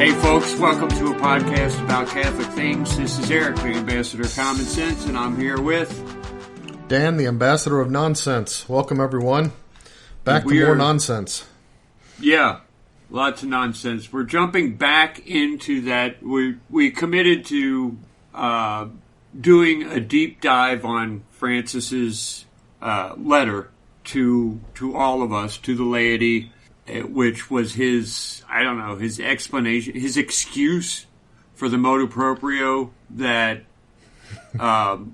Hey folks, welcome to a podcast about Catholic things. This is Eric, the Ambassador of Common Sense, and I'm here with Dan, the Ambassador of Nonsense. Welcome everyone. Back to more nonsense. Yeah, lots of nonsense. We're jumping back into that. We committed to doing a deep dive on Francis's letter to all of us, to the laity, which was his explanation, his excuse for the motu proprio that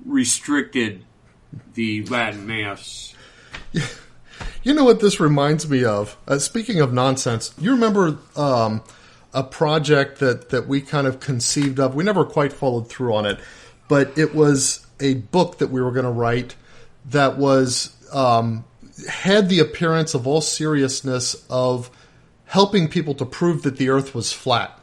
restricted the Latin Mass. You know what this reminds me of? Speaking of nonsense, you remember a project that we kind of conceived of? We never quite followed through on it, but it was a book that we were going to write that was had the appearance of all seriousness of helping people to prove that the earth was flat.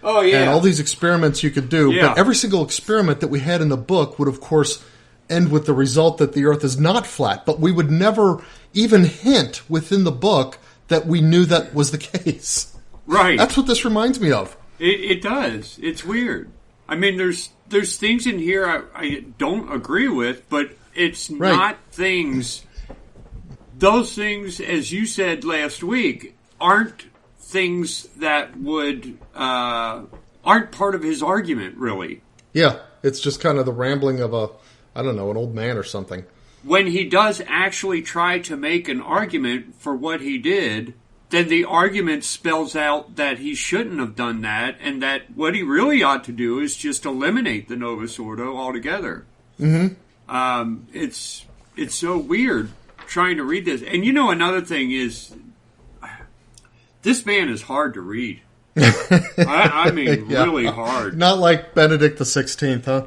Oh, yeah. And all these experiments you could do. Yeah. But every single experiment that we had in the book would, of course, end with the result that the earth is not flat. But we would never even hint within the book that we knew that was the case. Right. That's what this reminds me of. It does. It's weird. I mean, there's things in here I don't agree with, but it's not things... Those things, as you said last week, aren't things that would aren't part of his argument, really. Yeah, it's just kind of the rambling of an old man or something. When he does actually try to make an argument for what he did, then the argument spells out that he shouldn't have done that, and that what he really ought to do is just eliminate the Novus Ordo altogether. Mm-hmm. It's so weird trying to read this. And you know, another thing is, this man is hard to read. I mean, yeah. Really hard. Not like Benedict XVI, huh?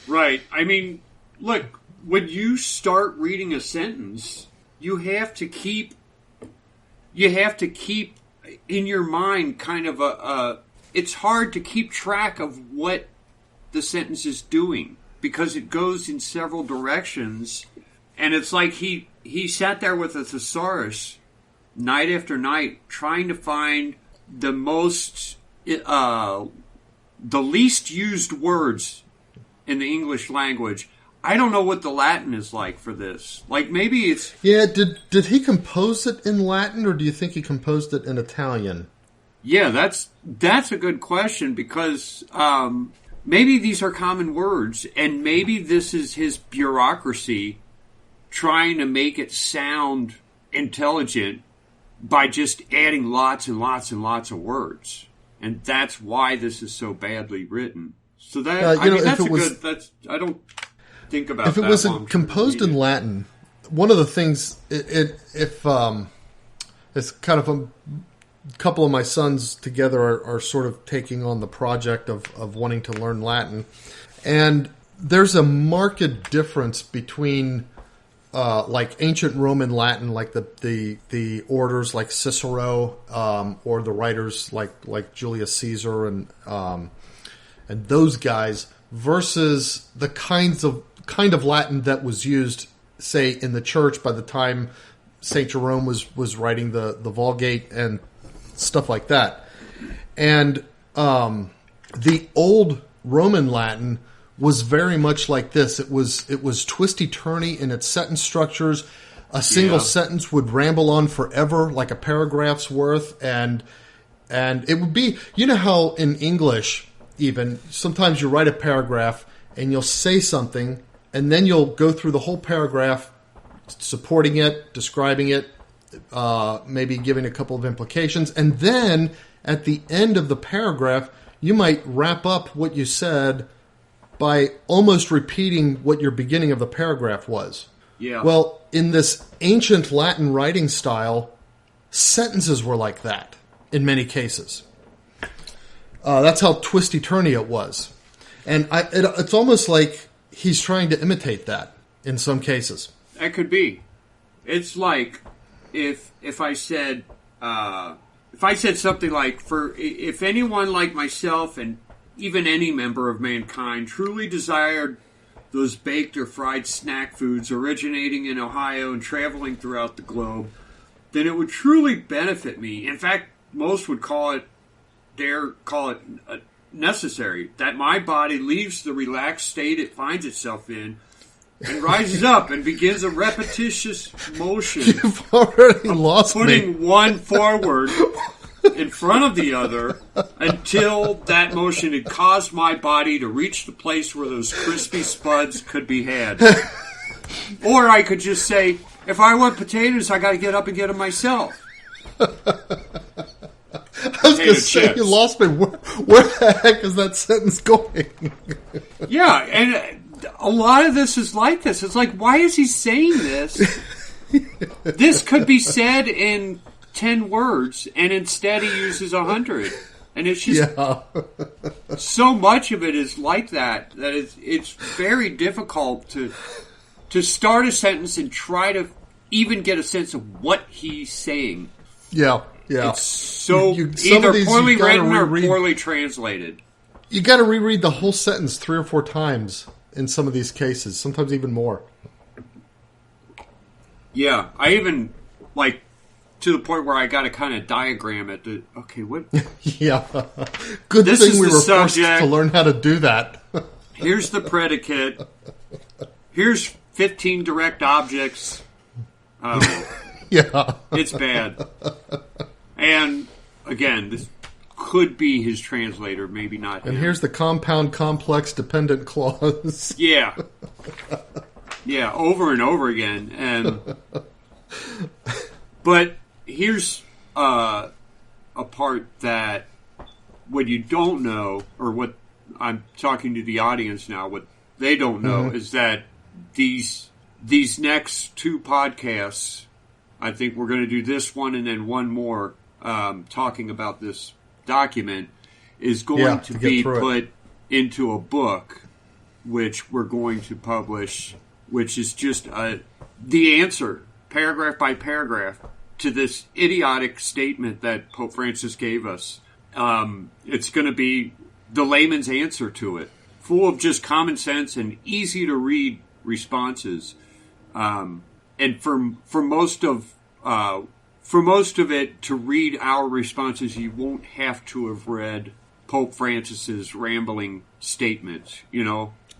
Right. I mean, look, when you start reading a sentence, you have to keep in your mind kind of it's hard to keep track of what the sentence is doing because it goes in several directions. And it's like he sat there with a thesaurus night after night trying to find the least used words in the English language. I don't know what the Latin is like for this. Like, maybe it's... Yeah, did he compose it in Latin, or do you think he composed it in Italian? Yeah, that's a good question, because maybe these are common words, and maybe this is his bureaucracy trying to make it sound intelligent by just adding lots and lots and lots of words. And that's why this is so badly written. So that I don't think about that. If it was composed in Latin, one of the things it's kind of a couple of my sons together are sort of taking on the project of wanting to learn Latin, and there's a marked difference between like ancient Roman Latin, like the orders like Cicero, or the writers like Julius Caesar and those guys, versus the kind of Latin that was used, say, in the church by the time Saint Jerome was writing the Vulgate and stuff like that. And the old Roman Latin was very much like this. It was twisty-turny in its sentence structures. A single sentence would ramble on forever, like a paragraph's worth, and it would be, you know how in English even sometimes you write a paragraph and you'll say something and then you'll go through the whole paragraph supporting it, describing it, maybe giving a couple of implications, and then at the end of the paragraph you might wrap up what you said by almost repeating what your beginning of the paragraph was. Yeah. Well, in this ancient Latin writing style, sentences were like that in many cases. That's how twisty-turny it was. And it's almost like he's trying to imitate that in some cases. That could be. It's like if I said something like, if anyone like myself and even any member of mankind truly desired those baked or fried snack foods originating in Ohio and traveling throughout the globe, then it would truly benefit me. In fact, most would call it dare call it necessary, that my body leaves the relaxed state it finds itself in and rises up and begins a repetitious motion. You've already lost putting me. one forward in front of the other until that motion had caused my body to reach the place where those crispy spuds could be had. Or I could just say, if I want potatoes, I got to get up and get them myself. I was going to say, you lost me. Where the heck is that sentence going? Yeah, and a lot of this is like this. It's like, why is he saying this? This could be said in 10 words, and instead he uses 100. And it's just so much of it is like that it's very difficult to start a sentence and try to even get a sense of what he's saying. Yeah. It's so either poorly written or poorly translated. You got to reread the whole sentence 3 or 4 times in some of these cases, sometimes even more. Yeah, I even, like, to the point where I got to kind of diagram it. What? Yeah. Good this thing we were forced to learn how to do that. Here's the predicate. Here's 15 direct objects. Yeah. It's bad. And, again, this could be his translator, maybe not him. And here's the compound complex dependent clause. Yeah. Yeah, over and over again. And but here's a part that what you don't know, or what I'm talking to the audience now, what they don't know is that these next 2 podcasts, I think we're going to do this one and then one more talking about this document, is going to be put into a book, which we're going to publish, which is just the answer, paragraph by paragraph, to this idiotic statement that Pope Francis gave us. It's going to be the layman's answer to it, full of just common sense and easy to read responses. And for most of it, to read our responses, you won't have to have read Pope Francis's rambling statements,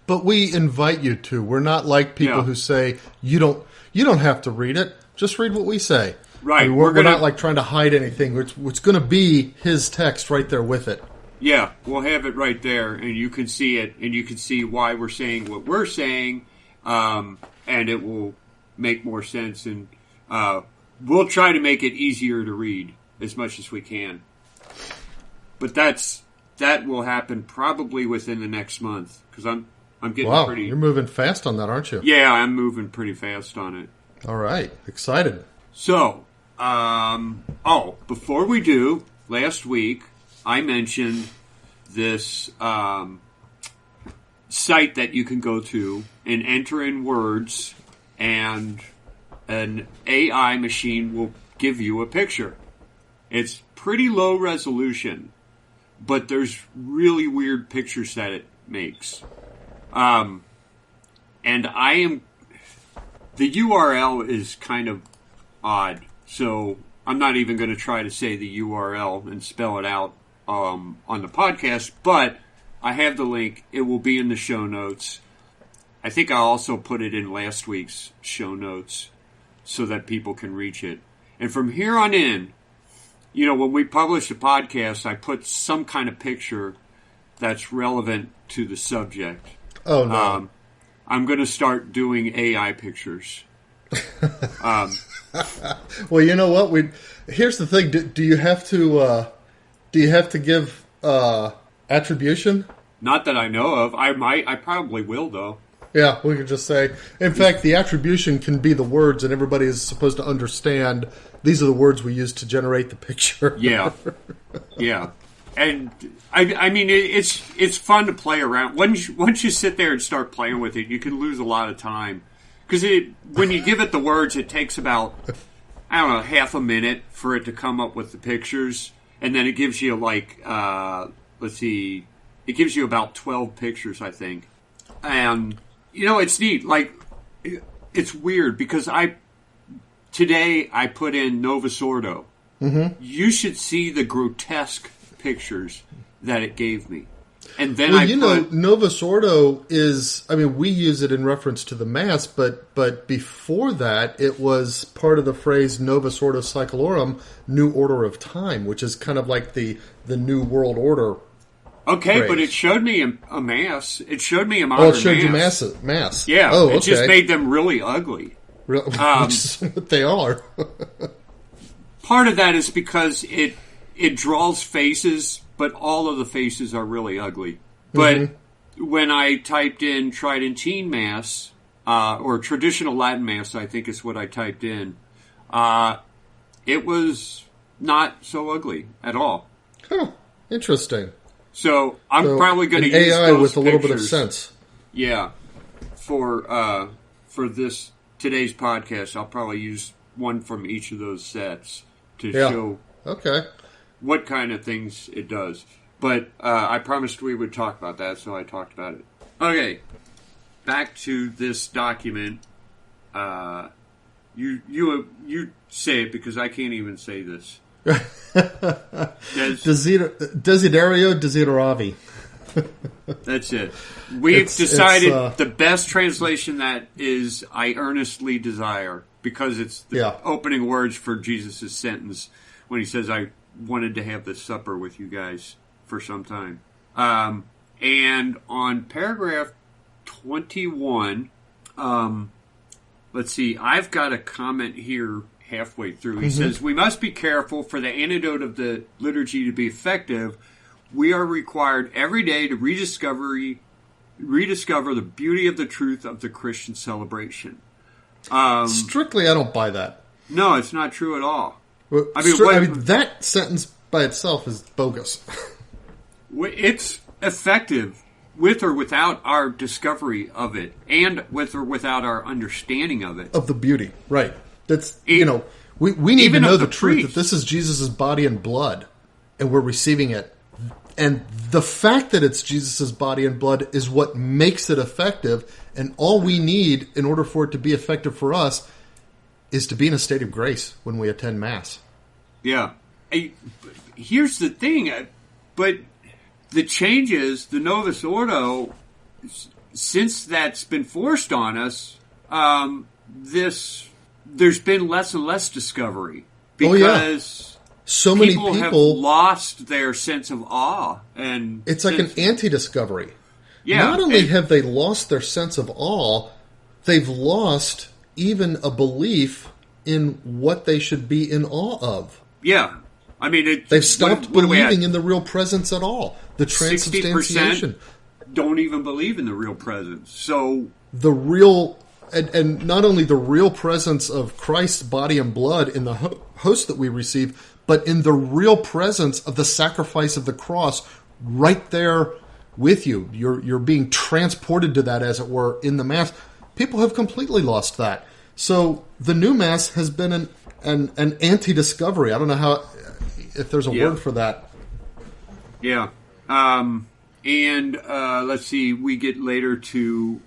But we invite you to. We're not like people who say you don't have to read it. Just read what we say. Right. We're not like trying to hide anything. It's going to be his text right there with it. Yeah, we'll have it right there, and you can see it, and you can see why we're saying what we're saying, and it will make more sense. And we'll try to make it easier to read as much as we can. But that will happen probably within the next month, because I'm getting pretty... You're moving fast on that, aren't you? Yeah, I'm moving pretty fast on it. All right. Excited. So, before we do, last week I mentioned this site that you can go to and enter in words, and an AI machine will give you a picture. It's pretty low resolution, but there's really weird pictures that it makes. And the URL is kind of odd, so I'm not even going to try to say the URL and spell it out on the podcast, but I have the link. It will be in the show notes. I think I also put it in last week's show notes so that people can reach it. And from here on in, when we publish a podcast, I put some kind of picture that's relevant to the subject. Oh, no. I'm going to start doing AI pictures. Well, you know what? Here's the thing. Do you have to give attribution? Not that I know of. I probably will, though. Yeah, we could just say. In fact, the attribution can be the words, and everybody is supposed to understand these are the words we use to generate the picture. Yeah. Yeah. And I mean, it's fun to play around. Once you sit there and start playing with it, you can lose a lot of time. Because when you give it the words, it takes about, I don't know, half a minute for it to come up with the pictures. And then it gives you it gives you about 12 pictures, I think. And, it's neat. Like, it's weird because today I put in Novus Ordo. Mm-hmm. You should see the grotesque pictures that it gave me. And then Novus Ordo is, I mean, we use it in reference to the Mass, but before that, it was part of the phrase Novus Ordo Seclorum, New Order of Time, which is kind of like the New World Order. Okay, phrase. But it showed me a Mass. It showed me a modern Mass. Oh, it showed you Mass. Yeah, it just made them really ugly. Which is what they are. Part of that is because it draws faces, but all of the faces are really ugly. But when I typed in Tridentine Mass, or Traditional Latin Mass, I think is what I typed in, it was not so ugly at all. Huh. Interesting. So I'm probably going to use AI those with a little pictures, bit of sense. Yeah. For today's podcast, I'll probably use one from each of those sets to show what kind of things it does. But I promised we would talk about that, so I talked about it. Okay, back to this document. You say it because I can't even say this. Desiderio Desideravi. That's it. We've decided the best translation that is I earnestly desire, because it's the opening words for Jesus' sentence when he says, I wanted to have this supper with you guys for some time. And on paragraph 21, let's see, I've got a comment here halfway through. He says, we must be careful for the antidote of the liturgy to be effective. We are required every day to rediscover the beauty of the truth of the Christian celebration. Strictly, I don't buy that. No, it's not true at all. Well, that sentence by itself is bogus. It's effective with or without our discovery of it, and with or without our understanding of it. Of the beauty, right. That's, we need to know the truth that this is Jesus' body and blood, and we're receiving it. And the fact that it's Jesus' body and blood is what makes it effective, and all we need in order for it to be effective for us is to be in a state of grace when we attend Mass. Yeah. Here's the thing, but the changes, the Novus Ordo, since that's been forced on us, there's been less and less discovery, because so many people have lost their sense of awe, and it's like an anti-discovery. Yeah, not only have they lost their sense of awe, they've lost even a belief in what they should be in awe of. Yeah, I mean, they've stopped believing in the real presence at all. The transubstantiation. 60% don't even believe in the real presence. So the real. And not only the real presence of Christ's body and blood in the host that we receive, but in the real presence of the sacrifice of the cross right there with you. You're being transported to that, as it were, in the Mass. People have completely lost that. So the new Mass has been an anti-discovery. I don't know if there's a word for that. Yeah. And let's see, we get later to...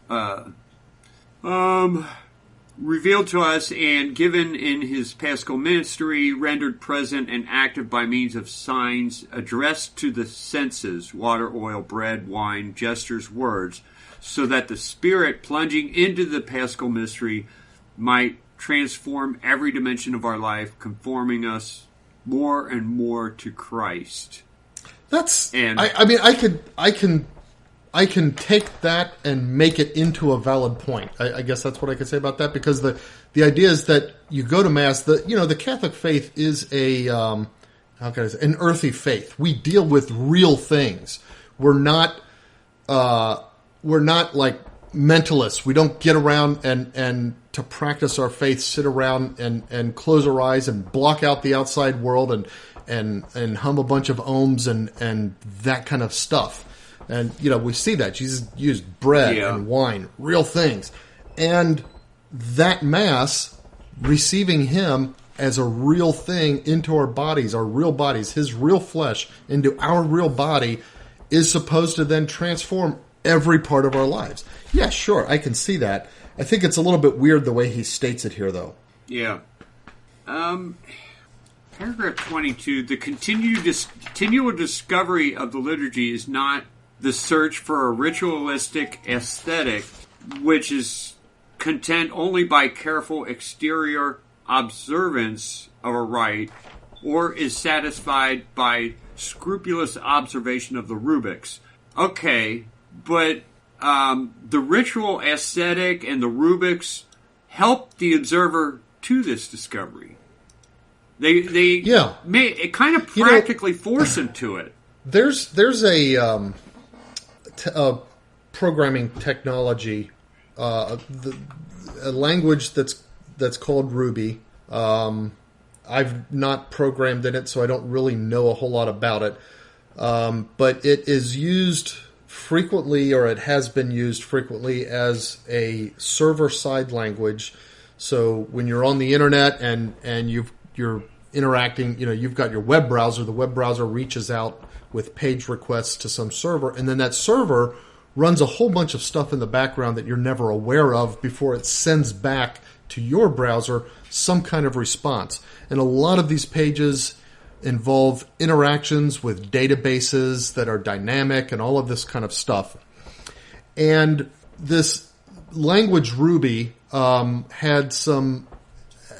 revealed to us and given in his paschal ministry, rendered present and active by means of signs addressed to the senses, water, oil, bread, wine, gestures, words, so that the Spirit, plunging into the paschal mystery, might transform every dimension of our life, conforming us more and more to Christ. I can take that and make it into a valid point. I guess that's what I could say about that, because the idea is that you go to Mass. The Catholic faith is an earthy faith. We deal with real things. We're not like mentalists. We don't get around and to practice our faith, sit around and close our eyes and block out the outside world and hum a bunch of ohms and that kind of stuff. And, we see that. Jesus used bread and wine, real things. And that Mass, receiving Him as a real thing into our bodies, His real flesh into our real body, is supposed to then transform every part of our lives. Yeah, sure, I can see that. I think it's a little bit weird the way he states it here, though. Yeah. paragraph 22, the continual discovery of the liturgy is not the search for a ritualistic aesthetic, which is content only by careful exterior observance of a rite, or is satisfied by scrupulous observation of the rubrics. Okay, but the ritual aesthetic and the rubrics help the observer to this discovery. They it kind of practically force them to it. There's a programming technology, a language that's called Ruby. I've not programmed in it, so I don't really know a whole lot about it. But it is used frequently, or it has been used frequently, as a server-side language. So when you're on the internet and you're interacting, you've got your web browser. The web browser reaches out with page requests to some server, and then that server runs a whole bunch of stuff in the background that you're never aware of before it sends back to your browser some kind of response. And a lot of these pages involve interactions with databases that are dynamic and all of this kind of stuff. And this language Ruby had some,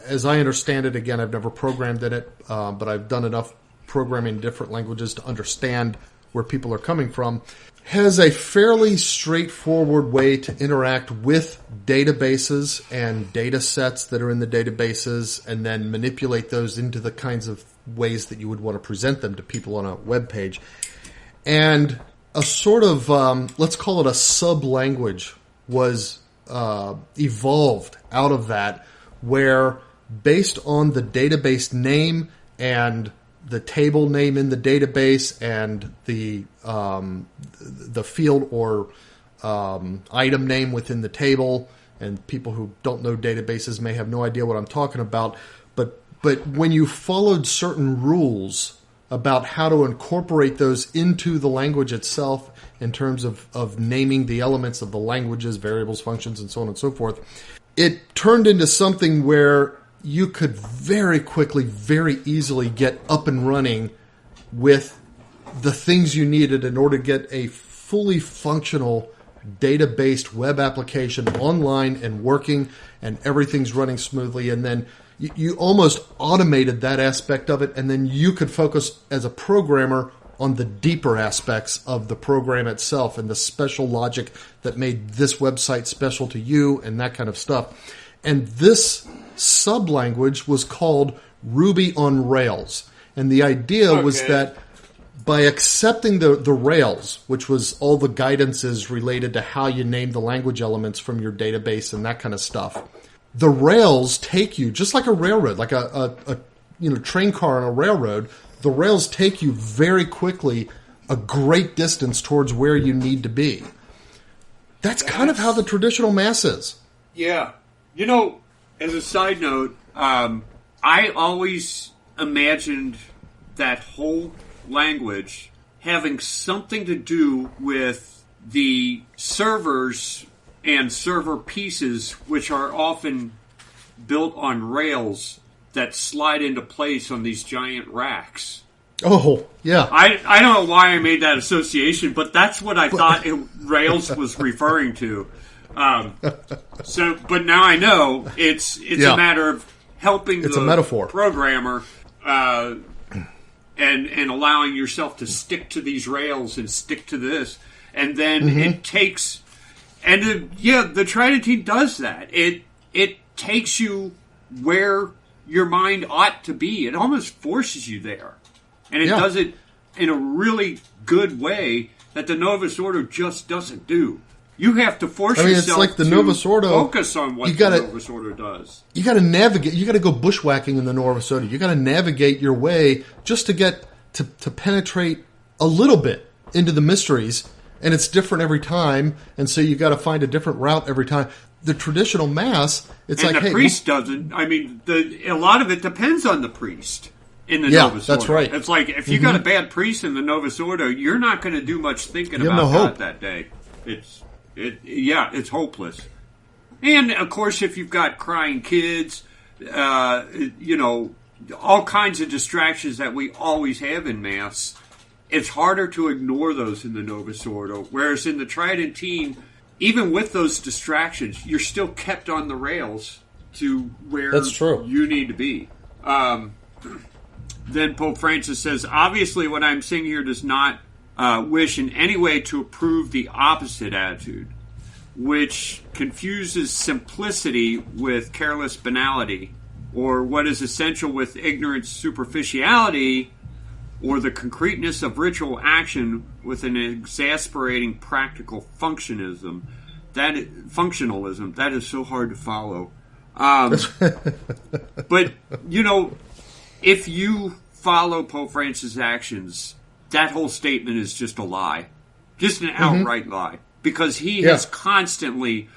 as I understand it, again, I've never programmed in it, but I've done enough programming in different languages to understand where people are coming from, has a fairly straightforward way to interact with databases and data sets that are in the databases, and then manipulate those into the kinds of ways that you would want to present them to people on a web page. And a sort of, let's call it a sub-language, was evolved out of that, where based on the database name and the table name in the database and the field or item name within the table, and people who don't know databases may have no idea what I'm talking about, but when you followed certain rules about how to incorporate those into the language itself in terms of naming the elements of the languages, variables, functions, and so on and so forth, it turned into something where you could very quickly, very easily get up and running with the things you needed in order to get a fully functional data-based web application online and working, and everything's running smoothly. And then you almost automated that aspect of it, and then you could focus as a programmer on the deeper aspects of the program itself and the special logic that made this website special to you and that kind of stuff. And this sub-language was called Ruby on Rails. And the idea was that by accepting the Rails, which was all the guidances related to how you name the language elements from your database and that kind of stuff, the Rails take you, just like a railroad, like a train car on a railroad, the Rails take you very quickly a great distance towards where you need to be. That's kind of how the traditional mass is. Yeah. As a side note, I always imagined that whole language having something to do with the servers and server pieces, which are often built on rails that slide into place on these giant racks. Oh, yeah. I don't know why I made that association, but that's what I thought Rails was referring to. But now I know it's a matter of helping the metaphor. Programmer and allowing yourself to stick to these rails and stick to this, and then it takes the Trinity does that. It takes you where your mind ought to be. It almost forces you there, and it does it in a really good way that the Novus Ordo just doesn't do. You have to force yourself it's like the to Novus Ordo, focus on what the Novus Ordo does. You got to navigate. You got to go bushwhacking in the Novus Ordo. You got to navigate your way just to get to penetrate a little bit into the mysteries, and it's different every time. And so you got to find a different route every time. The traditional mass, it's and like the priest doesn't. I mean, a lot of it depends on the priest. In the Novus Ordo. That's right. It's like if you got a bad priest in the Novus Ordo, you're not going to do much thinking about God that day. It's hopeless. And of course, if you've got crying kids, all kinds of distractions that we always have in Mass, it's harder to ignore those in the Novus Ordo. Whereas in the Tridentine, even with those distractions, you're still kept on the rails to where That's true. you need to be. Then Pope Francis says, obviously what I'm saying here does not wish in any way to approve the opposite attitude, which confuses simplicity with careless banality, or what is essential with ignorant superficiality, or the concreteness of ritual action with an exasperating practical functionalism. That is so hard to follow. But, if you follow Pope Francis' actions, that whole statement is just a lie. Just an outright lie. Because he has constantly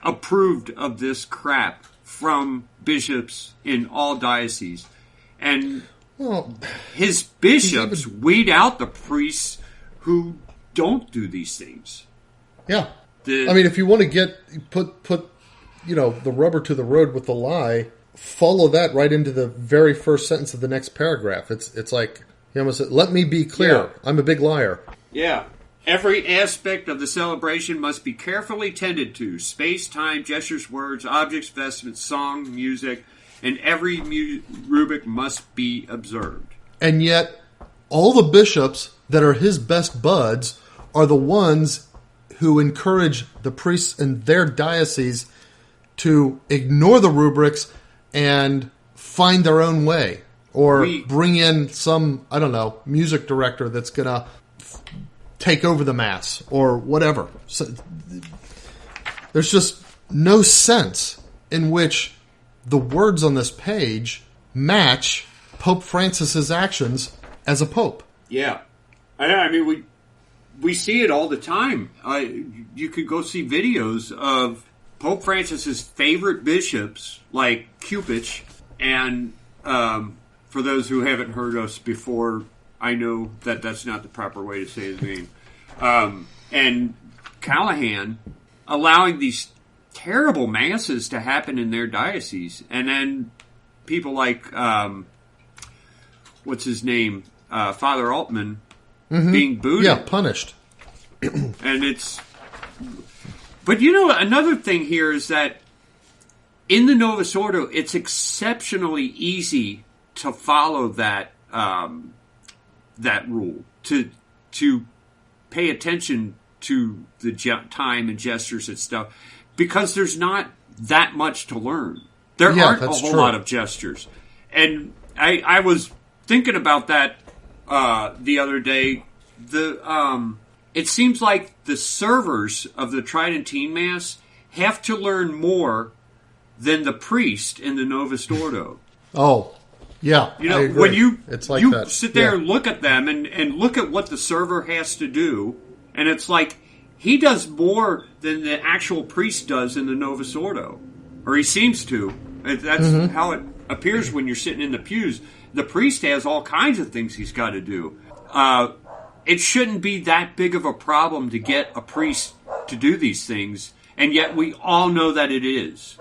approved of this crap from bishops in all dioceses. And his bishops weed out the priests who don't do these things. Yeah. If you want to put the rubber to the road with the lie, follow that right into the very first sentence of the next paragraph. It's like, he almost said, let me be clear. I'm a big liar. Yeah. Every aspect of the celebration must be carefully tended to. Space, time, gestures, words, objects, vestments, song, music, and every rubric must be observed. And yet, all the bishops that are his best buds are the ones who encourage the priests in their diocese to ignore the rubrics and find their own way. Or bring in some, music director that's going to take over the Mass or whatever. So, there's just no sense in which the words on this page match Pope Francis's actions as a pope. Yeah. We see it all the time. You could go see videos of Pope Francis's favorite bishops, like Cupich, and for those who haven't heard us before, I know that that's not the proper way to say his name. And Callahan allowing these terrible masses to happen in their diocese. And then people like, what's his name? Father Altman being booted. Yeah, punished. And it's... But another thing here is that in the Novus Ordo, it's exceptionally easy to follow that that rule, to pay attention to the time and gestures and stuff, because there's not that much to learn. There aren't a whole lot of gestures. And I was thinking about that the other day. It seems like the servers of the Tridentine Mass have to learn more than the priest in the Novus Ordo. Oh, yeah. When you that. Sit there and look at them and look at what the server has to do, and it's like he does more than the actual priest does in the Novus Ordo, or he seems to. That's how it appears when you're sitting in the pews. The priest has all kinds of things he's got to do. It shouldn't be that big of a problem to get a priest to do these things, and yet we all know that it is.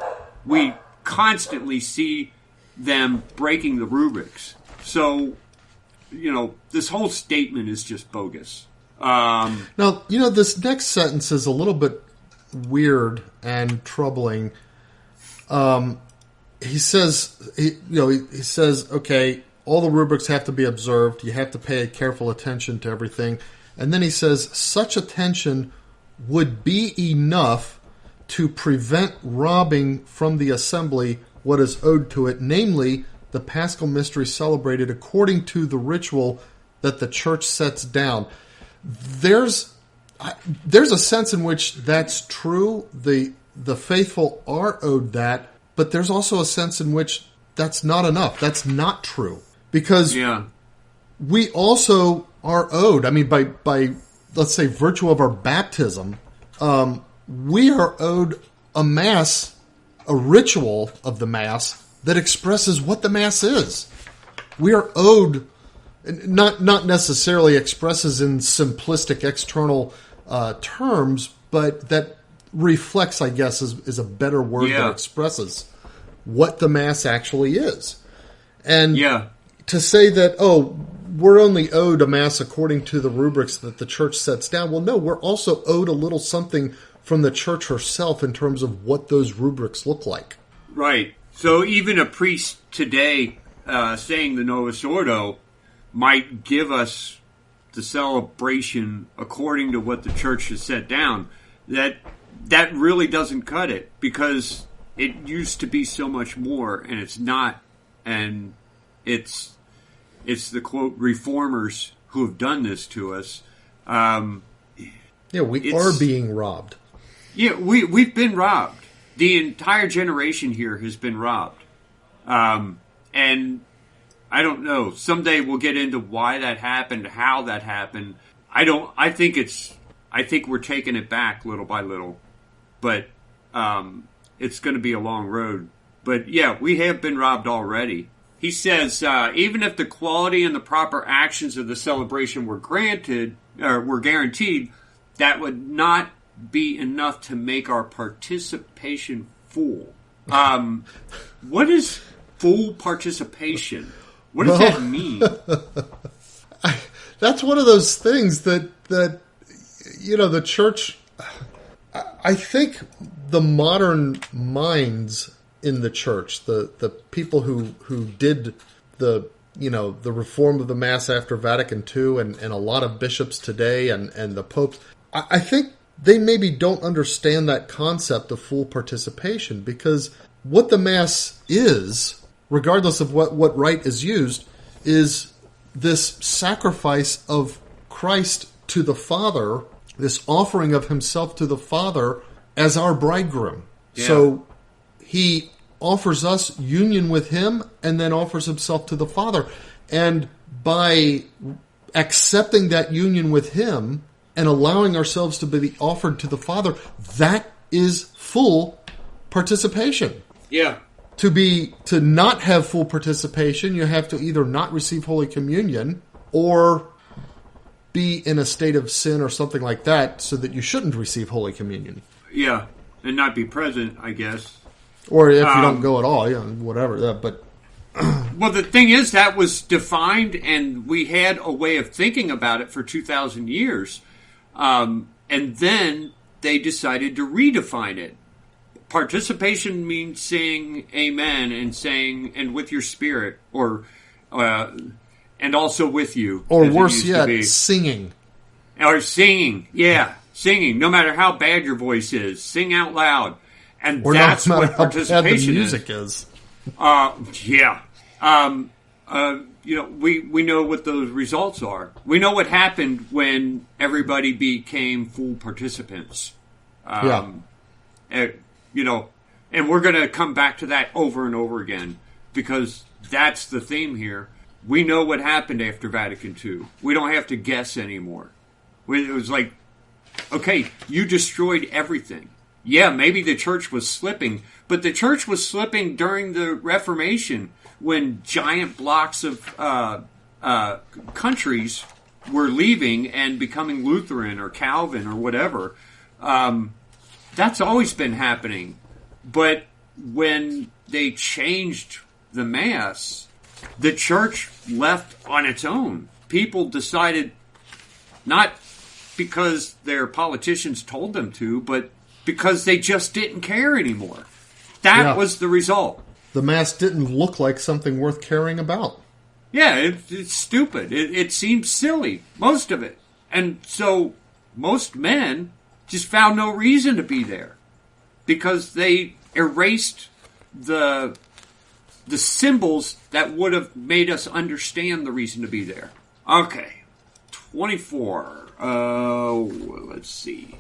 We constantly see them breaking the rubrics. So, this whole statement is just bogus. Now, this next sentence is a little bit weird and troubling. He says, he says, okay, all the rubrics have to be observed. You have to pay careful attention to everything. And then he says, such attention would be enough to prevent robbing from the assembly what is owed to it, namely the Paschal mystery celebrated according to the ritual that the Church sets down. There's a sense in which that's true. The faithful are owed that, but there's also a sense in which that's not enough. That's not true. Because we also are owed, by let's say, virtue of our baptism, we are owed a Mass, a ritual of the Mass that expresses what the Mass is. We are owed, not necessarily expresses in simplistic external terms, but that reflects, I guess, is a better word that expresses what the Mass actually is. And Yeah. to say that, we're only owed a Mass according to the rubrics that the Church sets down. Well, no, we're also owed a little something from the Church herself in terms of what those rubrics look like. Right. So even a priest today saying the Novus Ordo might give us the celebration according to what the Church has set down. That really doesn't cut it, because it used to be so much more, and it's not. And it's the, quote, reformers who have done this to us. We are being robbed. Yeah, we've been robbed. The entire generation here has been robbed. And I don't know. Someday we'll get into why that happened, how that happened. I think we're taking it back little by little. But it's going to be a long road. But yeah, we have been robbed already. He says, even if the quality and the proper actions of the celebration were granted, or were guaranteed, that would not be enough to make our participation full. What is full participation? What does that mean? That's one of those things that the Church. I think the modern minds in the Church, the people who did the reform of the Mass after Vatican II, and a lot of bishops today, and the popes, I think they maybe don't understand that concept of full participation, because what the Mass is, regardless of what rite is used, is this sacrifice of Christ to the Father, this offering of himself to the Father as our bridegroom. Yeah. So he offers us union with him and then offers himself to the Father. And by accepting that union with him and allowing ourselves to be offered to the Father, that is full participation. Yeah. To not have full participation, you have to either not receive Holy Communion or be in a state of sin or something like that, so that you shouldn't receive Holy Communion. Yeah, and not be present, I guess. Or if you don't go at all, whatever. But well, the thing is, that was defined, and we had a way of thinking about it for 2,000 years. And then they decided to redefine it. Participation means saying amen and saying, and with your spirit, or and also with you. Or worse yet, singing. Or singing, yeah. Singing, no matter how bad your voice is. Sing out loud. And or that's no what participation the music is. Yeah. We know what those results are. We know what happened when everybody became full participants. And we're going to come back to that over and over again, because that's the theme here. We know what happened after Vatican II. We don't have to guess anymore. It was like, okay, you destroyed everything. Yeah, maybe the Church was slipping, but the Church was slipping during the Reformation, when giant blocks of countries were leaving and becoming Lutheran or Calvin or whatever. That's always been happening. But when they changed the Mass, the Church left on its own. People decided, not because their politicians told them to, but because they just didn't care anymore. That was the result. The Mass didn't look like something worth caring about. Yeah, it's stupid. It seems silly, most of it. And so most men just found no reason to be there, because they erased the symbols that would have made us understand the reason to be there. Okay, 24. Let's see.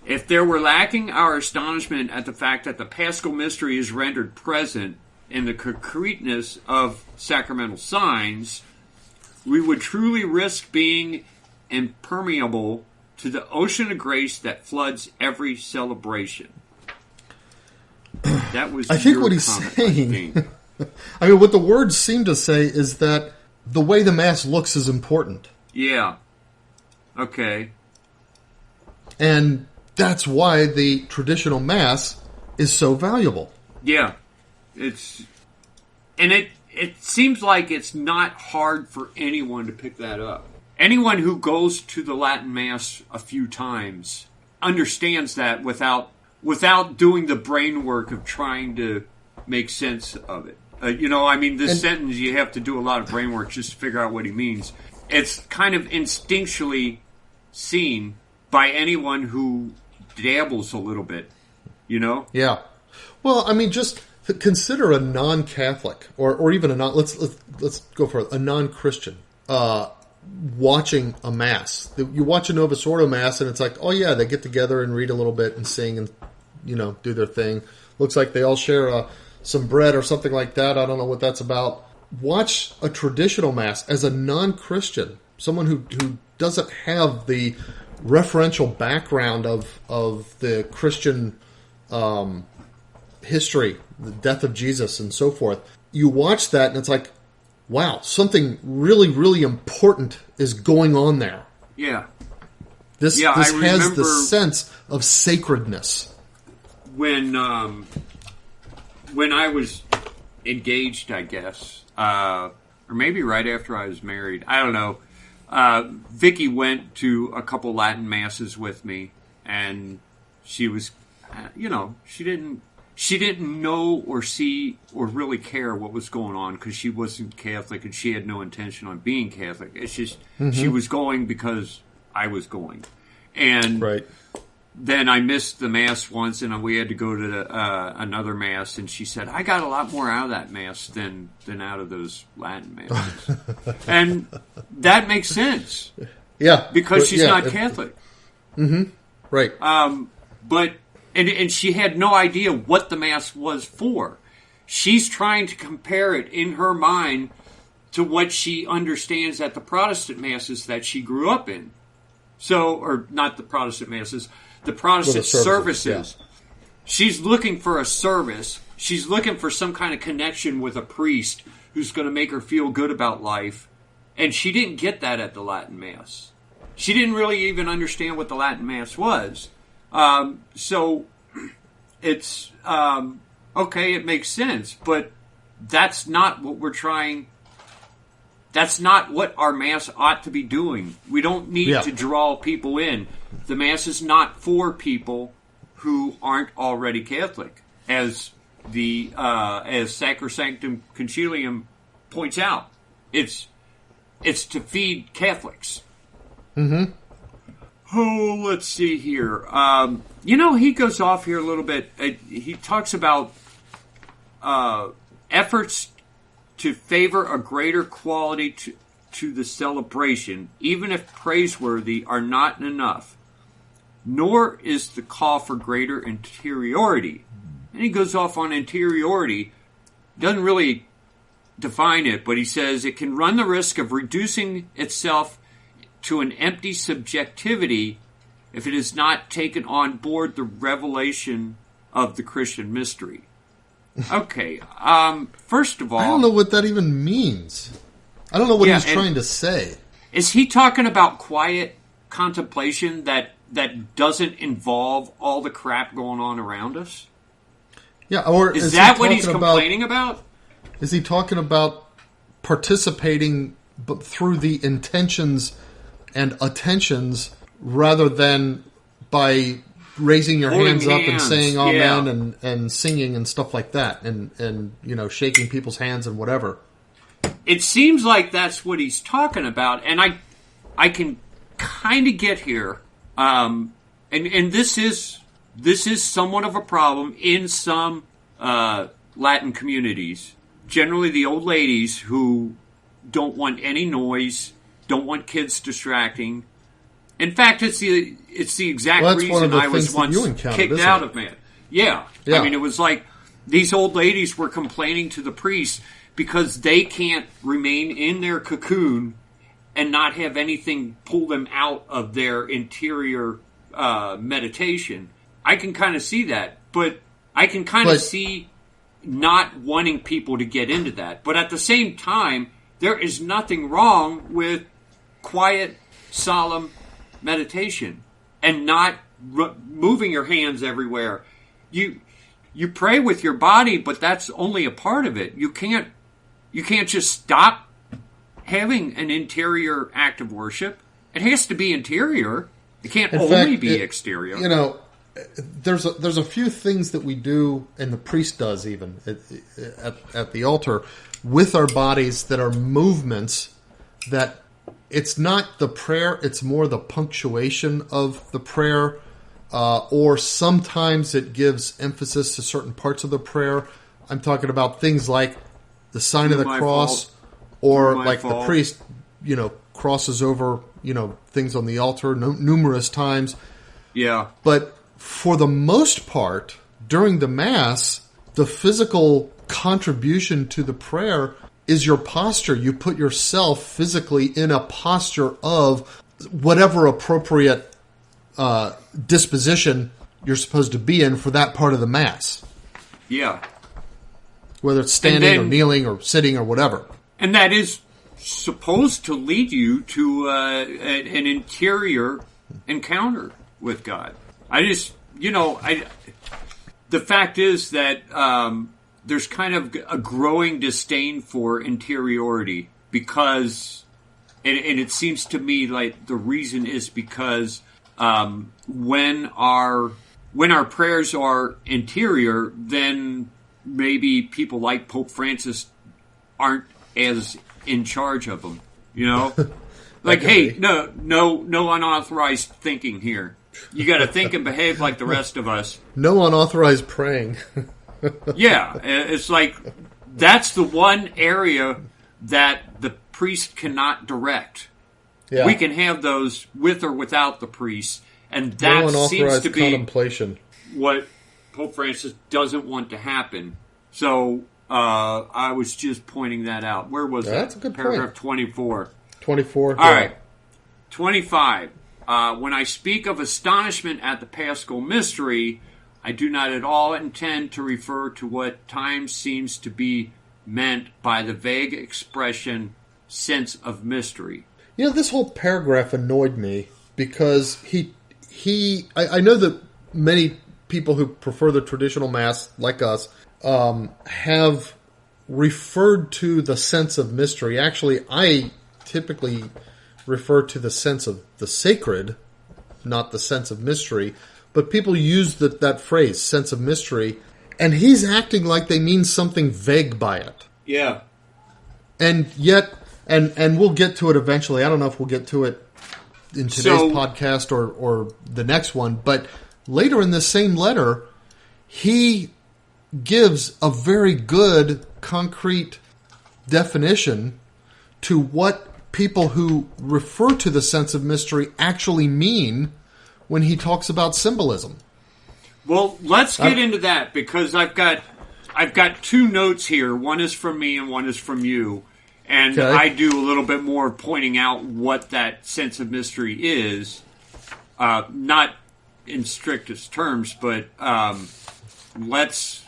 If there were lacking our astonishment at the fact that the Paschal mystery is rendered present in the concreteness of sacramental signs, we would truly risk being impermeable to the ocean of grace that floods every celebration. That was, I think, what he's saying. I mean, what the words seem to say is that the way the Mass looks is important. Yeah. Okay. And that's why the traditional Mass is so valuable. Yeah. It's And it seems like it's not hard for anyone to pick that up. Anyone who goes to the Latin Mass a few times understands that without doing the brain work of trying to make sense of it. This sentence, you have to do a lot of brain work just to figure out what he means. It's kind of instinctually seen by anyone who dabbles a little bit, Yeah. Well, I mean, just consider a non-Catholic or even a let's go for a non-Christian watching a mass. You watch a Novus Ordo mass, and it's like, oh yeah, they get together and read a little bit and sing and do their thing. Looks like they all share some bread or something like that. I don't know what that's about. Watch a traditional mass as a non-Christian, someone who doesn't have the referential background of the Christian history, the death of Jesus and so forth. You watch that and it's like, wow, something really, really important is going on there. Yeah. This has the sense of sacredness. When I was engaged, I guess, or maybe right after I was married, I don't know. Vicky went to a couple Latin masses with me, and she was, she didn't know or see or really care what was going on because she wasn't Catholic and she had no intention on being Catholic. It's just she was going because I was going, and right. Then I missed the Mass once, and we had to go to another Mass, and she said, I got a lot more out of that Mass than out of those Latin Masses. And that makes sense. Yeah. Because she's not Catholic. Right. But she had no idea what the Mass was for. She's trying to compare it in her mind to what she understands at the Protestant Masses that she grew up in. Or not the Protestant Masses, the Protestant services. Yeah. She's looking for a service. She's looking for some kind of connection with a priest who's going to make her feel good about life. And she didn't get that at the Latin Mass. She didn't really even understand what the Latin Mass was. So it's, okay, it makes sense. But that's not what we're trying. That's not what our Mass ought to be doing. We don't need to draw people in. The Mass is not for people who aren't already Catholic, as Sacrosanctum Concilium points out. It's to feed Catholics. Mm-hmm. Oh, let's see here. He goes off here a little bit. He talks about efforts to favor a greater quality to the celebration, even if praiseworthy, are not enough. Nor is the call for greater interiority. And he goes off on interiority. Doesn't really define it, but he says it can run the risk of reducing itself to an empty subjectivity if it is not taken on board the revelation of the Christian mystery. Okay, first of all, I don't know what that even means. I don't know what he's trying to say. Is he talking about quiet contemplation that doesn't involve all the crap going on around us? Yeah, or is that what he's complaining about? Is he talking about participating but through the intentions and attentions rather than by raising your hands up and saying amen and singing and stuff like that and shaking people's hands and whatever? It seems like that's what he's talking about, and I can kind of get here. And this is somewhat of a problem in some Latin communities. Generally, the old ladies who don't want any noise, don't want kids distracting. In fact, it's the exact reason I was once kicked out of man. Yeah. I mean, it was like these old ladies were complaining to the priest because they can't remain in their cocoon and not have anything pull them out of their interior meditation. I can kind of see that, but I can kind of see not wanting people to get into that. But at the same time, there is nothing wrong with quiet, solemn meditation and not moving your hands everywhere. You pray with your body, but that's only a part of it. You can't You can't just stop having an interior act of worship. It has to be interior. It can't only be exterior. You know, there's a few things that we do, and the priest does even at the altar with our bodies that are movements that it's not the prayer, it's more the punctuation of the prayer, or sometimes it gives emphasis to certain parts of the prayer. I'm talking about things like the sign of the cross, or like the priest, crosses over, things on the altar numerous times. Yeah. But for the most part, during the Mass, the physical contribution to the prayer is your posture. You put yourself physically in a posture of whatever appropriate disposition you're supposed to be in for that part of the Mass. Yeah. Whether it's standing or kneeling or sitting or whatever. And that is supposed to lead you to an interior encounter with God. The fact is that there's kind of a growing disdain for interiority because, and it seems to me like the reason is because when our prayers are interior, then maybe people like Pope Francis aren't as in charge of them, Like, hey, no unauthorized thinking here. You got to think and behave like the rest of us. No unauthorized praying. Yeah, it's like that's the one area that the priest cannot direct. Yeah. We can have those with or without the priest, and that seems to be contemplation. What Pope Francis doesn't want to happen. So I was just pointing that out. Where was that? That's a good Paragraph point. 24. 24. All right. 25. When I speak of astonishment at the Paschal mystery, I do not at all intend to refer to what times seems to be meant by the vague expression sense of mystery. This whole paragraph annoyed me because I know that many people who prefer the traditional Mass, like us, have referred to the sense of mystery. Actually, I typically refer to the sense of the sacred, not the sense of mystery. But people use that phrase, sense of mystery, and he's acting like they mean something vague by it. Yeah. And yet, and we'll get to it eventually. I don't know if we'll get to it in today's podcast or the next one, but later in this same letter, he gives a very good, concrete definition to what people who refer to the sense of mystery actually mean when he talks about symbolism. Well, let's get into that because I've got two notes here. One is from me and one is from you. And okay. I do a little bit more pointing out what that sense of mystery is. Not in strictest terms, but let's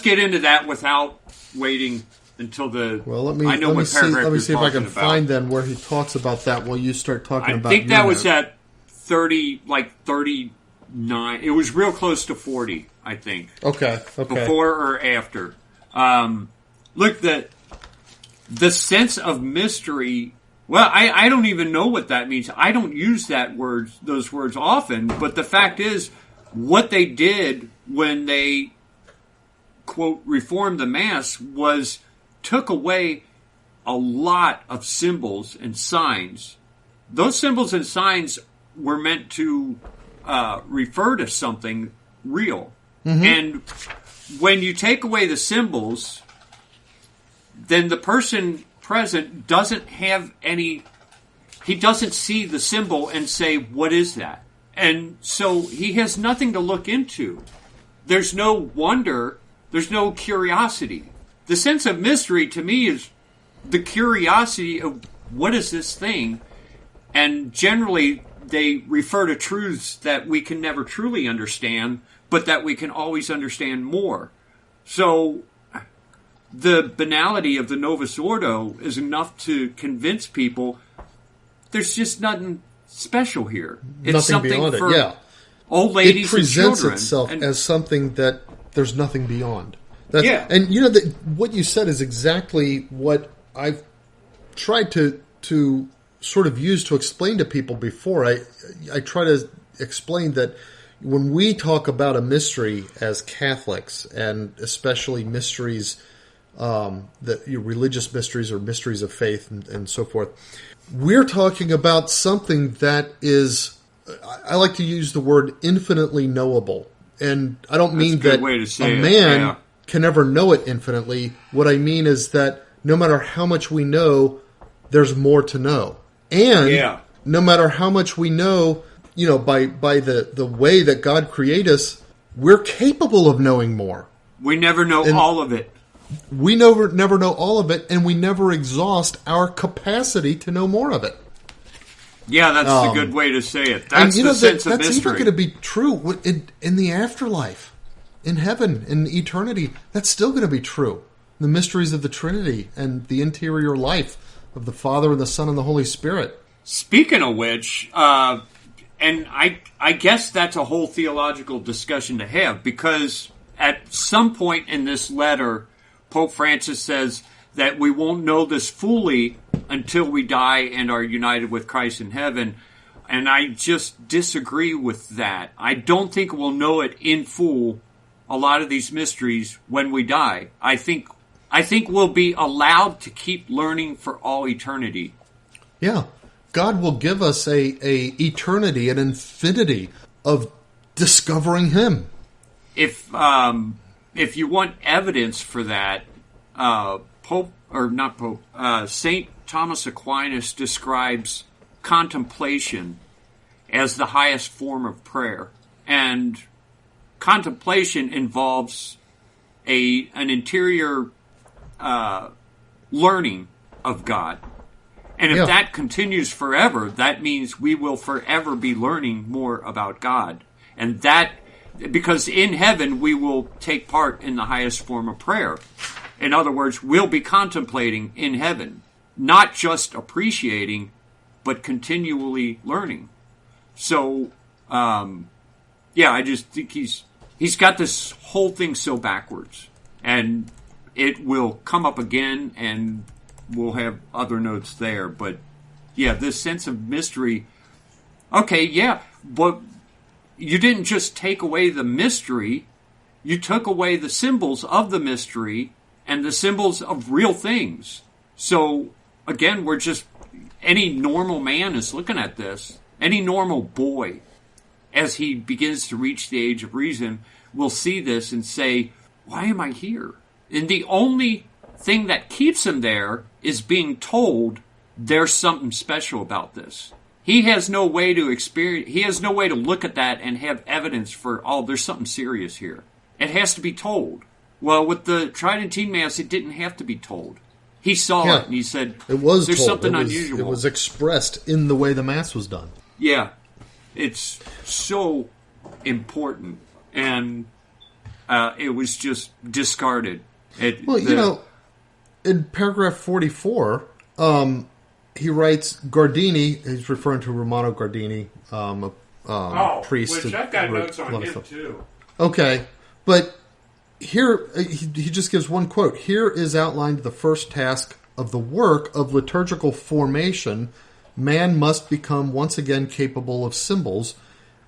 get into that without waiting until the. Well, let me see if I can find then where he talks about that while you start talking about. I think that was at 39. It was real close to 40. I think. Okay. Before or after. Look, the sense of mystery. Well, I don't even know what that means. I don't use those words often. But the fact is, what they did when they quote reformed the Mass was took away a lot of symbols and signs. Those symbols and signs were meant to refer to something real. Mm-hmm. And when you take away the symbols, then the person present doesn't have any, he doesn't see the symbol and say, what is that? And so he has nothing to look into. There's no wonder, there's no curiosity. The sense of mystery to me is the curiosity of what is this thing? And generally they refer to truths that we can never truly understand, but that we can always understand more. So the banality of the Novus Ordo is enough to convince people there's just nothing special here. It's nothing something beyond for old ladies and children. It presents itself as something that there's nothing beyond. And what you said is exactly what I've tried to sort of use to explain to people before. I try to explain that when we talk about a mystery as Catholics, and especially mysteries, religious mysteries or mysteries of faith and so forth, we're talking about something that is, I like to use the word infinitely knowable. And I don't mean that a man can never know it infinitely. What I mean is that no matter how much we know, there's more to know. And no matter how much we know, by the way that God created us, we're capable of knowing more. We never know all of it. We never know all of it, and we never exhaust our capacity to know more of it. Yeah, that's a good way to say it. That's the sense of mystery. That's even going to be true in the afterlife, in heaven, in eternity. That's still going to be true. The mysteries of the Trinity and the interior life of the Father and the Son and the Holy Spirit. Speaking of which, and I guess that's a whole theological discussion to have, because at some point in this letter, Pope Francis says that we won't know this fully until we die and are united with Christ in heaven. And I just disagree with that. I don't think we'll know it in full, a lot of these mysteries, when we die. I think we'll be allowed to keep learning for all eternity. Yeah. God will give us a eternity, an infinity of discovering Him. If you want evidence for that, St. Thomas Aquinas describes contemplation as the highest form of prayer. And contemplation involves an interior learning of God. And if that continues forever, that means we will forever be learning more about God. And that, because in heaven we will take part in the highest form of prayer. In other words, we'll be contemplating in heaven, not just appreciating, but continually learning. So, I just think he's got this whole thing so backwards. And it will come up again, and we'll have other notes there. But, this sense of mystery. Okay, but you didn't just take away the mystery. You took away the symbols of the mystery and the symbols of real things. So, again, any normal man is looking at this. Any normal boy, as he begins to reach the age of reason, will see this and say, why am I here? And the only thing that keeps him there is being told there's something special about this. He has no way to experience, he has no way to look at that and have evidence for, there's something serious here. It has to be told. Well, with the Tridentine Mass, it didn't have to be told. He saw it and he said, there's something unusual. It was expressed in the way the Mass was done. Yeah. It's so important. And it was just discarded. In paragraph 44, he writes, Gardini, he's referring to Romano Gardini, priest. Which I've got notes on him, too. Okay, but here, he just gives one quote. Here is outlined the first task of the work of liturgical formation. Man must become once again capable of symbols.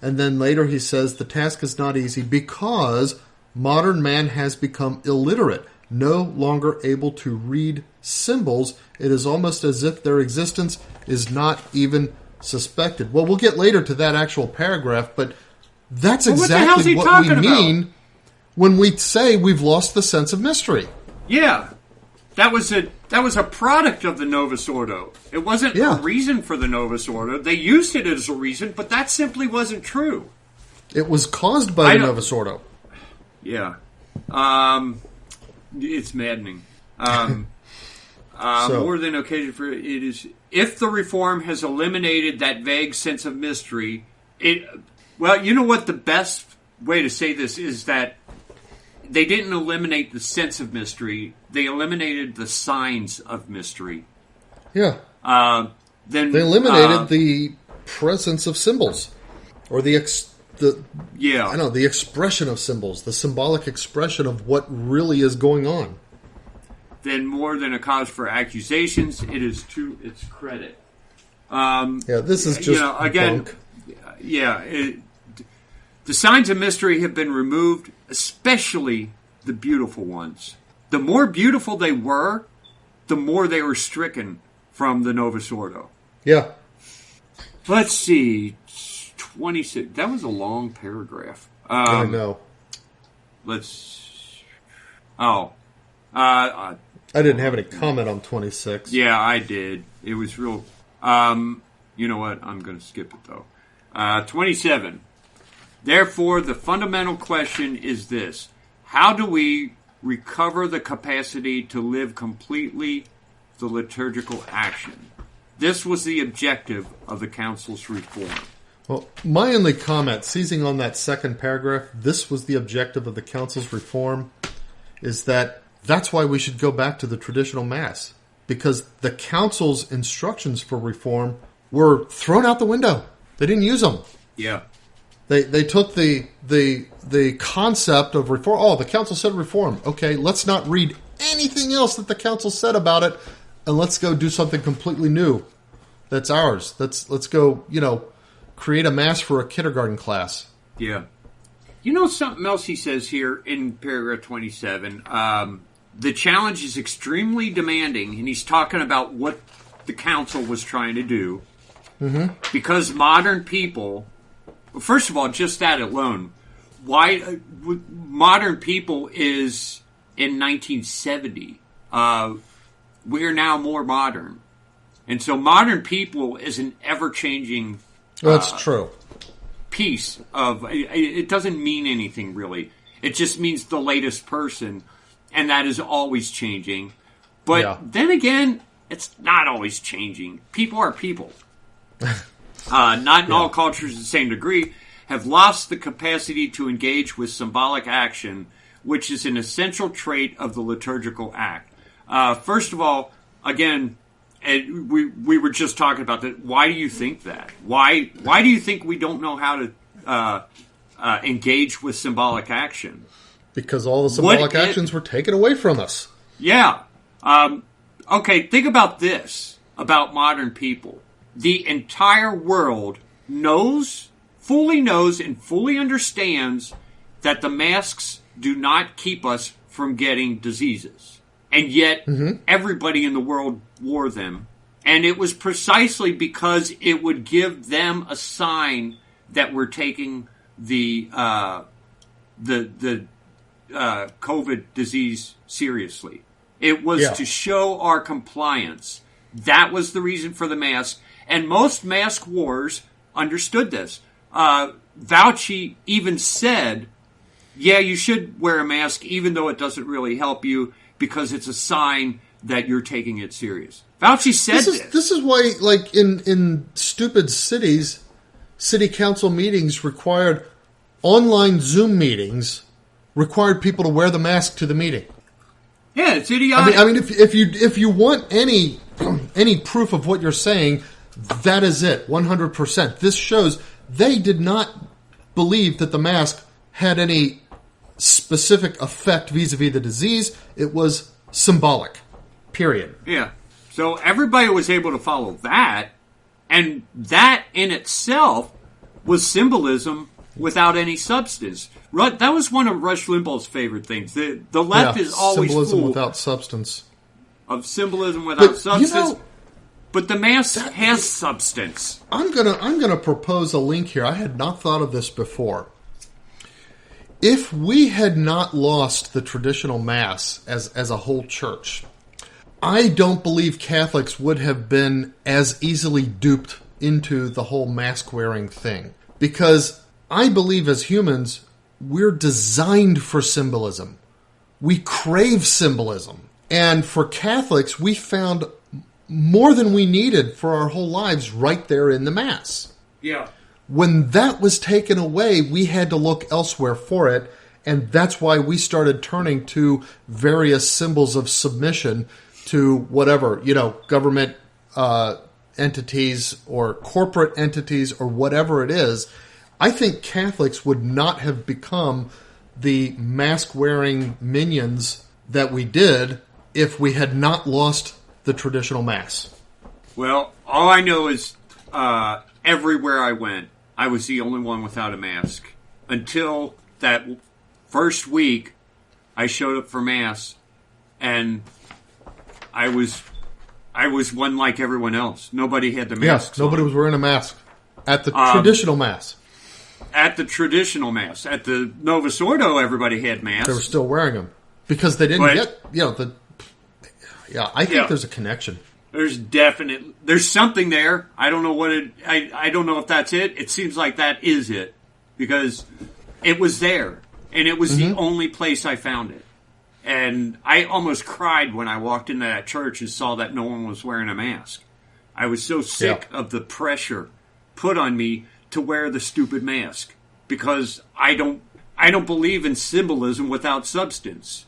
And then later he says the task is not easy because modern man has become illiterate, no longer able to read symbols. It is almost as if their existence is not even suspected. Well, we'll get later to that actual paragraph, but that's exactly what we mean when we say we've lost the sense of mystery. Yeah. That was a product of the Novus Ordo. It wasn't a reason for the Novus Ordo. They used it as a reason, but that simply wasn't true. It was caused by the Novus Ordo. Yeah. It's maddening. More than occasion for it is, if the reform has eliminated that vague sense of mystery, you know what the best way to say this is, that they didn't eliminate the sense of mystery, they eliminated the signs of mystery. Yeah. Then they eliminated the presence of symbols, or the yeah. I don't know, the expression of symbols, the symbolic expression of what really is going on. Then more than a cause for accusations, it is to its credit. This is just again, bunk. The signs of mystery have been removed, especially the beautiful ones. The more beautiful they were, the more they were stricken from the Novus Ordo. Yeah. Let's see. 26. That was a long paragraph. I know. I didn't have any comment on 26. Yeah, I did. It was real. You know what? I'm going to skip it, though. 27. Therefore, the fundamental question is this. How do we recover the capacity to live completely the liturgical action? This was the objective of the Council's reform. Well, my only comment, seizing on that second paragraph, this was the objective of the Council's reform, is that's why we should go back to the traditional Mass. Because the Council's instructions for reform were thrown out the window. They didn't use them. Yeah. They took the concept of reform. Oh, the Council said reform. Okay, let's not read anything else that the Council said about it, and let's go do something completely new. That's ours. Let's go, create a Mass for a kindergarten class. Yeah. Something else he says here in paragraph 27. The challenge is extremely demanding, and he's talking about what the Council was trying to do. Mm-hmm. Because modern people, first of all, just that alone, why modern people is in 1970. We're now more modern. And so modern people is an ever-changing That's true. piece of... It doesn't mean anything, really. It just means the latest person, and that is always changing. But then again, it's not always changing. People are people. Not in all cultures to the same degree, have lost the capacity to engage with symbolic action, which is an essential trait of the liturgical act. First of all, again, we were just talking about that. Why do you think that? Why do you think we don't know how to engage with symbolic action? Because all the symbolic actions were taken away from us. Yeah. Okay, think about this, about modern people. The entire world fully knows and fully understands that the masks do not keep us from getting diseases. And yet, everybody in the world wore them. And it was precisely because it would give them a sign that we're taking the COVID disease seriously. It was to show our compliance. That was the reason for the mask. And most mask wearers understood this. Fauci even said, you should wear a mask even though it doesn't really help you because it's a sign that you're taking it serious. Fauci said this. This is why, like, in stupid cities, city council meetings required online Zoom meetings, required people to wear the mask to the meeting. Yeah, it's idiotic. I mean, if you want any proof of what you're saying, that is it, 100%. This shows they did not believe that the mask had any specific effect vis-a-vis the disease. It was symbolic, period. Yeah. So everybody was able to follow that, and that in itself was symbolism without any substance. That was one of Rush Limbaugh's favorite things. The left is always symbolism full without substance. Of symbolism without substance. But the mask has substance. I'm gonna propose a link here. I had not thought of this before. If we had not lost the traditional Mass as a whole church, I don't believe Catholics would have been as easily duped into the whole mask-wearing thing. Because I believe as humans, we're designed for symbolism. We crave symbolism. And for Catholics, we found more than we needed for our whole lives right there in the Mass. Yeah. When that was taken away, we had to look elsewhere for it, and that's why we started turning to various symbols of submission to whatever, government entities or corporate entities or whatever it is. I think Catholics would not have become the mask-wearing minions that we did if we had not lost the traditional Mass. Well, all I know is everywhere I went, I was the only one without a mask. Until that first week, I showed up for Mass, and I was one like everyone else. Nobody had the mask. Yes, nobody was wearing a mask at the traditional Mass. At the traditional Mass. At the Novus Ordo, everybody had masks. They were still wearing them because they didn't get, I think there's a connection. There's something there. I don't know I don't know if that's it. It seems like that is it, because it was there, and it was the only place I found it. And I almost cried when I walked into that church and saw that no one was wearing a mask. I was so sick of the pressure put on me to wear the stupid mask, because I don't believe in symbolism without substance.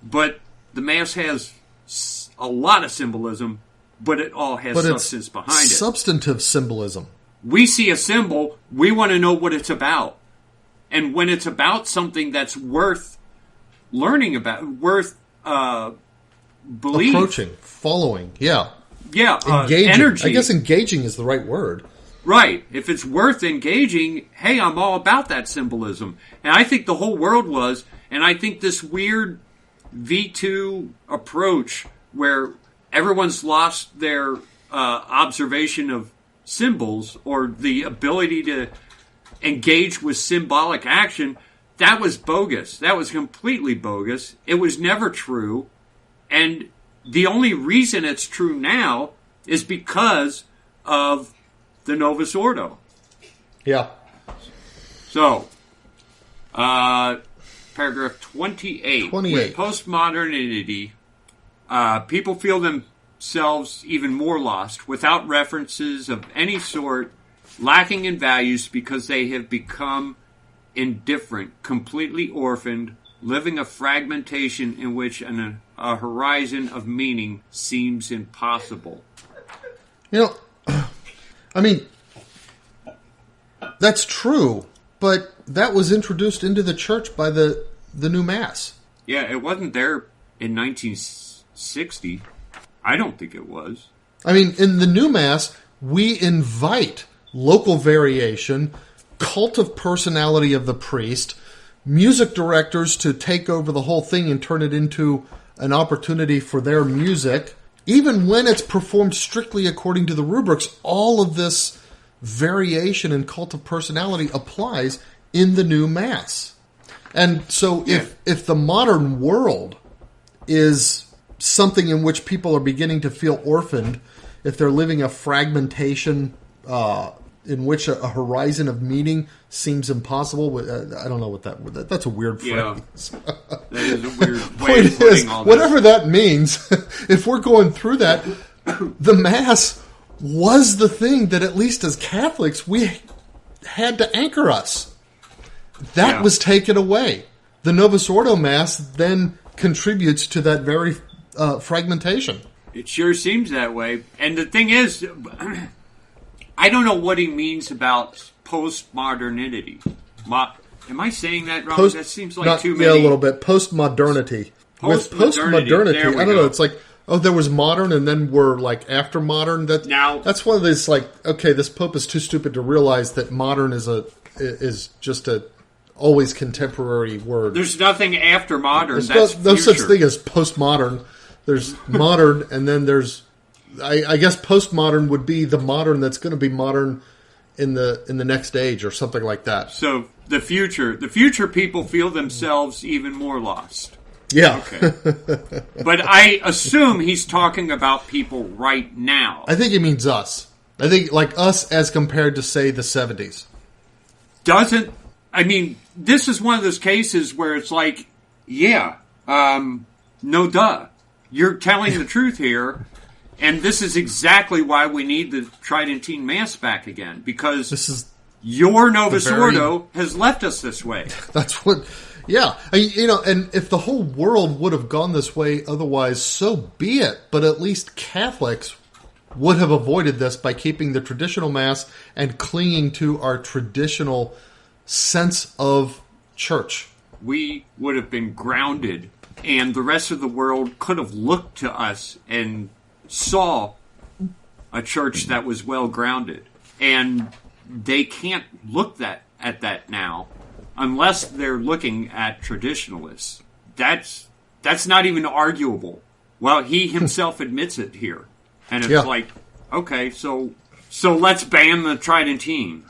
But the Mass has a lot of symbolism, but it all has substance behind it. Substantive symbolism. We see a symbol, we want to know what it's about. And when it's about something that's worth learning about, worth belief. Approaching, following, engaging. Energy. I guess engaging is the right word. Right. If it's worth engaging, hey, I'm all about that symbolism. And I think the whole world was, and I think this weird V2 approach where everyone's lost their observation of symbols or the ability to engage with symbolic action, that was bogus. That was completely bogus. It was never true. And the only reason it's true now is because of the Novus Ordo. Yeah. So, paragraph 28. With postmodernity, people feel themselves even more lost, without references of any sort, lacking in values because they have become indifferent, completely orphaned, living a fragmentation in which a horizon of meaning seems impossible. I mean, that's true, but that was introduced into the church by the new Mass. Yeah, it wasn't there in 1960. I don't think it was. I mean, in the new Mass, we invite local variation, cult of personality of the priest, music directors to take over the whole thing and turn it into an opportunity for their music. Even when it's performed strictly according to the rubrics, all of this variation and cult of personality applies in the new Mass. And so if the modern world is something in which people are beginning to feel orphaned, if they're living a fragmentation in which a horizon of meaning seems impossible, I don't know what that's a weird phrase. Yeah, that is a weird way of putting all this. Whatever that means, if we're going through that, the Mass was the thing that, at least as Catholics, we had to anchor us. That was taken away. The Novus Ordo Mass then contributes to that very fragmentation. It sure seems that way. And the thing is, I don't know what he means about postmodernity. Am I saying that wrong? That seems like too many. Yeah, a little bit. Postmodernity. With postmodernity, I don't know. It's like, there was modern, and then we're like after modern. That's one of these, like, okay, this Pope is too stupid to realize that modern is just a always contemporary word. There's nothing after modern. There's no such thing as postmodern. There's modern, and then there's, I guess, postmodern would be the modern that's going to be modern in the next age or something like that. So the future people feel themselves even more lost. Yeah. Okay. But I assume he's talking about people right now. I think he means us. I think like us as compared to, say, the 70s. This is one of those cases where it's like, no duh. You're telling the truth here, and this is exactly why we need the Tridentine Mass back again, because your Novus Ordo has left us this way. That's what... Yeah, and if the whole world would have gone this way otherwise, so be it. But at least Catholics would have avoided this by keeping the traditional Mass and clinging to our traditional sense of church. We would have been grounded, and the rest of the world could have looked to us and saw a church that was well grounded. And they can't look at that now unless they're looking at traditionalists. That's not even arguable. Well, he himself admits it here. And it's like, okay, so let's ban the Tridentine.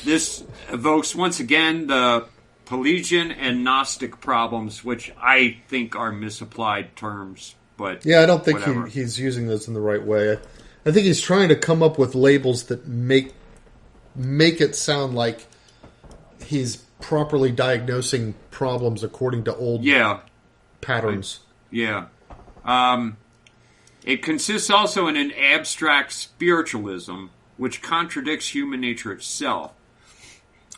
This evokes, once again, the Pelagian and Gnostic problems, which I think are misapplied terms. But I don't think he's using those in the right way. I think he's trying to come up with labels that make it sound like he's properly diagnosing problems according to old patterns. It consists also in an abstract spiritualism, which contradicts human nature itself.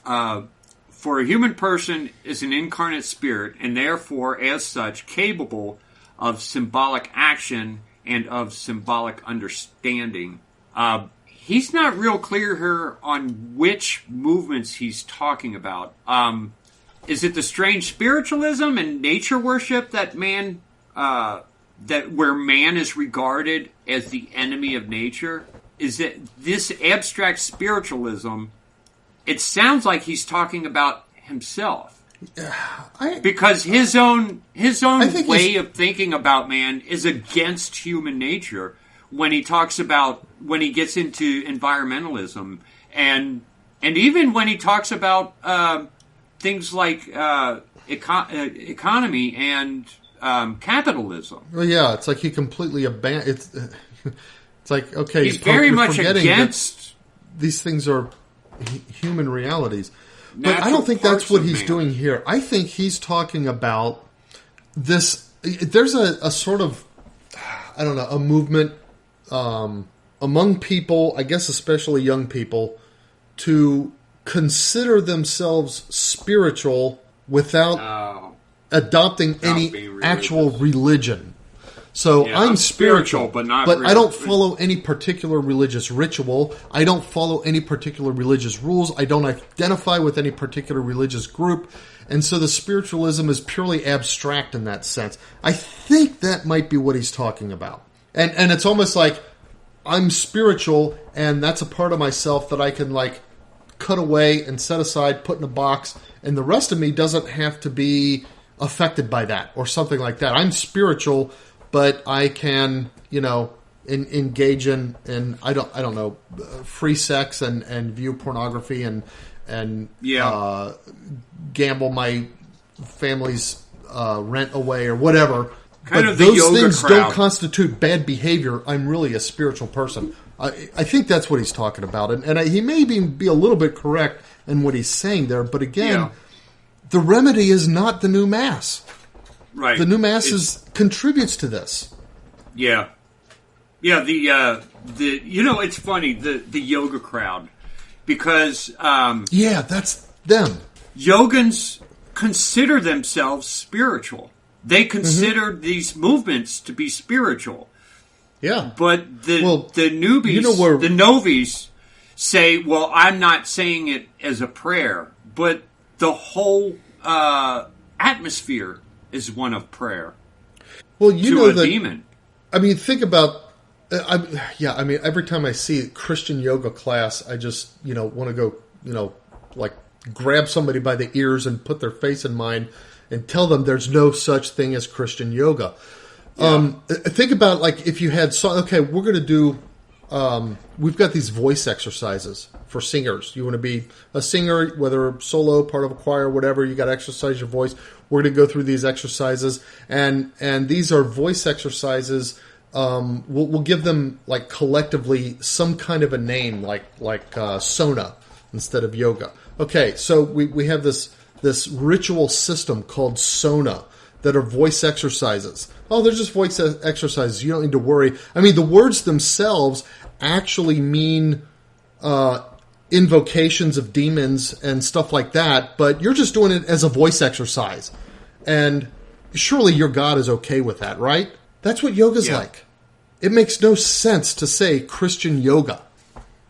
For a human person is an incarnate spirit, and therefore, as such, capable of symbolic action and of symbolic understanding. He's not real clear here on which movements he's talking about. Is it the strange spiritualism and nature worship that where man is regarded as the enemy of nature? Is it this abstract spiritualism? It sounds like he's talking about himself, because his own way of thinking about man is against human nature. When he gets into environmentalism, and even when he talks about things like economy and capitalism. Well, it's like he completely abandoned. It's like, okay, he's very much against these things are human realities. But I don't think that's what he's doing here. I think he's talking about this. There's a sort of, I don't know, a movement among people, I guess especially young people, to consider themselves spiritual without adopting any actual religion. So I'm spiritual, but I don't follow any particular religious ritual. I don't follow any particular religious rules. I don't identify with any particular religious group. And so the spiritualism is purely abstract in that sense. I think that might be what he's talking about. And it's almost like I'm spiritual, and that's a part of myself that I can like cut away and set aside, put in a box, and the rest of me doesn't have to be affected by that or something like that. I'm spiritual, but I can, engage in I don't know, free sex and view pornography and gamble my family's rent away or whatever. But those things don't constitute bad behavior. I'm really a spiritual person. I think that's what he's talking about. And he may be a little bit correct in what he's saying there. But again, the remedy is not the new Mass. Right. The new Mass contributes to this. Yeah. Yeah, it's funny, the yoga crowd. Because... that's them. Yogins consider themselves spiritual. They consider these movements to be spiritual. Yeah. But the newbies, the novice say, well, I'm not saying it as a prayer, but the whole atmosphere is one of prayer. Well, a that, demon. I mean, think about... every time I see a Christian yoga class, I just, want to go, like grab somebody by the ears and put their face in mine and tell them there's no such thing as Christian yoga. Yeah. Think about, like, if you had... we're going to do... we've got these voice exercises for singers. You want to be a singer, whether solo, part of a choir, whatever, you got to exercise your voice. We're going to go through these exercises. And these are voice exercises... we'll give them, like, collectively some kind of a name, like Sona instead of yoga. Okay, so we have this ritual system called Sona that are voice exercises. Oh, they're just voice exercises. You don't need to worry. I mean, the words themselves actually mean invocations of demons and stuff like that, but you're just doing it as a voice exercise. And surely your God is okay with that, right? That's what yoga's like. It makes no sense to say Christian yoga.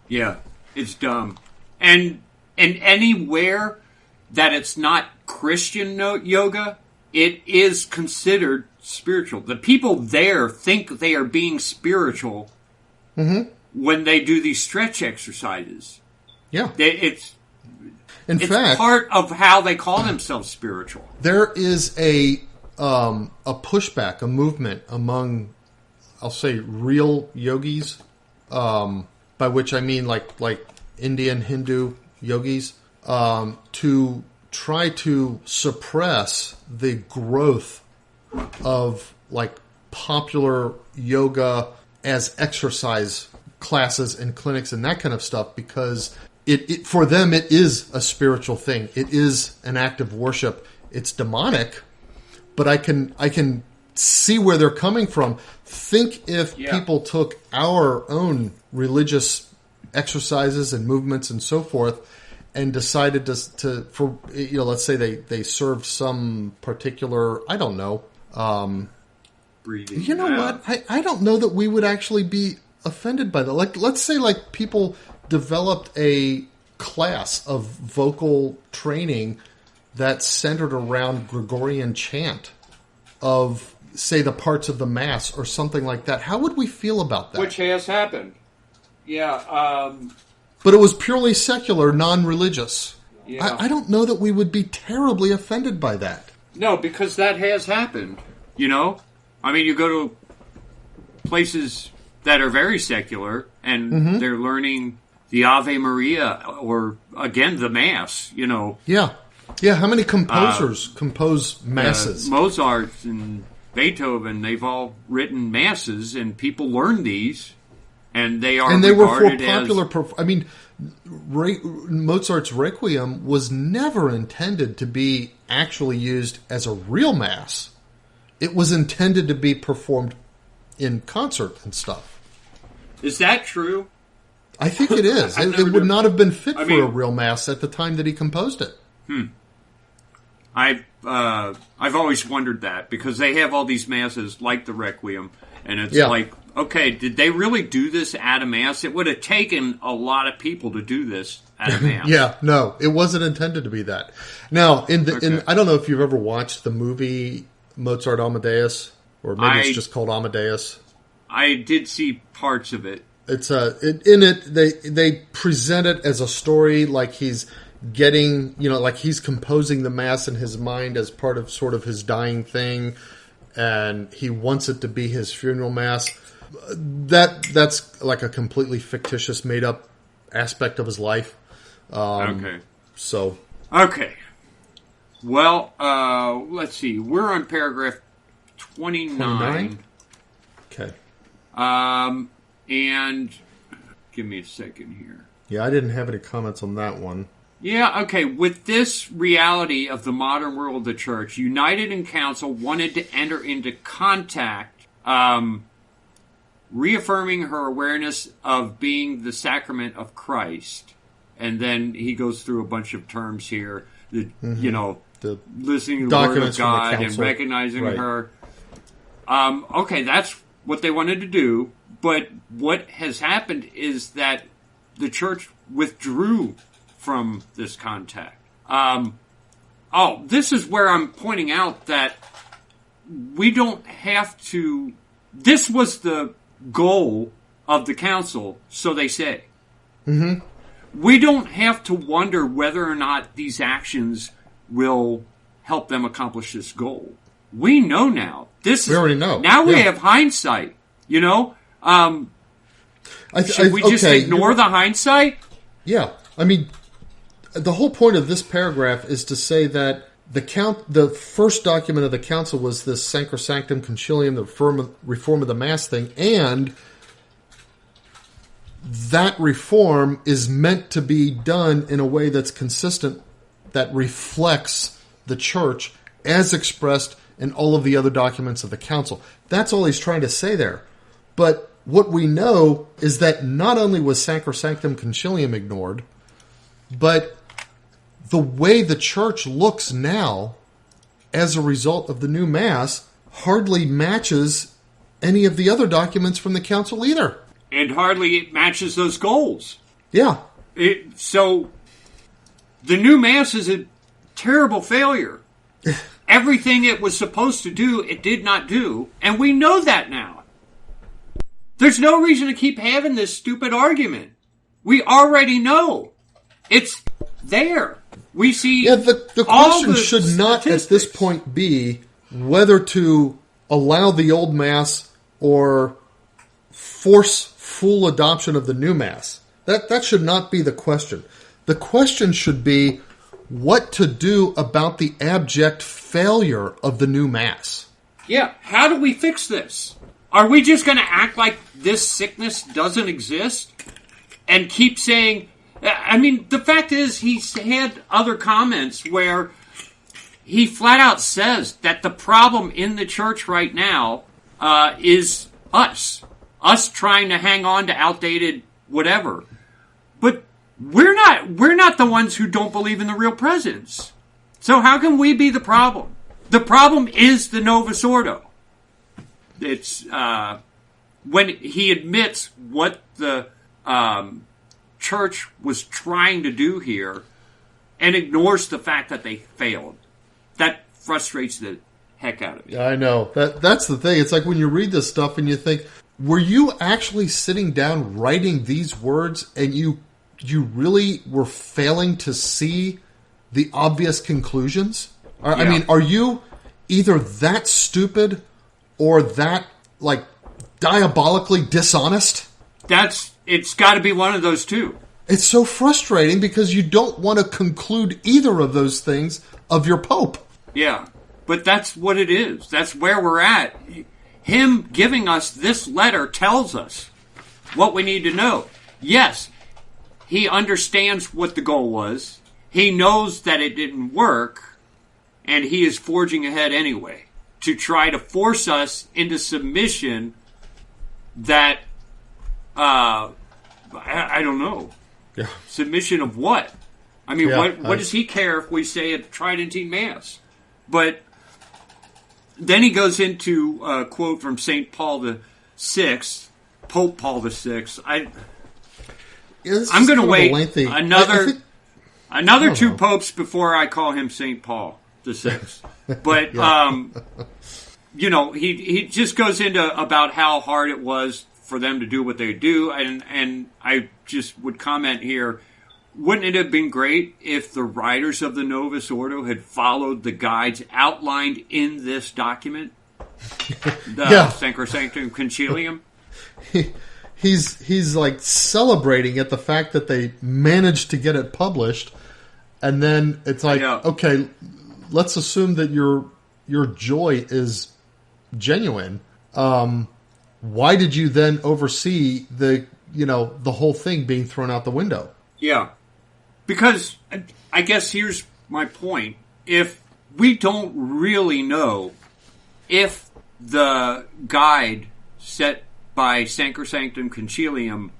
Yeah, it's dumb. And anywhere that it's not Christian yoga, it is considered spiritual. The people there think they are being spiritual when they do these stretch exercises. Yeah. It's fact, part of how they call themselves spiritual. There is a pushback, a movement among, I'll say, real yogis, by which I mean like Indian Hindu yogis, to try to suppress the growth of like popular yoga as exercise classes and clinics and that kind of stuff, because it for them it is a spiritual thing. It is an act of worship. It's demonic, but I can see where they're coming from. Think if people took our own religious exercises and movements and so forth and decided to for let's say they served some particular, I don't know, breeding. You know what? I don't know that we would actually be offended by that. Like, let's say like people developed a class of vocal training that's centered around Gregorian chant of, say, the parts of the Mass or something like that. How would we feel about that? Which has happened. Yeah. But it was purely secular, non-religious. Yeah. I don't know that we would be terribly offended by that. No, because that has happened. I mean, you go to places that are very secular, and they're learning the Ave Maria, or, again, the Mass, Yeah. Yeah, how many composers compose Masses? Mozart and Beethoven, they've all written Masses, and people learn these, and they are regarded as... Mozart's Requiem was never intended to be actually used as a real Mass. It was intended to be performed in concert and stuff. Is that true? I think it is. It would not have been fit for a real Mass at the time that he composed it. I've always wondered that, because they have all these Masses like the Requiem, and it's like, okay, did they really do this at a Mass? It would have taken a lot of people to do this at a Mass. Yeah, no, it wasn't intended to be that. Now, I don't know if you've ever watched the movie Mozart Amadeus, or maybe it's just called Amadeus. I did see parts of it. It's in it they present it as a story like he's getting, like he's composing the Mass in his mind as part of sort of his dying thing, and he wants it to be his funeral Mass. That's like a completely fictitious, made up aspect of his life. Okay. So. Okay. Well, let's see. We're on paragraph 29. Okay. And give me a second here. Yeah, I didn't have any comments on that one. Yeah, okay. With this reality of the modern world of the church, United in Council wanted to enter into contact, reaffirming her awareness of being the sacrament of Christ. And then he goes through a bunch of terms here that, the listening to the Word of God and recognizing her. Okay, that's what they wanted to do. But what has happened is that the church withdrew from this contact. This is where I'm pointing out that we don't have to... This was the goal of the council, so they say. Mm-hmm. We don't have to wonder whether or not these actions will help them accomplish this goal. We know now. We already know. Now we have hindsight, Should we just ignore the hindsight? Yeah. I mean, the whole point of this paragraph is to say that the first document of the council was this Sacrosanctum Concilium, the reform of the Mass thing, and that reform is meant to be done in a way that's consistent, that reflects the church as expressed in all of the other documents of the council. That's all he's trying to say there. But what we know is that not only was Sacrosanctum Concilium ignored, but the way the church looks now as a result of the new Mass hardly matches any of the other documents from the Council either. And hardly matches those goals. Yeah. So the new Mass is a terrible failure. Everything it was supposed to do, it did not do. And we know that now. There's no reason to keep having this stupid argument. We already know. It's there. We see. Yeah, the question should not at this point be whether to allow the old Mass or force full adoption of the new Mass. That should not be the question. The question should be what to do about the abject failure of the new Mass. Yeah, how do we fix this? Are we just going to act like this sickness doesn't exist and keep saying... I mean, the fact is he's had other comments where he flat out says that the problem in the church right now is us. Us trying to hang on to outdated whatever. But we're not the ones who don't believe in the real presence. So how can we be the problem? The problem is the Novus Ordo. It's when he admits what the church was trying to do here and ignores the fact that they failed. That frustrates the heck out of me. I know. That's the thing. It's like when you read this stuff and you think, were you actually sitting down writing these words and you really were failing to see the obvious conclusions? Yeah. I mean, are you either that stupid or that, like, diabolically dishonest? It's got to be one of those two. It's so frustrating because you don't want to conclude either of those things of your Pope. Yeah, but that's what it is. That's where we're at. Him giving us this letter tells us what we need to know. Yes, he understands what the goal was. He knows that it didn't work, and he is forging ahead anyway to try to force us into submission that, I don't know. Yeah. Submission of what? I mean, what does he care if we say a Tridentine Mass? But then he goes into a quote from St. Paul VI, Pope Paul VI. I'm going to wait another two popes before I call him St. Paul VI. But, he just goes into about how hard it was for them to do what they do. And I just would comment here, wouldn't it have been great if the writers of the Novus Ordo had followed the guides outlined in this document? The Sacrosanctum Concilium? He's like celebrating at the fact that they managed to get it published, and then it's like, okay, let's assume that your joy is genuine. Why did you then oversee the whole thing being thrown out the window? Yeah, because I guess here's my point: if we don't really know if the guide set by Sacrosanctum Concilium,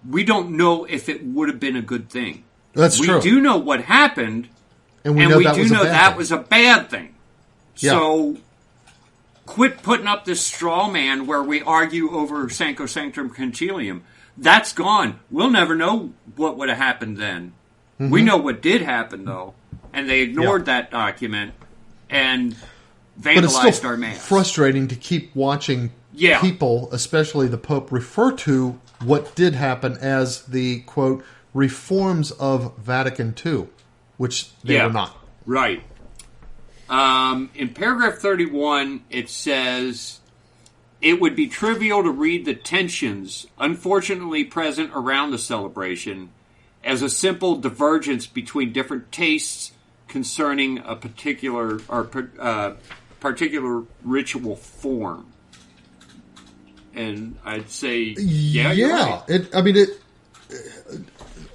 we don't know if it would have been a good thing. That's true. We do know what happened, and we do know that was a bad thing. Yeah. So quit putting up this straw man where we argue over Sacrosanctum Concilium. That's gone. We'll never know what would have happened then. Mm-hmm. We know what did happen, though, and they ignored that document and vandalized our Mass. But it's still frustrating to keep watching people, especially the Pope, refer to what did happen as the, quote, reforms of Vatican II, which they were not. Right. In paragraph 31, it says, it would be trivial to read the tensions unfortunately present around the celebration as a simple divergence between different tastes concerning a particular ritual form. And I'd say, you're right.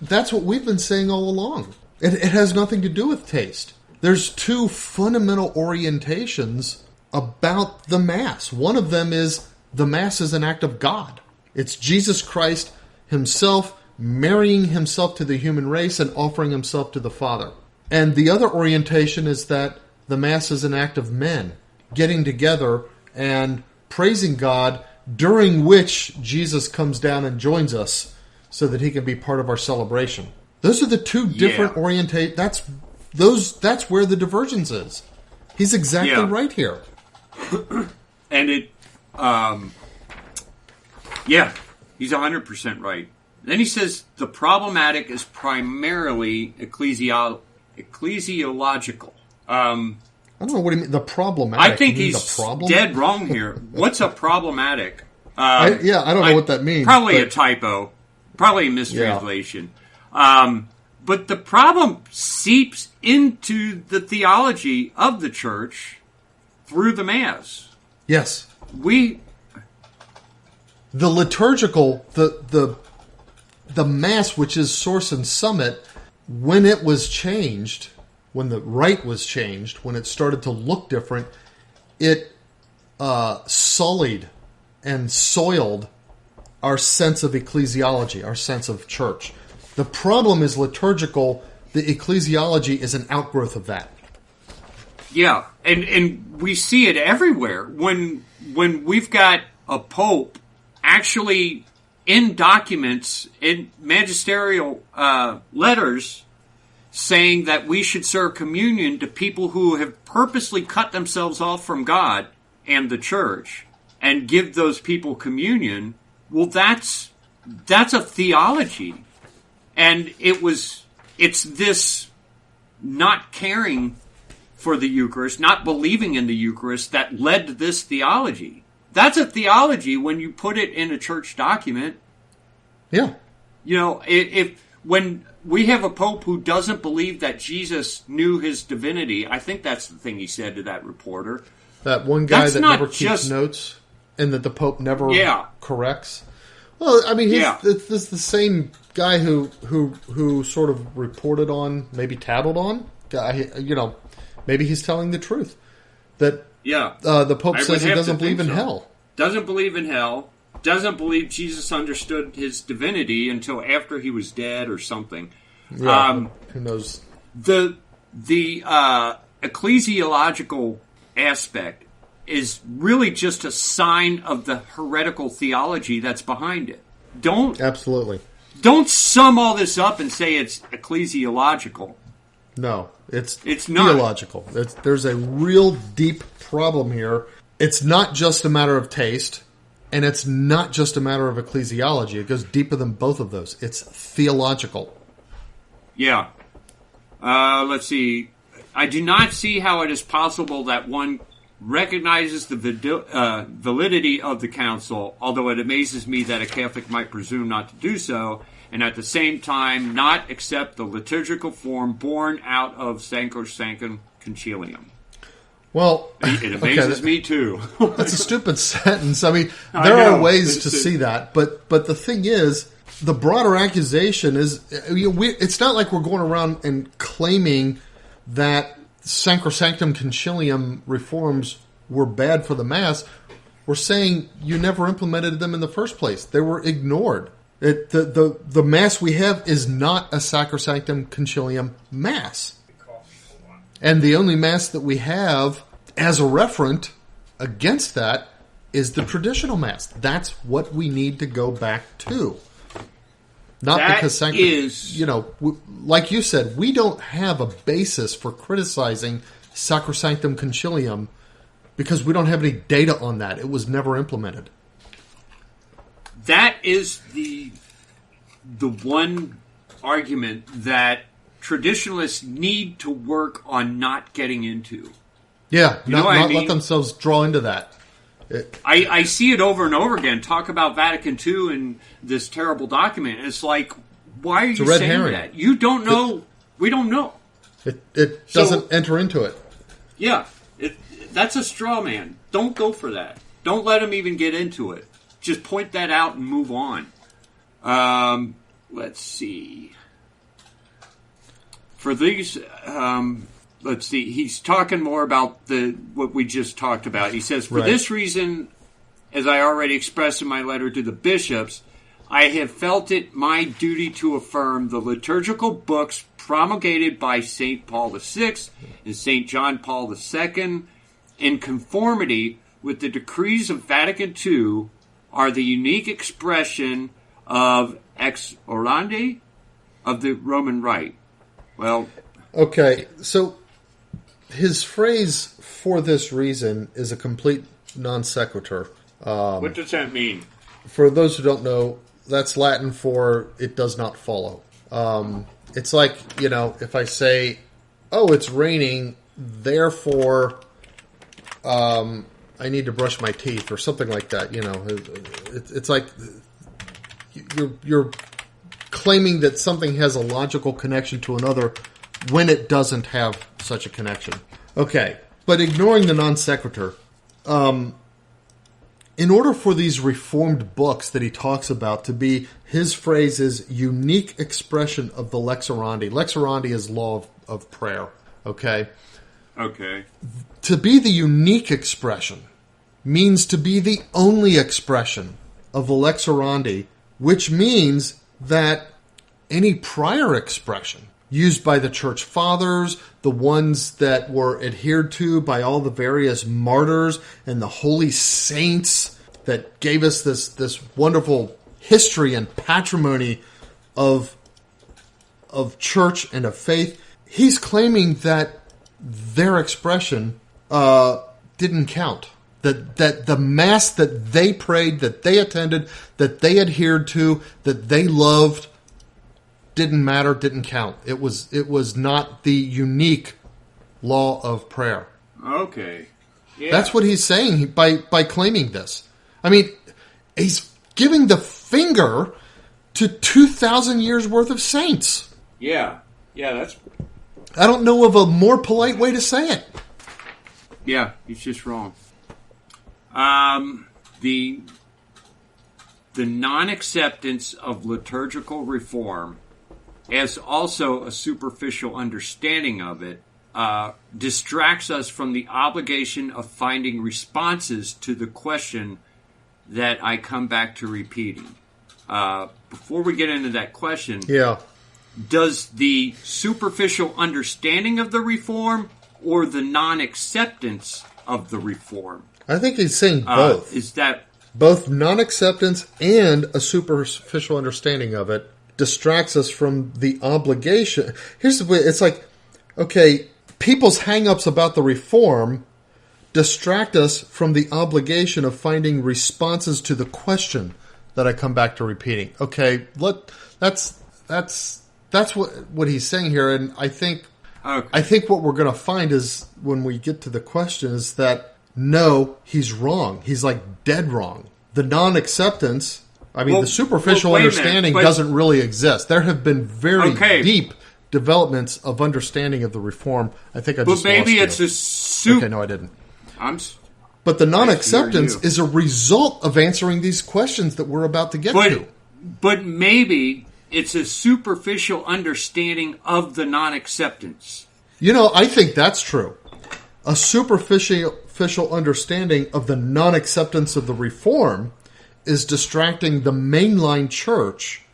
That's what we've been saying all along. It has nothing to do with taste. There's two fundamental orientations about the Mass. One of them is the Mass is an act of God. It's Jesus Christ himself marrying himself to the human race and offering himself to the Father. And the other orientation is that the Mass is an act of men getting together and praising God, during which Jesus comes down and joins us so that he can be part of our celebration. Those are the two different That's where the divergence is. He's exactly right here. And he's 100% right. Then he says the problematic is primarily ecclesiological. I don't know what he means. The problematic. I think he's dead wrong here. What's a problematic? I don't know what that means. Probably a typo. Probably a mistranslation. But the problem seeps into the theology of the church through the Mass. Yes. The liturgical, the Mass, which is source and summit, when it was changed, when the rite was changed, when it started to look different, it sullied and soiled our sense of ecclesiology, our sense of church. The problem is liturgical. The ecclesiology is an outgrowth of that. Yeah, and we see it everywhere. When we've got a pope actually in documents, in magisterial letters, saying that we should serve communion to people who have purposely cut themselves off from God and the church and give those people communion, well, that's a theology. And it's this not caring for the Eucharist, not believing in the Eucharist that led to this theology. That's a theology when you put it in a church document. Yeah. You know, when we have a pope who doesn't believe that Jesus knew his divinity, I think that's the thing he said to that reporter. That one guy that never keeps notes and that the pope never corrects. Well, I mean, it's the same guy who sort of reported on, maybe tattled on. Maybe he's telling the truth. That the Pope says he doesn't believe in hell. Doesn't believe in hell. Doesn't believe Jesus understood his divinity until after he was dead or something. Yeah, who knows? The ecclesiological aspect is really just a sign of the heretical theology that's behind it. Don't sum all this up and say it's ecclesiological. No, it's not theological. There's a real deep problem here. It's not just a matter of taste, and it's not just a matter of ecclesiology. It goes deeper than both of those. It's theological. Yeah. Let's see. I do not see how it is possible that one recognizes the validity of the council, although it amazes me that a Catholic might presume not to do so, and at the same time not accept the liturgical form born out of Sacrosanctum Concilium. Well, it amazes me too. That's a stupid sentence. I mean, there are ways to see that, but the thing is, the broader accusation is, it's not like we're going around and claiming that Sacrosanctum Concilium reforms were bad for the Mass. We're saying you never implemented them in the first place. They were ignored. The Mass we have is not a Sacrosanctum Concilium Mass. And the only Mass that we have as a referent against that is the traditional Mass. That's what we need to go back to. Not that because like you said, we don't have a basis for criticizing Sacrosanctum Concilium because we don't have any data on that. It was never implemented. That is the one argument that traditionalists need to work on not getting into. Yeah, not let themselves draw into that. I see it over and over again. Talk about Vatican II and this terrible document. It's like, why are you saying that? You don't know. We don't know. It doesn't enter into it. Yeah, that's a straw man. Don't go for that. Don't let them even get into it. Just point that out and move on. Let's see. For these... let's see, he's talking more about what we just talked about. He says, for this reason, as I already expressed in my letter to the bishops, I have felt it my duty to affirm the liturgical books promulgated by St. Paul VI and St. John Paul II in conformity with the decrees of Vatican II are the unique expression of ex orandi of the Roman Rite. Well, okay, so his phrase "for this reason" is a complete non sequitur. What does that mean? For those who don't know, that's Latin for "it does not follow." It's like, if I say, "Oh, it's raining, therefore I need to brush my teeth," or something like that. It's like you're claiming that something has a logical connection to another when it doesn't have such a connection. Okay, but ignoring the non sequitur, in order for these reformed books that he talks about to be, his phrase is, unique expression of the lex orandi. Lex orandi is law of prayer, okay? Okay. To be the unique expression means to be the only expression of the lex orandi, which means that any prior expression used by the church fathers, the ones that were adhered to by all the various martyrs and the holy saints that gave us this wonderful history and patrimony of church and of faith, he's claiming that their expression didn't count. That the Mass that they prayed, that they attended, that they adhered to, that they loved, didn't matter, didn't count. It was not the unique law of prayer. Okay. Yeah. That's what he's saying by claiming this. I mean, he's giving the finger to 2,000 years worth of saints. Yeah. Yeah, that's... I don't know of a more polite way to say it. Yeah, he's just wrong. The non-acceptance of liturgical reform, as also a superficial understanding of it, distracts us from the obligation of finding responses to the question that I come back to repeating. Before we get into that question, does the superficial understanding of the reform or the non-acceptance of the reform? I think he's saying both. Is that both non-acceptance and a superficial understanding of it distracts us from the obligation? Here's the way, it's like, okay, people's hang-ups about the reform distract us from the obligation of finding responses to the question that I come back to repeating. Okay, that's what he's saying here, and I think what we're going to find is when we get to the question is that no, he's wrong. He's like dead wrong. The non-acceptance, the superficial understanding doesn't really exist. There have been very deep developments of understanding of the reform. I think I just But maybe lost it's you. a Okay, no, I didn't. But the non-acceptance is a result of answering these questions that we're about to get to. But maybe it's a superficial understanding of the non-acceptance. I think that's true. A superficial understanding of the non-acceptance of the reform is distracting the mainline church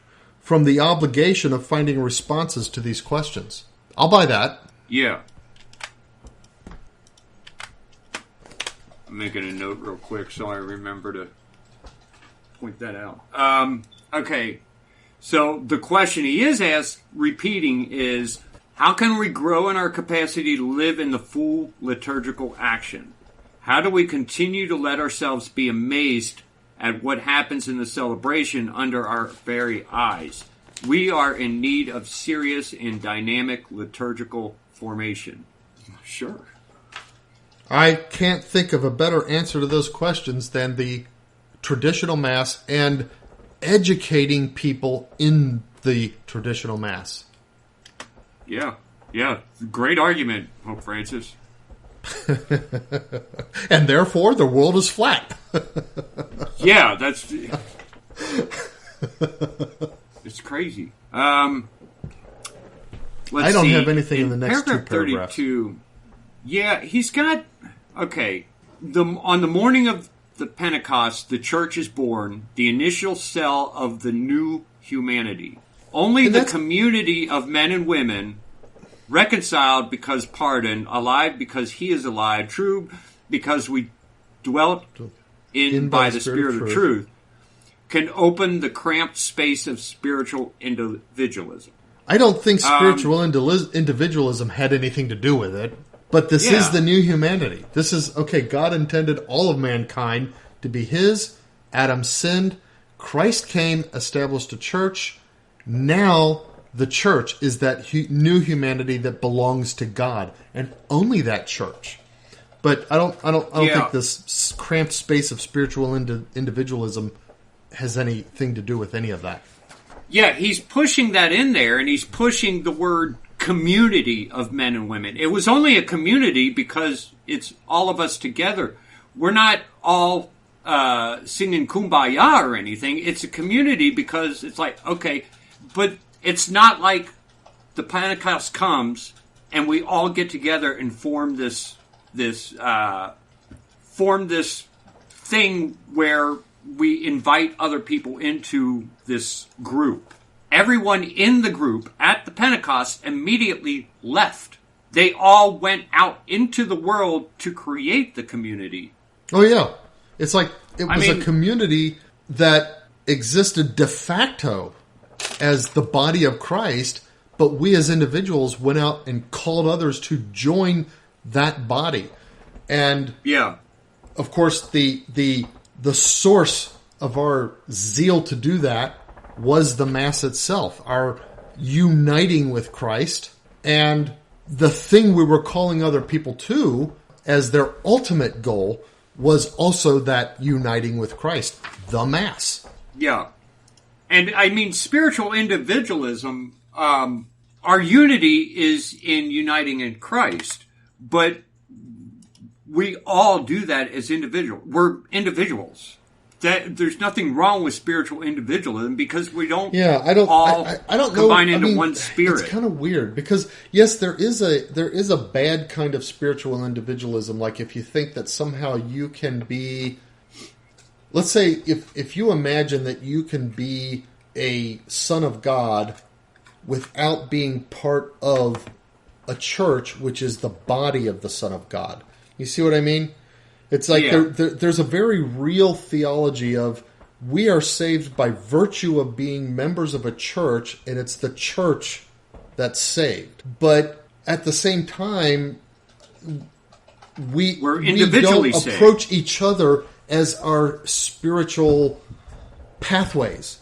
from the obligation of finding responses to these questions. I'll buy that. Yeah. I'm making a note real quick so I remember to point that out. Okay. So the question he is repeating is, how can we grow in our capacity to live in the full liturgical action? How do we continue to let ourselves be amazed at what happens in the celebration under our very eyes? We are in need of serious and dynamic liturgical formation. Sure. I can't think of a better answer to those questions than the traditional Mass and educating people in the traditional Mass. Yeah. Great argument, Pope Francis. And therefore, the world is flat. Yeah, that's... It's crazy. I don't have anything in the next two paragraphs. 32, yeah, he's got... Okay. On the morning of the Pentecost, the church is born, the initial cell of the new humanity. Only And the that's- community of men and women, reconciled because pardoned, alive because he is alive, true because we dwelt in by the Spirit of truth, can open the cramped space of spiritual individualism. I don't think spiritual individualism had anything to do with it, but this is the new humanity. This is, okay, God intended all of mankind to be his. Adam sinned. Christ came, established a church. Now the church is that new humanity that belongs to God, and only that church. But I don't think this cramped space of spiritual individualism has anything to do with any of that. Yeah, he's pushing that in there, and he's pushing the word community of men and women. It was only a community because it's all of us together. We're not all singing Kumbaya or anything. It's a community because it's like, okay, but it's not like the Pentecost comes and we all get together and form this thing where we invite other people into this group. Everyone in the group at the Pentecost immediately left. They all went out into the world to create the community. Oh, yeah. It's like it was a community that existed de facto as the body of Christ, but we as individuals went out and called others to join that body. And, of course, the source of our zeal to do that was the Mass itself, our uniting with Christ, and the thing we were calling other people to as their ultimate goal was also that uniting with Christ, the Mass. Yeah. And I mean, spiritual individualism, our unity is in uniting in Christ, but we all do that as individuals. We're individuals. There's nothing wrong with spiritual individualism because we don't. Yeah, I don't combine know. into one spirit. It's kind of weird because yes, there is a bad kind of spiritual individualism. Like if you think that somehow you can be, let's say, if you imagine that you can be a son of God without being part of a church, which is the body of the Son of God. You see what I mean? It's like there's a very real theology of we are saved by virtue of being members of a church, and it's the church that's saved. But at the same time, we're individually don't saved. Approach each other as our spiritual pathways.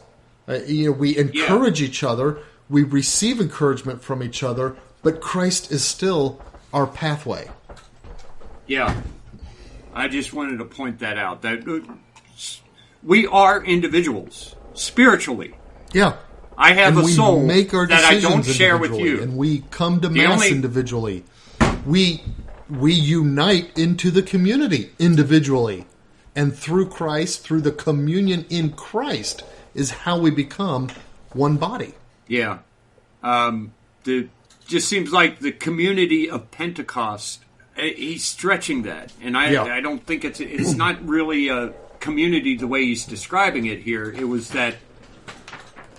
We encourage each other, we receive encouragement from each other, but Christ is still our pathway. Yeah. I just wanted to point that out. That we are individuals, spiritually. Yeah. I have and a soul make our that I don't share with you. And we come to Mass individually. We unite into the community individually. And through Christ, through the communion in Christ, is how we become one body. Yeah. Just seems like the community of Pentecost, he's stretching that. And I don't think it's not really a community the way he's describing it here. It was that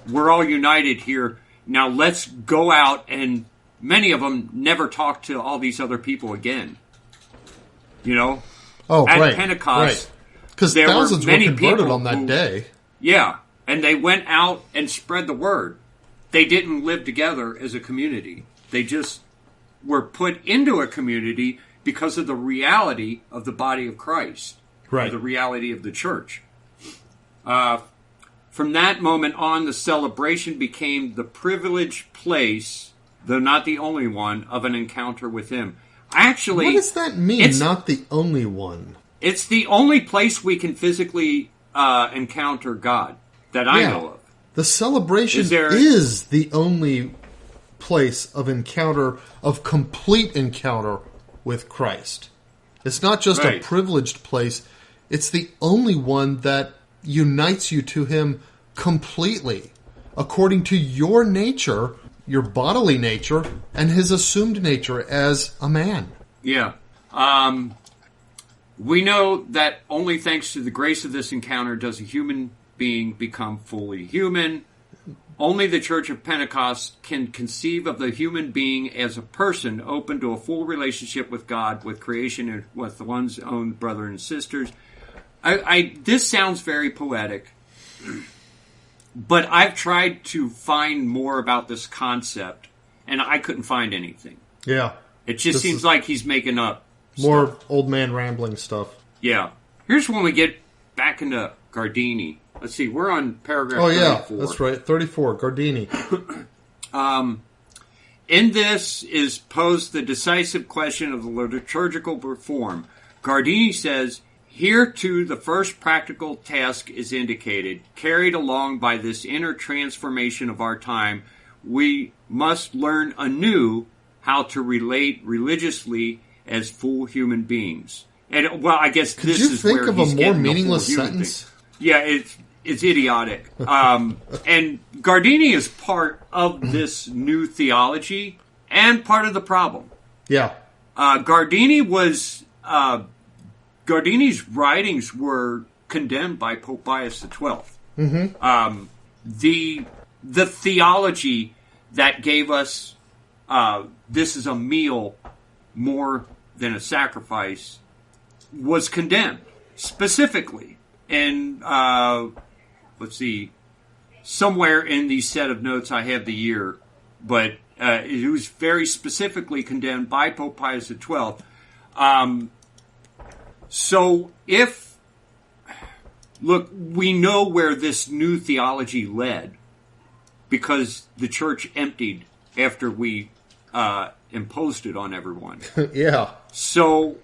we're all united here. Now let's go out, and many of them never talk to all these other people again. At Pentecost, because thousands were converted on that day. Yeah, and they went out and spread the word. They didn't live together as a community. They just were put into a community because of the reality of the body of Christ, right? The reality of the church. From that moment on, the celebration became the privileged place, though not the only one, of an encounter with Him. Actually, what does that mean? Not the only one. It's the only place we can physically encounter God that I know of. The celebration is the only place of encounter, of complete encounter with Christ. It's not just a privileged place. It's the only one that unites you to Him completely, according to your nature, your bodily nature, and His assumed nature as a man. Yeah. We know that only thanks to the grace of this encounter does a human being become fully human. Only the Church of Pentecost can conceive of the human being as a person open to a full relationship with God, with creation, and with one's own brother and sisters. This sounds very poetic, but I've tried to find more about this concept, and I couldn't find anything. Yeah. It just seems like he's making up more stuff. Old man rambling stuff. Yeah. Here's when we get back into Gardini. Let's see, we're on paragraph 34. Yeah, that's right, 34, Gardini. In this is posed the decisive question of the liturgical reform. Gardini says, here too the first practical task is indicated. Carried along by this inner transformation of our time, we must learn anew how to relate religiously as full human beings. And, well, I guess this is where he's getting the full human thing. Could you think of a more meaningless sentence? Yeah, it's idiotic. And Gardini is part of this new theology and part of the problem. Yeah. Gardini's writings were condemned by Pope Pius XII. Mm-hmm. The theology that gave us this is a meal more than a sacrifice was condemned specifically. And let's see, somewhere in the set of notes I have the year, but it was very specifically condemned by Pope Pius XII. So look, we know where this new theology led because the church emptied after we imposed it on everyone. Yeah. So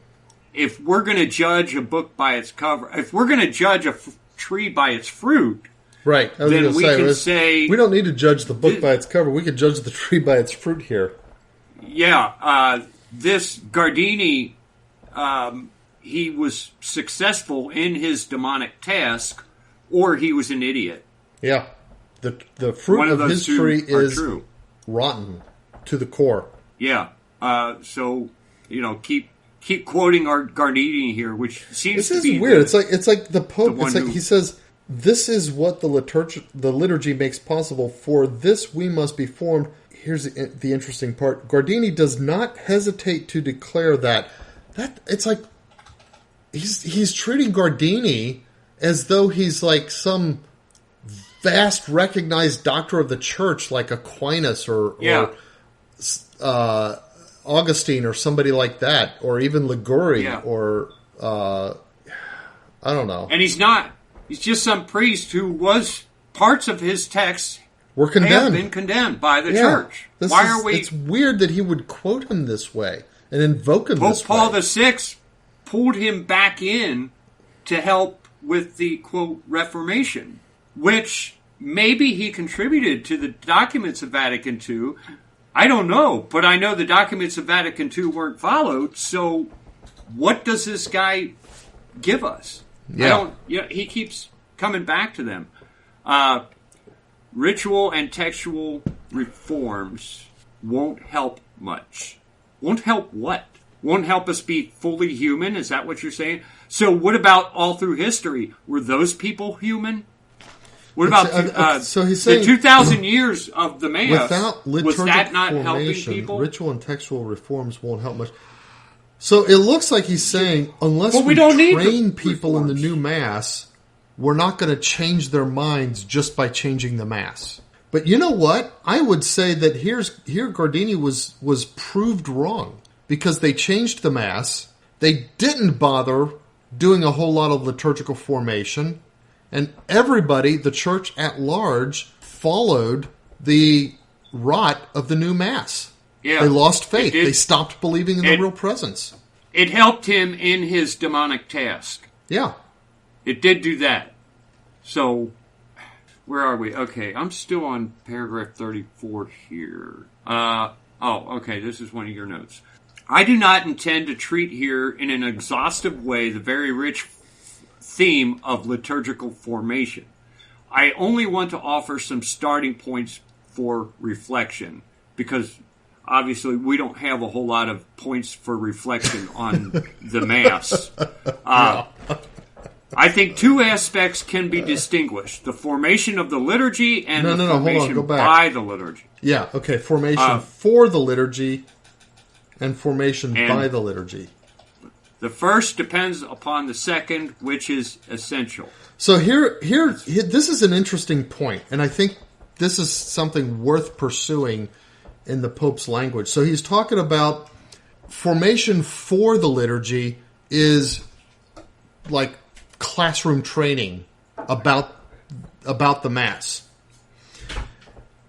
if we're going to judge a book by its cover, if we're going to judge a tree by its fruit, right? Then we can say we don't need to judge the book by its cover. We can judge the tree by its fruit here. Yeah, this Gardini, he was successful in his demonic task, or he was an idiot. Yeah, the fruit of his tree is true. Rotten to the core. Yeah, so keep quoting our Gardini here, which seems to be weird. It's like the Pope. He says, "This is what the liturgy makes possible. For this we must be formed." Here's the interesting part. Gardini does not hesitate to declare that it's like he's treating Gardini as though he's like some vast recognized doctor of the church, like Aquinas or Augustine or somebody like that, or even Liguri, or I don't know. And he's not. He's just some priest who was parts of his texts were condemned. Have been condemned by the church. Why are we? It's weird that he would quote him this way and invoke him this way. Pope Paul VI pulled him back in to help with the quote Reformation, which maybe he contributed to the documents of Vatican II. I don't know, but I know the documents of Vatican II weren't followed. So, what does this guy give us? Yeah, he keeps coming back to them. Ritual and textual reforms won't help much. Won't help what? Won't help us be fully human? Is that what you're saying? So, what about all through history? Were those people human? What about so he's saying, the 2,000 years of the Mass? Without was that not helping people? Ritual and textual reforms won't help much. So it looks like he's saying, unless we don't train people in the new Mass, we're not going to change their minds just by changing the Mass. But you know what? I would say that here Gardini was proved wrong, because they changed the Mass. They didn't bother doing a whole lot of liturgical formation. And everybody, the church at large, followed the rot of the new Mass. Yeah, they lost faith. They stopped believing in the real presence. It helped him in his demonic task. Yeah. It did do that. So, where are we? Okay, I'm still on paragraph 34 here. Okay, this is one of your notes. I do not intend to treat here in an exhaustive way the very rich theme of liturgical formation. I only want to offer some starting points for reflection, because obviously we don't have a whole lot of points for reflection on the Mass. I think two aspects can be distinguished: the formation of the liturgy and the formation by the liturgy. Yeah, okay. Formation for the liturgy and formation by the liturgy. The first depends upon the second, which is essential. So here, this is an interesting point, and I think this is something worth pursuing in the Pope's language. So he's talking about formation for the liturgy is like classroom training about the Mass.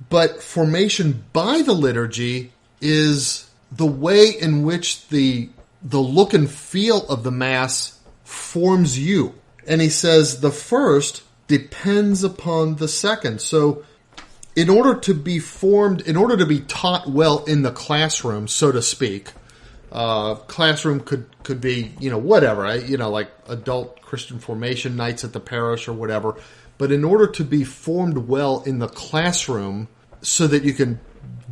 But formation by the liturgy is the way in which the look and feel of the Mass forms you. And he says the first depends upon the second. So in order to be formed, in order to be taught well in the classroom, so to speak, classroom could be, whatever, like adult Christian formation nights at the parish or whatever. But in order to be formed well in the classroom so that you can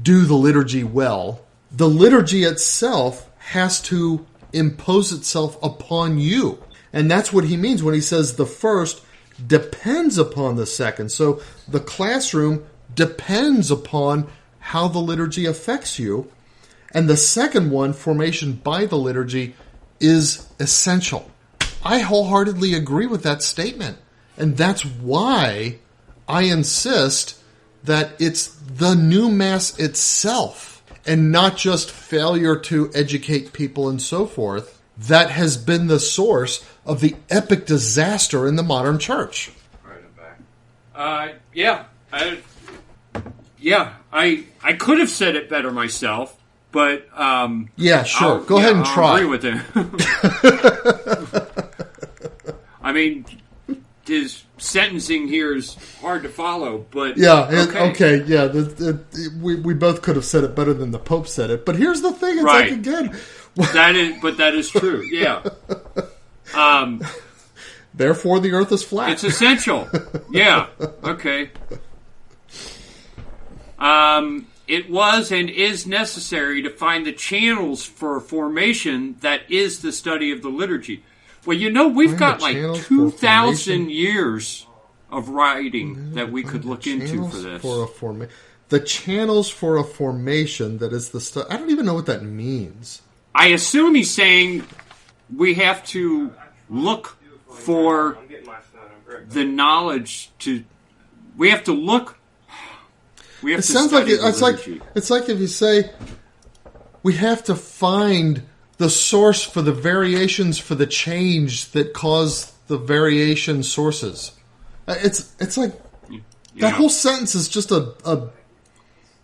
do the liturgy well, the liturgy itself has to impose itself upon you. And that's what he means when he says the first depends upon the second. So the classroom depends upon how the liturgy affects you. And the second one, formation by the liturgy, is essential. I wholeheartedly agree with that statement. And that's why I insist that it's the new Mass itself and not just failure to educate people and so forth that has been the source of the epic disaster in the modern church. Right, I'm back. I could have said it better myself, but yeah, sure. Go ahead and try. I agree with him. I mean, his sentencing here is hard to follow, but yeah, okay, yeah. We both could have said it better than the Pope said it, but here's the thing: it's right. like again, that is true. Yeah. Therefore, the Earth is flat. It's essential. Yeah. Okay. It was and is necessary to find the channels for formation that is the study of the liturgy. Well, we've got like 2,000 years of writing that we could look into for this. The channels for a formation that is the study. I don't even know what that means. I assume he's saying we have to look for the knowledge to. We have to look. We have it to sounds like it's like if you say we have to find the source for the variations for the change that cause the variation sources. It's like that whole sentence is just a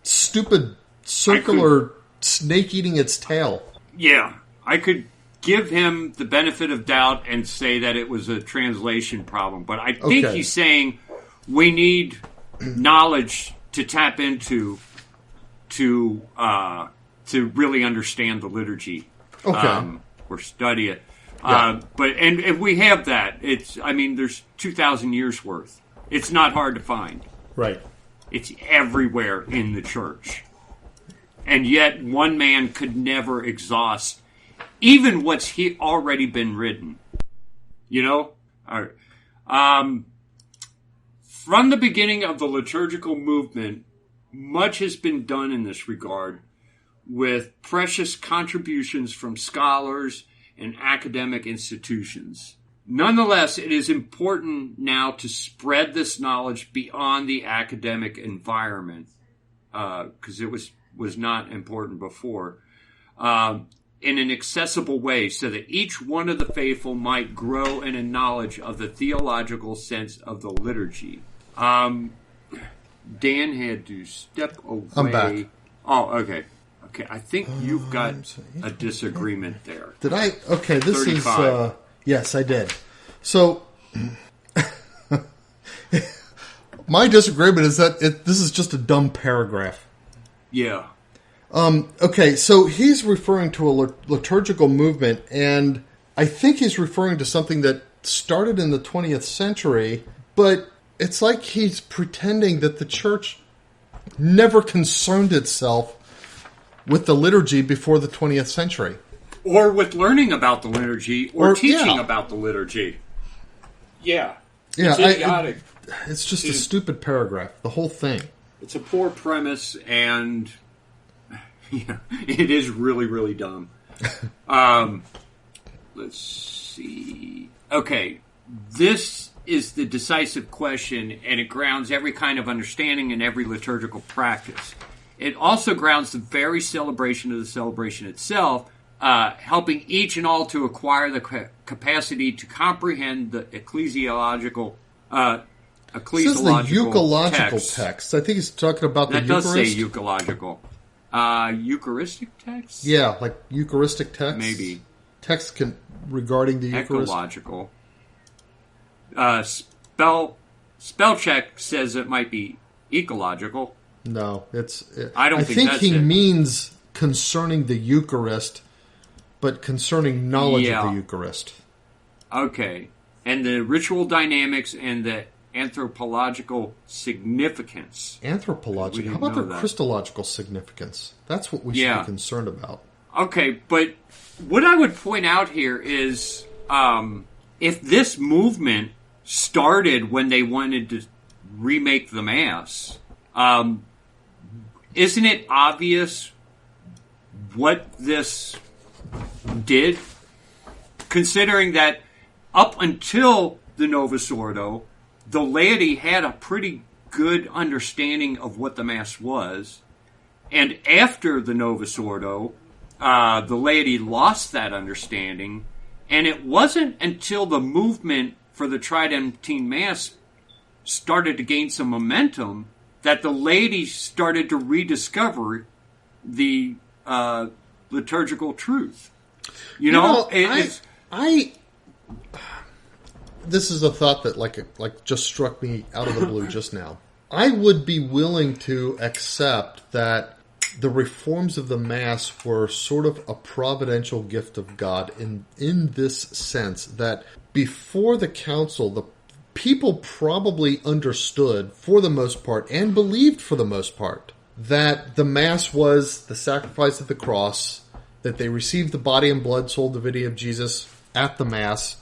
stupid circular snake eating its tail. Yeah, I could give him the benefit of doubt and say that it was a translation problem, but I think he's saying we need knowledge to tap into to really understand the liturgy. Or study it. But we have that. There's 2,000 years worth. It's not hard to find. Right. It's everywhere in the church. And yet one man could never exhaust even what's already been written. All right. From the beginning of the liturgical movement, much has been done in this regard, with precious contributions from scholars and academic institutions. Nonetheless, it is important now to spread this knowledge beyond the academic environment, because it was not important before, in an accessible way, so that each one of the faithful might grow in a knowledge of the theological sense of the liturgy. Dan had to step away. I'm back. Oh, okay. Okay, I think you've got a disagreement there. Did I? Okay, this 35. is... yes, I did. So, my disagreement is that this is just a dumb paragraph. Yeah. Okay, so he's referring to a liturgical movement, and I think he's referring to something that started in the 20th century, but it's like he's pretending that the church never concerned itself with the liturgy before the 20th century. Or with learning about the liturgy or teaching about the liturgy. Yeah. Yeah, It's idiotic. It's just a stupid paragraph. The whole thing. It's a poor premise, and yeah, it is really, really dumb. Let's see. Okay, this is the decisive question, and it grounds every kind of understanding and every liturgical practice. It also grounds the very celebration of the celebration itself, helping each and all to acquire the capacity to comprehend the ecclesiological This is the euchological text. I think he's talking about the Eucharist. That does say euchological. Eucharistic text? Yeah, like Eucharistic text. Maybe. Text regarding the Eucharist. Ecological. Spell check says it might be ecological. No, I think he means concerning the Eucharist, but concerning knowledge of the Eucharist. Okay. And the ritual dynamics and the anthropological significance. Anthropological? How about the Christological significance? That's what we should be concerned about. Okay, but what I would point out here is if this movement started when they wanted to remake the Mass, isn't it obvious what this did? Considering that up until the Novus Ordo, the laity had a pretty good understanding of what the Mass was. And after the Novus Ordo, the laity lost that understanding. And it wasn't until the movement for the Tridentine Mass started to gain some momentum that the laity started to rediscover the liturgical truth. This is a thought that like just struck me out of the blue just now. I would be willing to accept that the reforms of the Mass were sort of a providential gift of God in this sense that before the Council, the people probably understood for the most part and believed for the most part that the Mass was the sacrifice of the cross, that they received the body and blood, soul, divinity of Jesus at the Mass,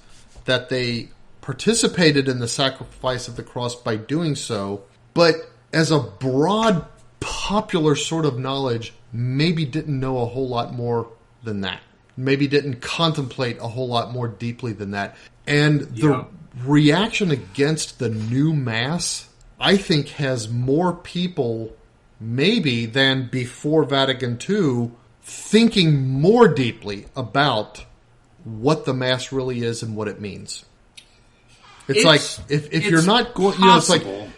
that they participated in the sacrifice of the cross by doing so, but as a broad popular sort of knowledge, maybe didn't know a whole lot more than that. Maybe didn't contemplate a whole lot more deeply than that. And the reaction against the new Mass, I think, has more people maybe than before Vatican II thinking more deeply about what the Mass really is and what it means. It's like if you're not going,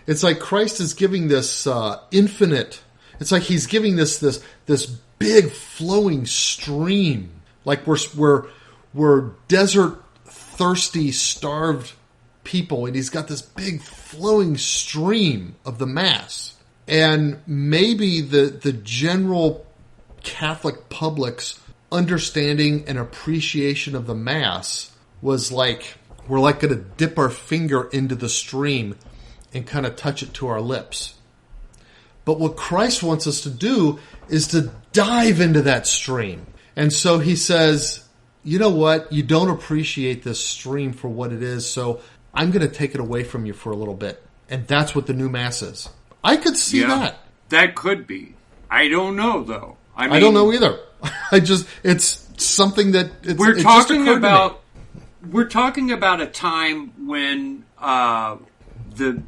it's like Christ is giving this infinite. It's like he's giving this big flowing stream. Like we're desert thirsty, starved people, and he's got this big flowing stream of the Mass. And maybe the general Catholic public's understanding and appreciation of the Mass was like, we're like going to dip our finger into the stream and kind of touch it to our lips. But what Christ wants us to do is to dive into that stream. And so he says, you know what? You don't appreciate this stream for what it is, so I'm going to take it away from you for a little bit. And that's what the new Mass is. I could see that. That could be. I don't know, though. I don't know either. It's something that we're talking about a time when the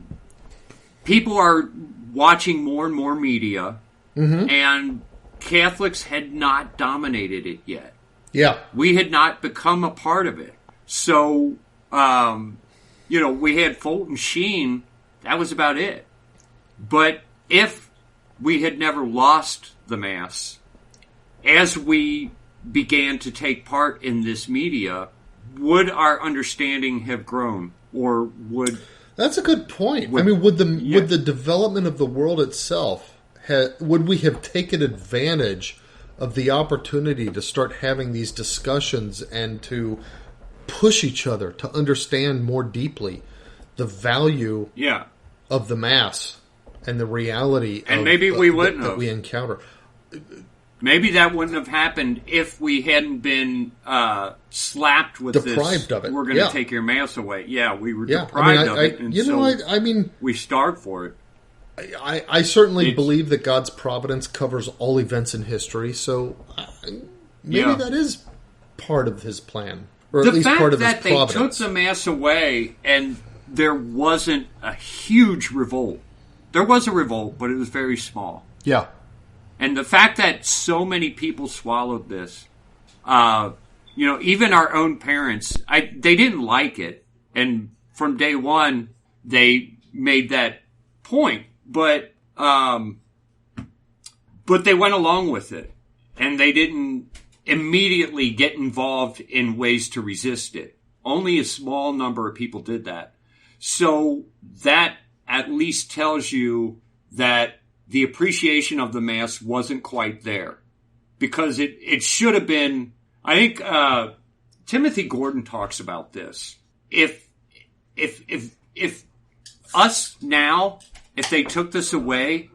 people are watching more and more media, and Catholics had not dominated it yet. Yeah. We had not become a part of it. So, we had Fulton Sheen. That was about it. But if we had never lost the Mass, as we began to take part in this media, would our understanding have grown, or would? That's a good point. Would the development of the world itself would we have taken advantage of the opportunity to start having these discussions and to push each other to understand more deeply the value of the Mass and the reality and maybe we wouldn't that have. We encounter? Maybe that wouldn't have happened if we hadn't been slapped with deprived this. Of it. We're going to take your mass away. Yeah, we were Yeah. deprived of it, and I mean, we starved for it. I certainly believe that God's providence covers all events in history, so maybe that is part of His plan, or at least part of His providence. The fact that they took the mass away and there wasn't a huge revolt. There was a revolt, but it was very small. Yeah. And the fact that so many people swallowed this, even our own parents, they didn't like it. And from day one, they made that point. But they went along with it. And they didn't immediately get involved in ways to resist it. Only a small number of people did that. So that at least tells you that the appreciation of the Mass wasn't quite there. Because it should have been, I think Timothy Gordon talks about this. If us now, if they took this away,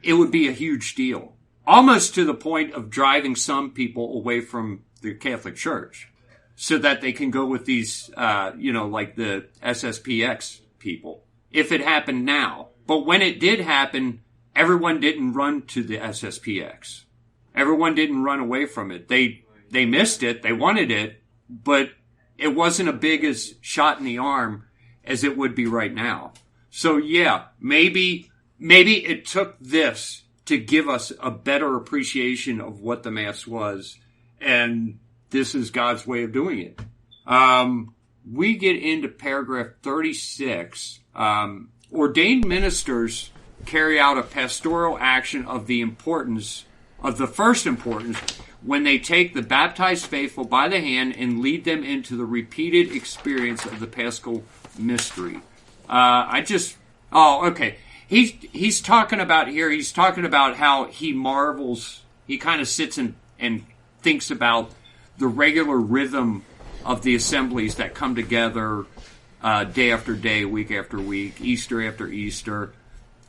it would be a huge deal. Almost to the point of driving some people away from the Catholic Church. So that they can go with these, like the SSPX people. If it happened now. But when it did happen, everyone didn't run to the SSPX. Everyone didn't run away from it. They missed it. They wanted it. But it wasn't a big as shot in the arm as it would be right now. So yeah, maybe it took this to give us a better appreciation of what the Mass was. And this is God's way of doing it. We get into paragraph 36. Ordained ministers carry out a pastoral action of the first importance when they take the baptized faithful by the hand and lead them into the repeated experience of the Paschal mystery. Okay. He's talking about how he marvels, he kind of sits and thinks about the regular rhythm of the assemblies that come together day after day, week after week, Easter after Easter,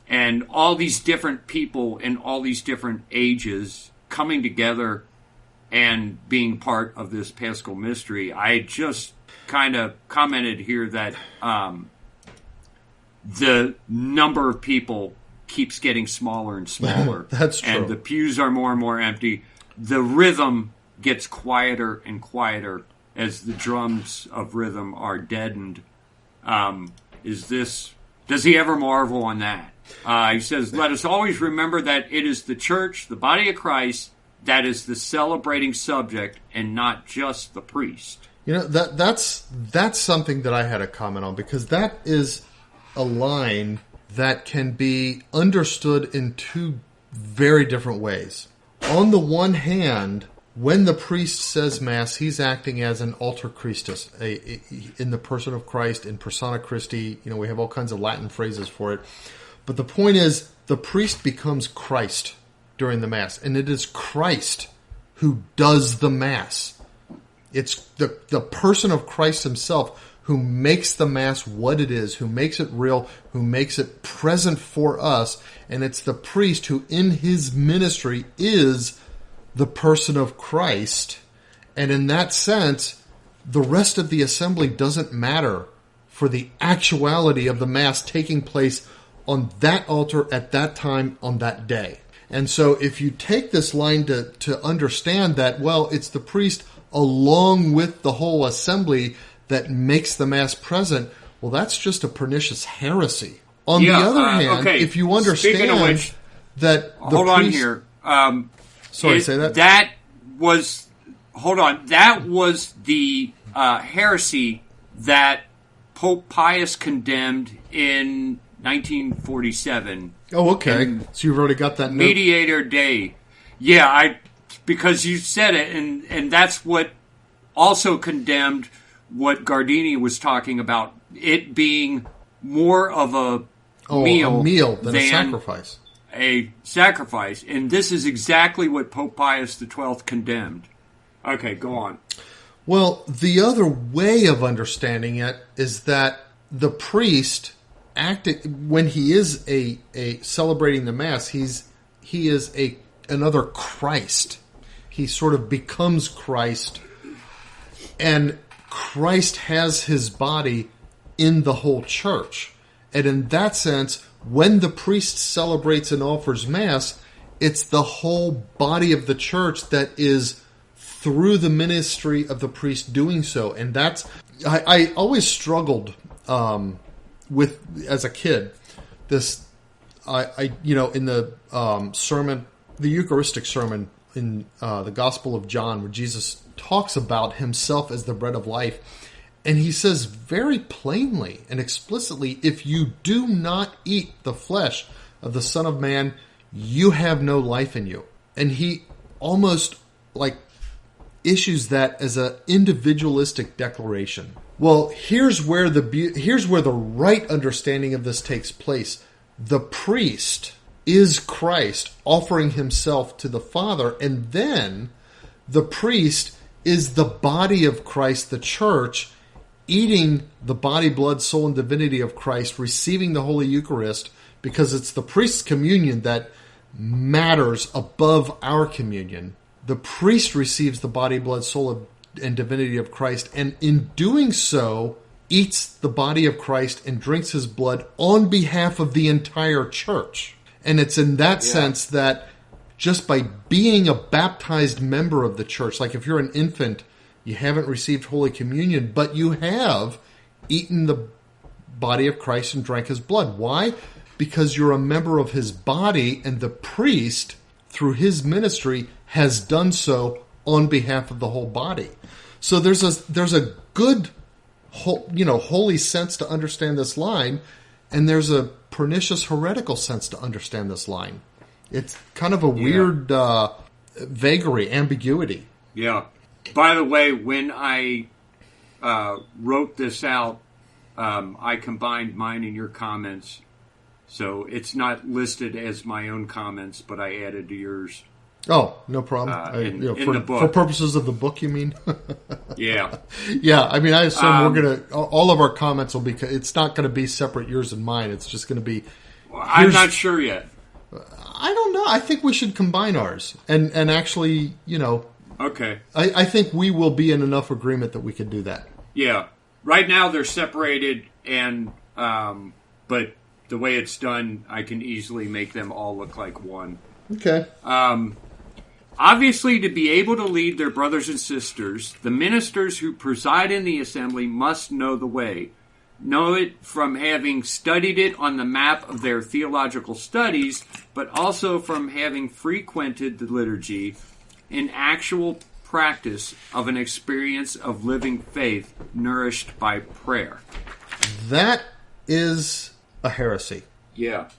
and all these different people in all these different ages coming together and being part of this Paschal mystery. I just kind of commented here that the number of people keeps getting smaller and smaller. That's true. And the pews are more and more empty. The rhythm gets quieter and quieter as the drums of rhythm are deadened. Does he ever marvel on that? He says, let us always remember that it is the church, the body of Christ, that is the celebrating subject and not just the priest. That's something that I had a comment on, because that is a line that can be understood in two very different ways. On the one hand, when the priest says Mass, he's acting as an alter Christus, in the person of Christ, in persona Christi. We have all kinds of Latin phrases for it. But the point is, the priest becomes Christ during the Mass, and it is Christ who does the Mass. It's the person of Christ himself who makes the Mass what it is, who makes it real, who makes it present for us, and it's the priest who in his ministry is the person of Christ. And in that sense, the rest of the assembly doesn't matter for the actuality of the Mass taking place on that altar at that time on that day. And so if you take this line to understand that, well, it's the priest along with the whole assembly that makes the Mass present, well, that's just a pernicious heresy. On the other hand, if you understand that the hold priest... on here. Sorry, say that? That was the heresy that Pope Pius condemned in 1947. Oh, okay. So you've already got that note. Mediator Dei. Yeah, because you said it, and that's what also condemned what Gardini was talking about, it being more of a meal than a sacrifice. A sacrifice. And this is exactly what Pope Pius XII condemned. Okay, go on. Well, the other way of understanding it is that the priest, when he is a celebrating the Mass, he is another Christ. he sort of becomes Christ, and Christ has his body in the whole church. And in that sense, when the priest celebrates and offers Mass, it's the whole body of the church that is through the ministry of the priest doing so. And that's, I always struggled with, as a kid, this, in the sermon, the Eucharistic sermon in the Gospel of John, where Jesus talks about himself as the bread of life. And he says very plainly and explicitly, if you do not eat the flesh of the Son of Man, you have no life in you. And he almost issues that as an individualistic declaration. Well, here's where the right understanding of this takes place. The priest is Christ offering himself to the Father, and then the priest is the body of Christ, the church, eating the body, blood, soul, and divinity of Christ, receiving the Holy Eucharist, because it's the priest's communion that matters above our communion. The priest receives the body, blood, soul, and divinity of Christ, and in doing so, eats the body of Christ and drinks his blood on behalf of the entire church. And it's in that sense that just by being a baptized member of the church, like if you're an infant, you haven't received Holy Communion, but you have eaten the body of Christ and drank his blood. Why? Because you're a member of his body, and the priest, through his ministry, has done so on behalf of the whole body. So there's a good, holy sense to understand this line, and there's a pernicious heretical sense to understand this line. It's kind of a weird vagary, ambiguity. Yeah. By the way, when I wrote this out, I combined mine and your comments. So it's not listed as my own comments, but I added to yours. Oh, no problem. In the book. For purposes of the book, you mean? Yeah. Yeah, I mean, I assume all of our comments will be, it's not going to be separate yours and mine. It's just going to be... I'm not sure yet. I don't know. I think we should combine ours. And actually, Okay. I think we will be in enough agreement that we could do that. Yeah. Right now they're separated, and but the way it's done, I can easily make them all look like one. Okay. Obviously, to be able to lead their brothers and sisters, the ministers who preside in the assembly must know the way. Know it from having studied it on the map of their theological studies, but also from having frequented the liturgy in actual practice of an experience of living faith nourished by prayer. That is a heresy. Yeah.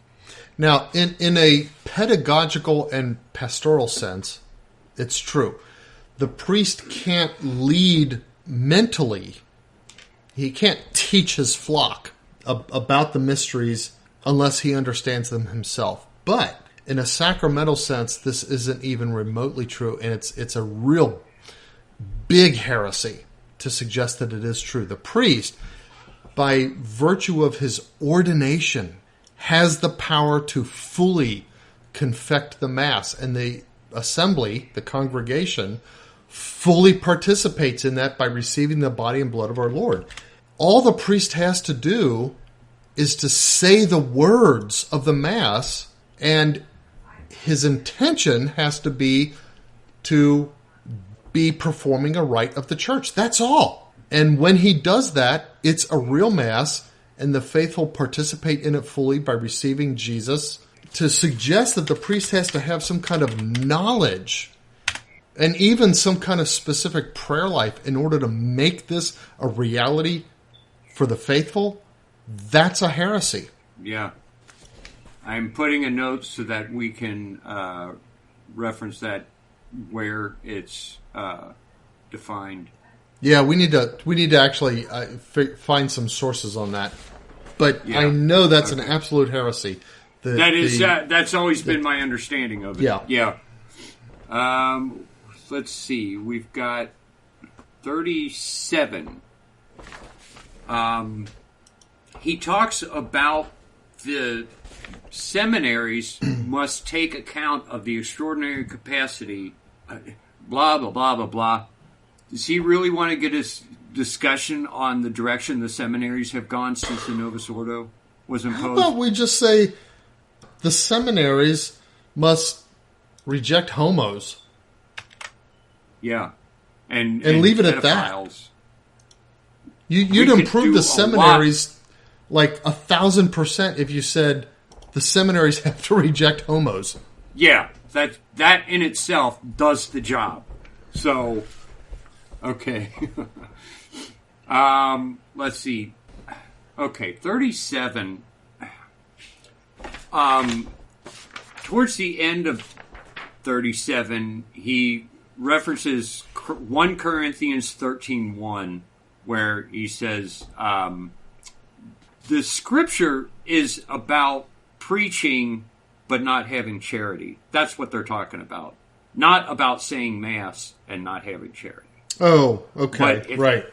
Now, in a pedagogical and pastoral sense, it's true. The priest can't lead mentally. He can't teach his flock about the mysteries unless he understands them himself. But in a sacramental sense, this isn't even remotely true, and it's a real big heresy to suggest that it is true. The priest, by virtue of his ordination, has the power to fully confect the Mass, and the assembly, the congregation, fully participates in that by receiving the body and blood of our Lord. All the priest has to do is to say the words of the Mass, and his intention has to be performing a rite of the church. That's all. And when he does that, it's a real Mass, and the faithful participate in it fully by receiving Jesus. To suggest that the priest has to have some kind of knowledge and even some kind of specific prayer life in order to make this a reality for the faithful, that's a heresy. Yeah. I'm putting a note so that we can reference that where it's defined. Yeah, we need to actually find some sources on that. But yeah. I know that's an absolute heresy. That's always been my understanding of it. Yeah. Let's see. We've got 37. He talks about the seminaries must take account of the extraordinary capacity. blah, blah, blah, blah, blah. Does he really want to get a discussion on the direction the seminaries have gone since the Novus Ordo was imposed? How about we just say the seminaries must reject homos? Yeah. And leave it at that. You'd improve the seminaries like 1,000% if you said the seminaries have to reject homos. Yeah, that in itself does the job. So, okay. Let's see. Okay, 37. Towards the end of 37, he references 1 Corinthians 13:1, where he says, the scripture is about preaching but not having charity. That's what they're talking about. Not about saying Mass and not having charity. Oh, okay, right.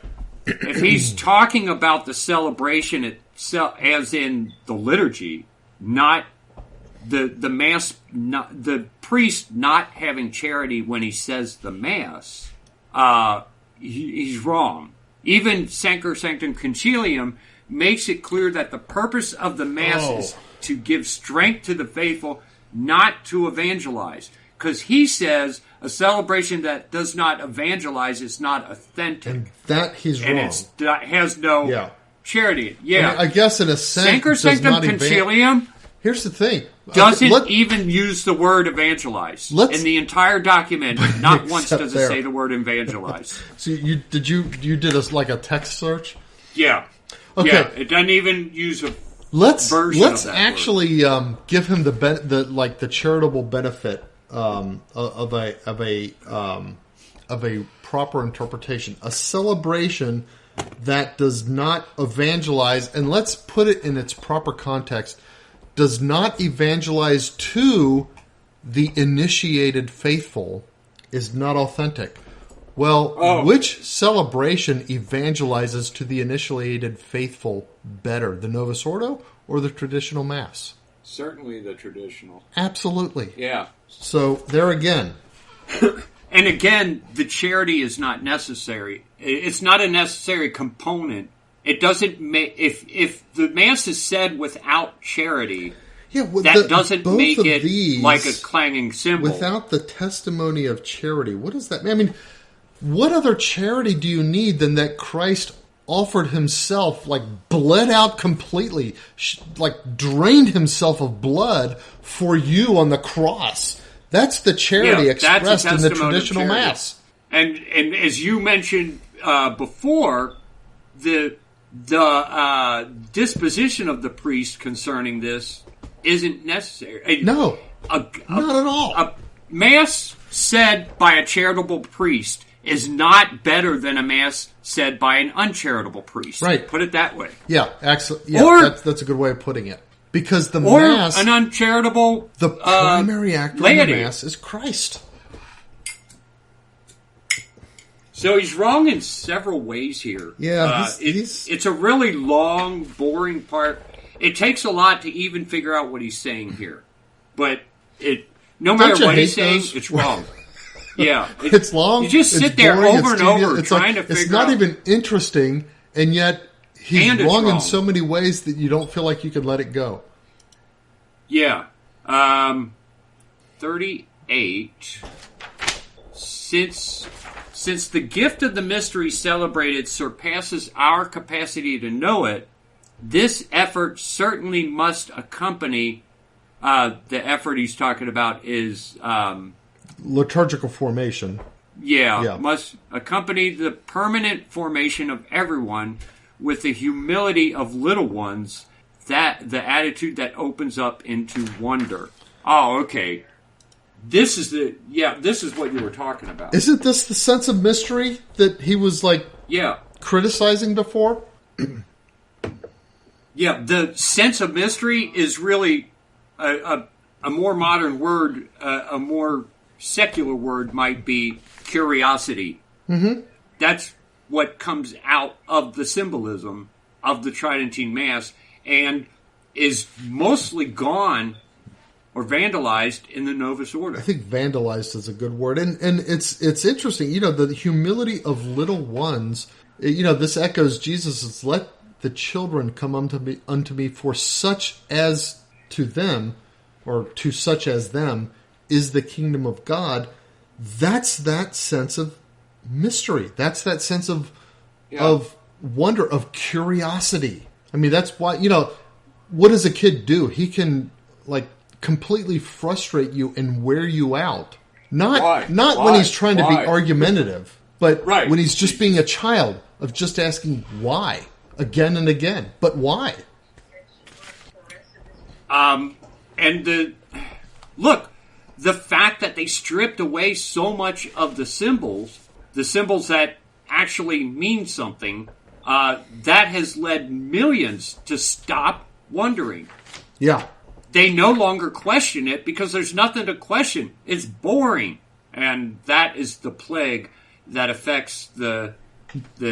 If he's talking about the celebration itself, as in the liturgy, not the Mass, the priest not having charity when he says the Mass, he's wrong. Even Sanctor Sanctum Concilium makes it clear that the purpose of the Mass is to give strength to the faithful, not to evangelize. Because he says a celebration that does not evangelize is not authentic. And that he's wrong. And it has no charity. Yeah. I guess in a sense, Sanctor Sanctum Concilium. Here's the thing. Doesn't even use the word evangelize. In the entire document, not once does it say the word evangelize. So you did a text search? Yeah. Okay. Yeah, it doesn't even use a Let's actually give him the charitable benefit of a proper interpretation, a celebration that does not evangelize, and let's put it in its proper context, does not evangelize to the initiated faithful, is not authentic. Well, which celebration evangelizes to the initiated faithful better, the Novus Ordo or the traditional Mass? Certainly the traditional. Absolutely. Yeah. So, there again. And again, the charity is not necessary. It's not a necessary component. It doesn't make... If the Mass is said without charity... Yeah, well, that doesn't make it like a clanging cymbal. Without the testimony of charity, what does that mean? I mean, what other charity do you need than that Christ offered himself, bled out completely, drained himself of blood for you on the cross? That's the charity expressed in the traditional Mass. And as you mentioned before, the disposition of the priest concerning this isn't necessary. No, not at all. A Mass said by a charitable priest is not better than a Mass said by an uncharitable priest. Right. Put it that way. Yeah, that's a good way of putting it. Because the Mass... an uncharitable... The primary actor of the Mass is Christ. So he's wrong in several ways here. Yeah, it's a really long, boring part. It takes a lot to even figure out what he's saying here. But no matter what he's saying, it's wrong. Yeah. It's long. You just sit there over and over trying to figure out. It's not even interesting, and yet he's wrong in so many ways that you don't feel like you can let it go. Yeah. 38. Since the gift of the mystery celebrated surpasses our capacity to know it, this effort certainly must accompany, the effort he's talking about is... liturgical formation. Yeah, must accompany the permanent formation of everyone with the humility of little ones, that the attitude that opens up into wonder. Oh, okay. This is what you were talking about. Isn't this the sense of mystery that he was criticizing before? Yeah, the sense of mystery is really a more modern word, a more secular word might be curiosity. Mm-hmm. That's what comes out of the symbolism of the Tridentine Mass and is mostly gone or vandalized in the Novus Ordo. I think vandalized is a good word. And it's interesting, the humility of little ones, this echoes Jesus' let the children come unto me, for such as to them, or to such as them, is the kingdom of God. That's that sense of mystery. That's that sense of wonder, of curiosity. I mean, that's why, what does a kid do? He can, completely frustrate you and wear you out. Not when he's trying to be argumentative, but when he's just being a child, of just asking why again and again. But why? The fact that they stripped away so much of the symbols that actually mean something, that has led millions to stop wondering. Yeah. They no longer question it because there's nothing to question. It's boring. And that is the plague that affects the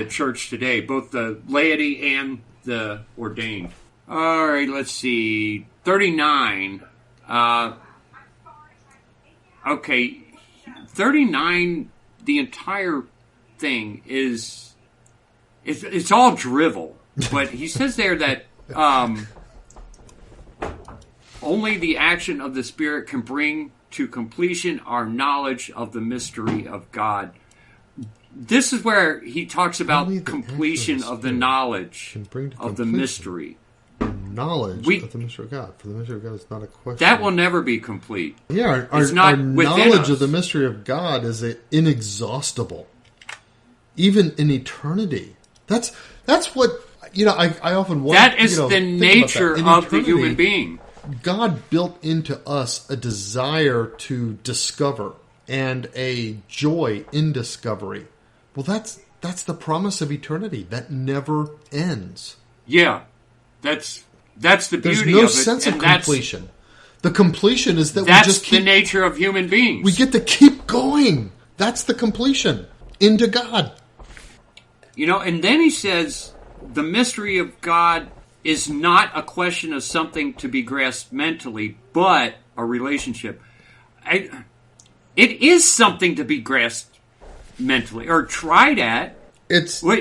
church today, both the laity and the ordained. All right, let's see. 39. Okay, 39, the entire thing is... It's all drivel. But he says there that... only the action of the Spirit can bring to completion our knowledge of the mystery of God. This is where he talks about completion of the knowledge of the mystery. Knowledge of the mystery of God. For the mystery of God is not a question. That will never be complete. Yeah, our knowledge of the mystery of God is inexhaustible. Even in eternity. That's what, I often wonder. That is the nature of the human being. God built into us a desire to discover and a joy in discovery. Well, that's the promise of eternity. That never ends. Yeah. That's the beauty of it. There's no sense of completion. The completion is that we just keep... That's the nature of human beings. We get to keep going. That's the completion. Into God. And then he says, the mystery of God is not a question of something to be grasped mentally, but a relationship. It is something to be grasped mentally, or tried at.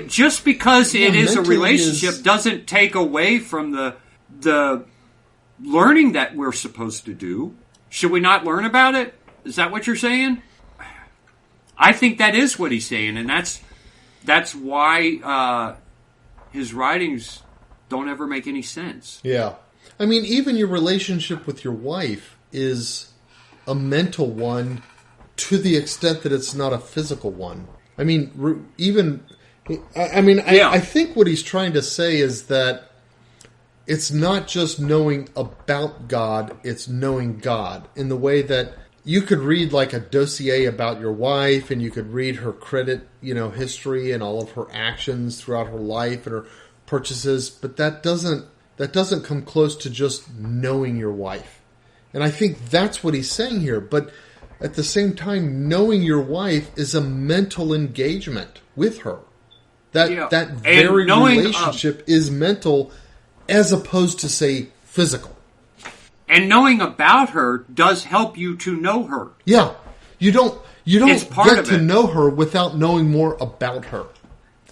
Just because it is a relationship doesn't take away from the learning that we're supposed to do. Should we not learn about it? Is that what you're saying? I think that is what he's saying, and that's why his writings don't ever make any sense. Yeah. I mean, even your relationship with your wife is a mental one to the extent that it's not a physical one. I mean, I think what he's trying to say is that it's not just knowing about God, it's knowing God in the way that you could read like a dossier about your wife, and you could read her credit, history and all of her actions throughout her life and her purchases, but that doesn't come close to just knowing your wife. And I think that's what he's saying here. But at the same time, knowing your wife is a mental engagement with her. That very relationship is mental as opposed to, say, physical. And knowing about her does help you to know her. Yeah. You don't get to know her without knowing more about her.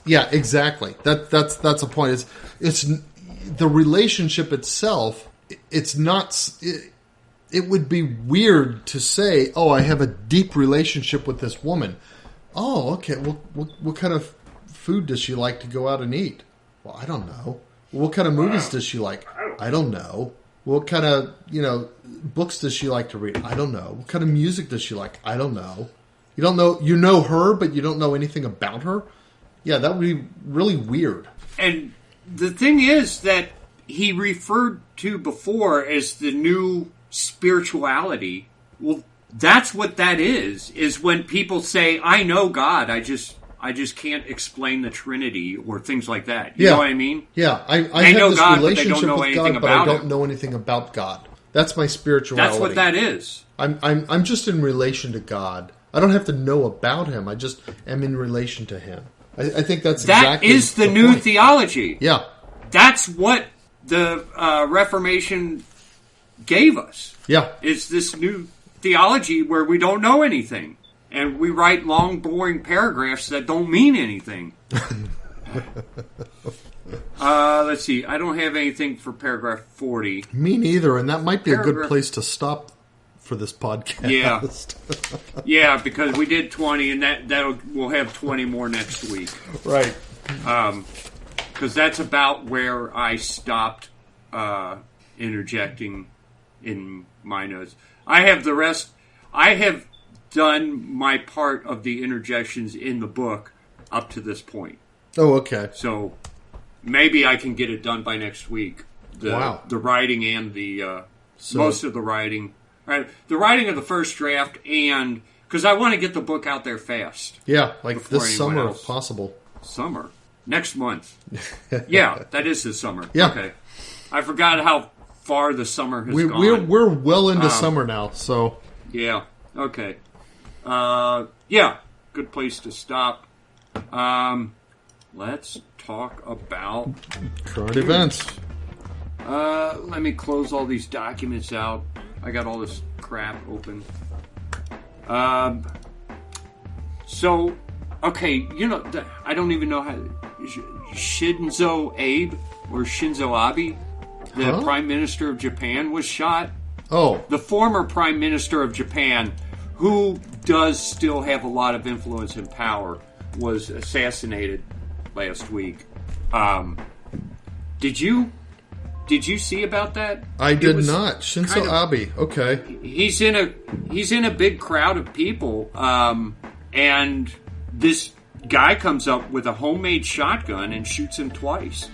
Yeah, exactly. That's a point. It's the relationship itself. It's not. It would be weird to say, "Oh, I have a deep relationship with this woman." Oh, okay. Well, what kind of food does she like to go out and eat? Well, I don't know. What kind of movies does she like? I don't know. What kind of books does she like to read? I don't know. What kind of music does she like? I don't know. You don't know. You know her, but you don't know anything about her. Yeah, that would be really weird. And the thing is that he referred to before as the new spirituality. Well, that's what that is when people say, I know God, I just can't explain the Trinity or things like that. You know what I mean? Yeah, I have know this God, relationship but they don't know with anything God, but I about don't him. know anything about God. That's my spirituality. That's what that is. I'm just in relation to God. I don't have to know about Him. I just am in relation to Him. I think that's exactly that is the new point. theology. Yeah, that's what the Reformation gave us. Yeah. It's this new theology where we don't know anything. And we write long, boring paragraphs that don't mean anything. Let's see. I don't have anything for paragraph 40. Me neither, and that might be a good place to stop for this podcast. Yeah. Yeah, because we did 20, and we'll have 20 more next week. Right. Because that's about where I stopped interjecting in my notes. I have the rest. I have done my part of the interjections in the book up to this point. Oh, okay. So maybe I can get it done by next week. Wow. The writing and the most of the writing. Right, the writing of the first draft, and because I want to get the book out there fast. Yeah, like this summer if possible. Summer? Next month. Yeah, that is this summer. Yeah. Okay. I forgot how far the summer has gone. We're well into summer now, so. Yeah, okay. Yeah, good place to stop. Let's talk about current events. Let me close all these documents out. I got all this crap open. So, okay, I don't even know how. Shinzo Abe or Shinzo Abe, the Prime Minister of Japan, was shot. Oh. The former Prime Minister of Japan, who does still have a lot of influence and power, was assassinated last week. Did you see about that? I did not. Shinzo Abe. Okay. He's in a big crowd of people, and this guy comes up with a homemade shotgun and shoots him twice.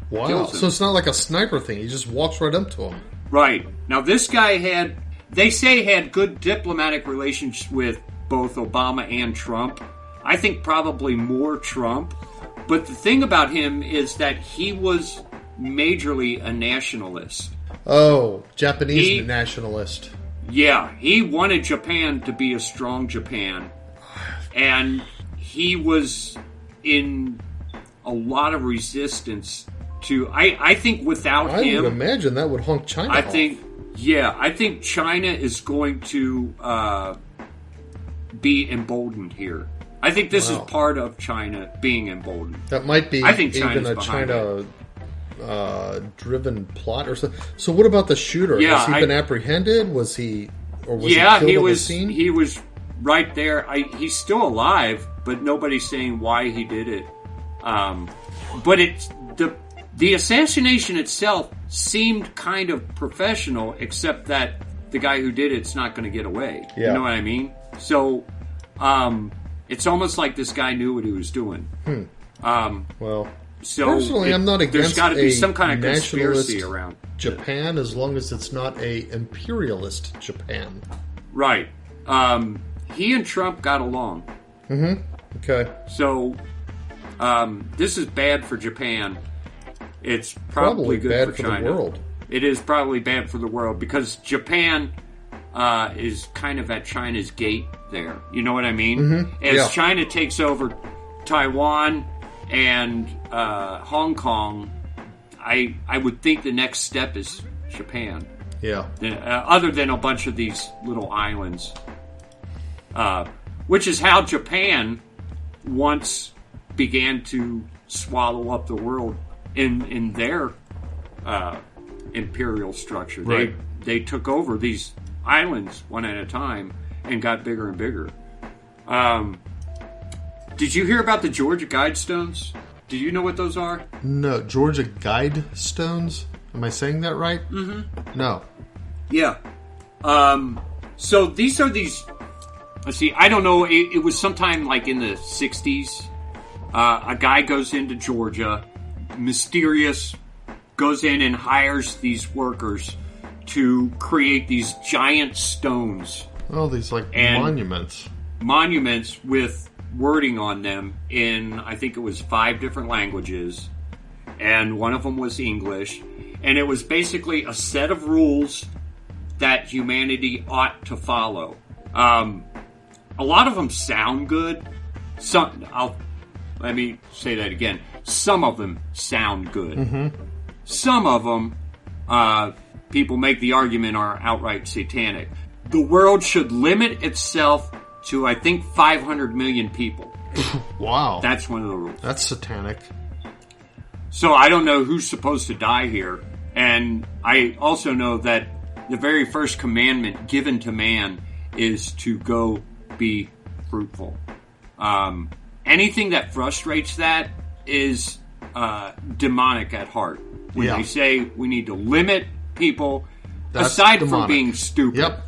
Wow. So it's not like a sniper thing. He just walks right up to him. Right. Now this guy had good diplomatic relations with both Obama and Trump. I think probably more Trump. But the thing about him is that he was majorly a nationalist. Oh, Japanese nationalist. Yeah, he wanted Japan to be a strong Japan. And he was in a lot of resistance to... I think without him... I would imagine that would honk China off. I think China is going to be emboldened here. I think this is part of China being emboldened. That might be even a China... driven plot or so. So what about the shooter? Yeah, Has he been apprehended? Was he killed on the scene? He was right there. He's still alive, but nobody's saying why he did it. But it's the assassination itself seemed kind of professional, except that the guy who did it's not going to get away. Yeah. You know what I mean? So it's almost like this guy knew what he was doing. Well, so personally, I'm not against. There's got to be some kind of conspiracy around Japan, as long as it's not a imperialist Japan. Right. He and Trump got along. Mm-hmm. Okay. So this is bad for Japan. It's probably good bad for China. The world. It is probably bad for the world because Japan is kind of at China's gate there. You know what I mean? Mm-hmm. As China takes over Taiwan and Hong Kong, I would think the next step is Japan. Yeah. Other than a bunch of these little islands, which is how Japan once began to swallow up the world in their imperial structure. Right. They took over these islands one at a time and got bigger and bigger. Did you hear about the Georgia Guidestones? Do you know what those are? No, Georgia Guidestones? Am I saying that right? Mm-hmm. No. Yeah. So these are these... Let's see, I don't know. It was sometime like in the 60s. A guy goes into Georgia, mysterious, goes in and hires these workers to create these giant stones. Oh, these like monuments. Monuments with wording on them in, I think it was 5 different languages, and one of them was English, and it was basically a set of rules that humanity ought to follow. A lot of them sound good. Let me say that again. Some of them sound good. Mm-hmm. Some of them people make the argument are outright satanic. The world should limit itself to, I think, 500 million people. Wow. That's one of the rules. That's satanic. So I don't know who's supposed to die here. And I also know that the very first commandment given to man is to go be fruitful. Anything that frustrates that is demonic at heart. When they say we need to limit people, that's aside demonic. from being stupid.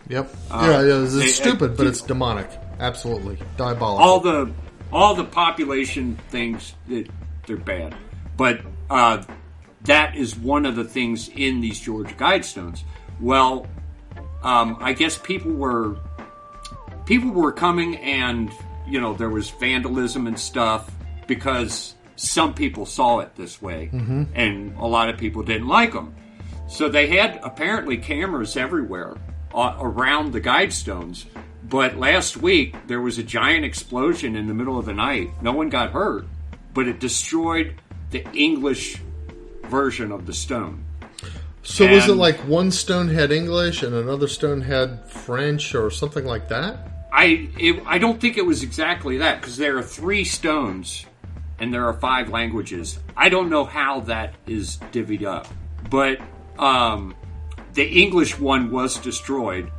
Yep. It's stupid, but it's demonic. Absolutely. Diabolical. All the population things, they're bad. But that is one of the things in these Georgia Guidestones. Well, I guess people were coming, and there was vandalism and stuff because some people saw it this way, and a lot of people didn't like them. So they had apparently cameras everywhere around the Guidestones. But last week there was a giant explosion in the middle of the night. No one got hurt, but it destroyed the English version of the stone. So was it like one stone had English and another stone had French or something like that? I don't think it was exactly that, because there are 3 stones and there are 5 languages. I don't know how that is divvied up. But the English one was destroyed,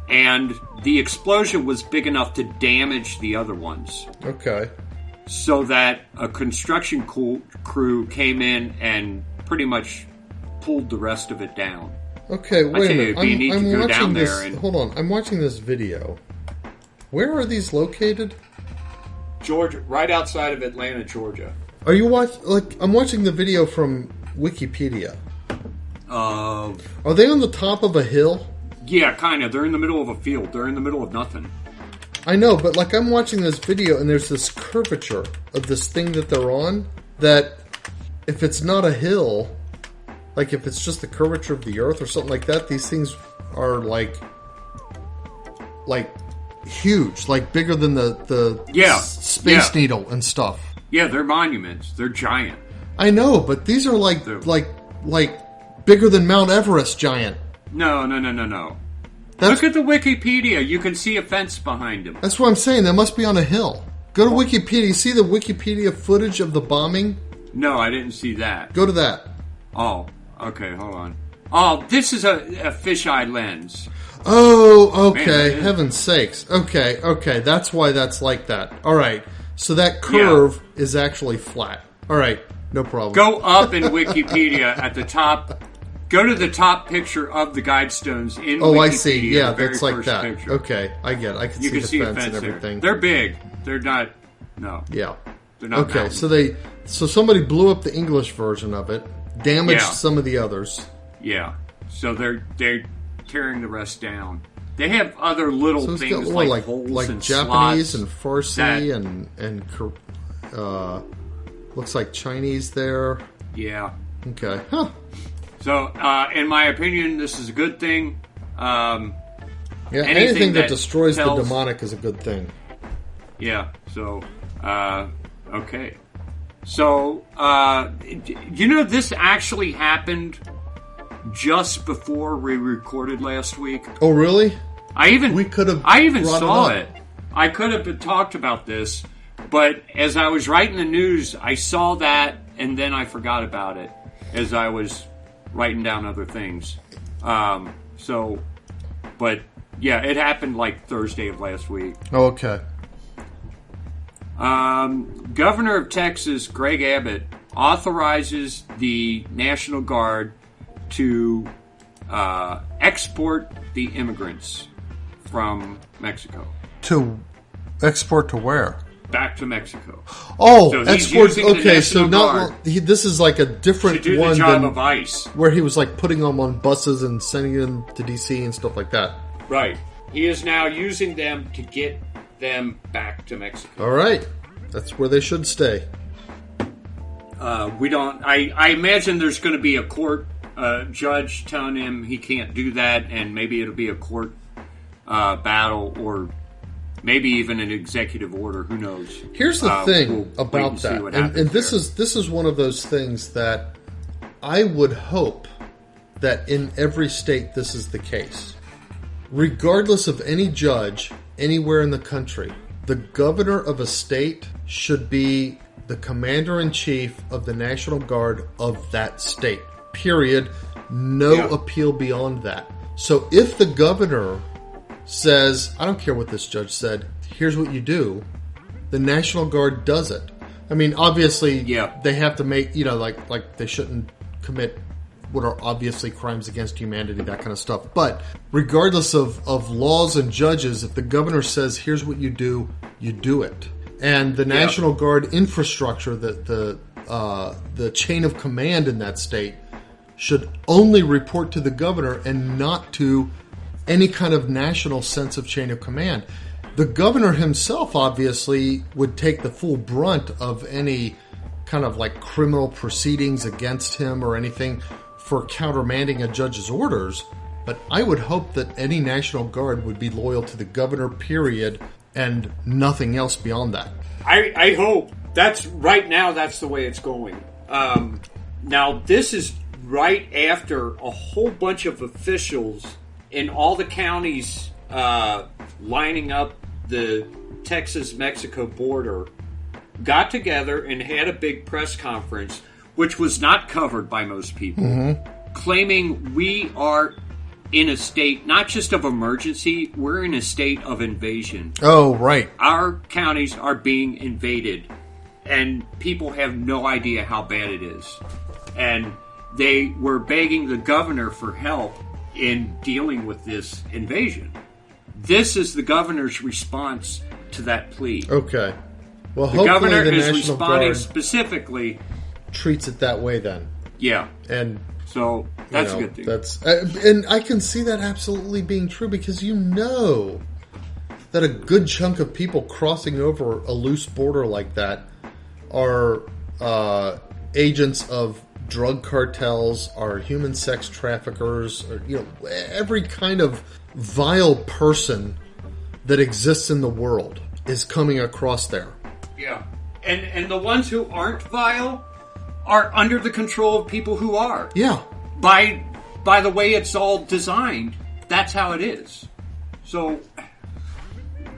and the explosion was big enough to damage the other ones. Okay. So that a construction crew came in and pretty much pulled the rest of it down. Okay, wait a minute. I'm watching this. And, hold on. I'm watching this video. Where are these located? Georgia, right outside of Atlanta, Georgia. Are you I'm watching the video from Wikipedia. Are they on the top of a hill? Yeah, kind of. They're in the middle of a field. They're in the middle of nothing. I know, but I'm watching this video and there's this curvature of this thing that they're on that if it's not a hill, like if it's just the curvature of the earth or something like that, these things are like huge, like bigger than the Space Needle and stuff. Yeah, they're monuments. They're giant. I know, but these are like bigger than Mount Everest giant. No. Look at the Wikipedia. You can see a fence behind him. That's what I'm saying. That must be on a hill. Go to Wikipedia. See the Wikipedia footage of the bombing? No, I didn't see that. Go to that. Oh, okay. Hold on. Oh, this is a fisheye lens. Oh, okay. Man, heaven's sakes. Okay. That's why that's like that. All right. So that curve is actually flat. All right. No problem. Go up in Wikipedia at the top. Go to the top picture of the Guidestones in Wikipedia. Oh, I see. Yeah, that's like that. Picture. Okay, I get it. I can see the fence and everything. There. They're big. They're not... No. Yeah. They're not okay, mountains. So somebody blew up the English version of it, damaged some of the others. Yeah. So they're tearing the rest down. They have other little things like holes and Japanese slots and Farsi and looks like Chinese there. Yeah. Okay. Huh. So, in my opinion, this is a good thing. Anything that destroys the demonic is a good thing. Yeah. So, okay. So, this actually happened just before we recorded last week. Oh, really? I even saw it. I could have talked about this, but as I was writing the news, I saw that, and then I forgot about it as I was writing down other things. But yeah, it happened like Thursday of last week. Oh, okay. Governor of Texas, Greg Abbott, authorizes the National Guard to export the immigrants from Mexico. To export to where? Back to Mexico. Oh, so export. Okay, so this is like a different to do one the job than of ICE, where he was like putting them on buses and sending them to DC and stuff like that. Right. He is now using them to get them back to Mexico. All right, that's where they should stay. We don't. I imagine there's going to be a court judge telling him he can't do that, and maybe it'll be a court battle or. Maybe even an executive order. Who knows? Here's the thing about that, and this is one of those things that I would hope that in every state this is the case. Regardless of any judge anywhere in the country, the governor of a state should be the commander-in-chief of the National Guard of that state. Period. No appeal beyond that. So if the governor says, I don't care what this judge said, here's what you do, the National Guard does it. I mean, obviously, they have to make, like they shouldn't commit what are obviously crimes against humanity, that kind of stuff. But regardless of laws and judges, if the governor says, here's what you do it. And the National Guard infrastructure, the chain of command in that state, should only report to the governor and not to any kind of national sense of chain of command. The governor himself, obviously, would take the full brunt of any kind of like criminal proceedings against him or anything for countermanding a judge's orders. But I would hope that any National Guard would be loyal to the governor, period, and nothing else beyond that. I hope. That's the way it's going. Now, this is right after a whole bunch of officials in all the counties lining up the Texas-Mexico border got together and had a big press conference, which was not covered by most people, claiming we are in a state not just of emergency, we're in a state of invasion. Oh, right. Our counties are being invaded, and people have no idea how bad it is. And they were begging the governor for help in dealing with this invasion. This is the governor's response to that plea. Okay. Well, the governor the is National responding Guard specifically. Treats it that way then. Yeah. And so that's a good thing. That's and I can see that absolutely being true because that a good chunk of people crossing over a loose border like that are agents of drug cartels, are human sex traffickers, or every kind of vile person that exists in the world is coming across there. Yeah. And the ones who aren't vile are under the control of people who are. Yeah. By the way it's all designed, that's how it is. So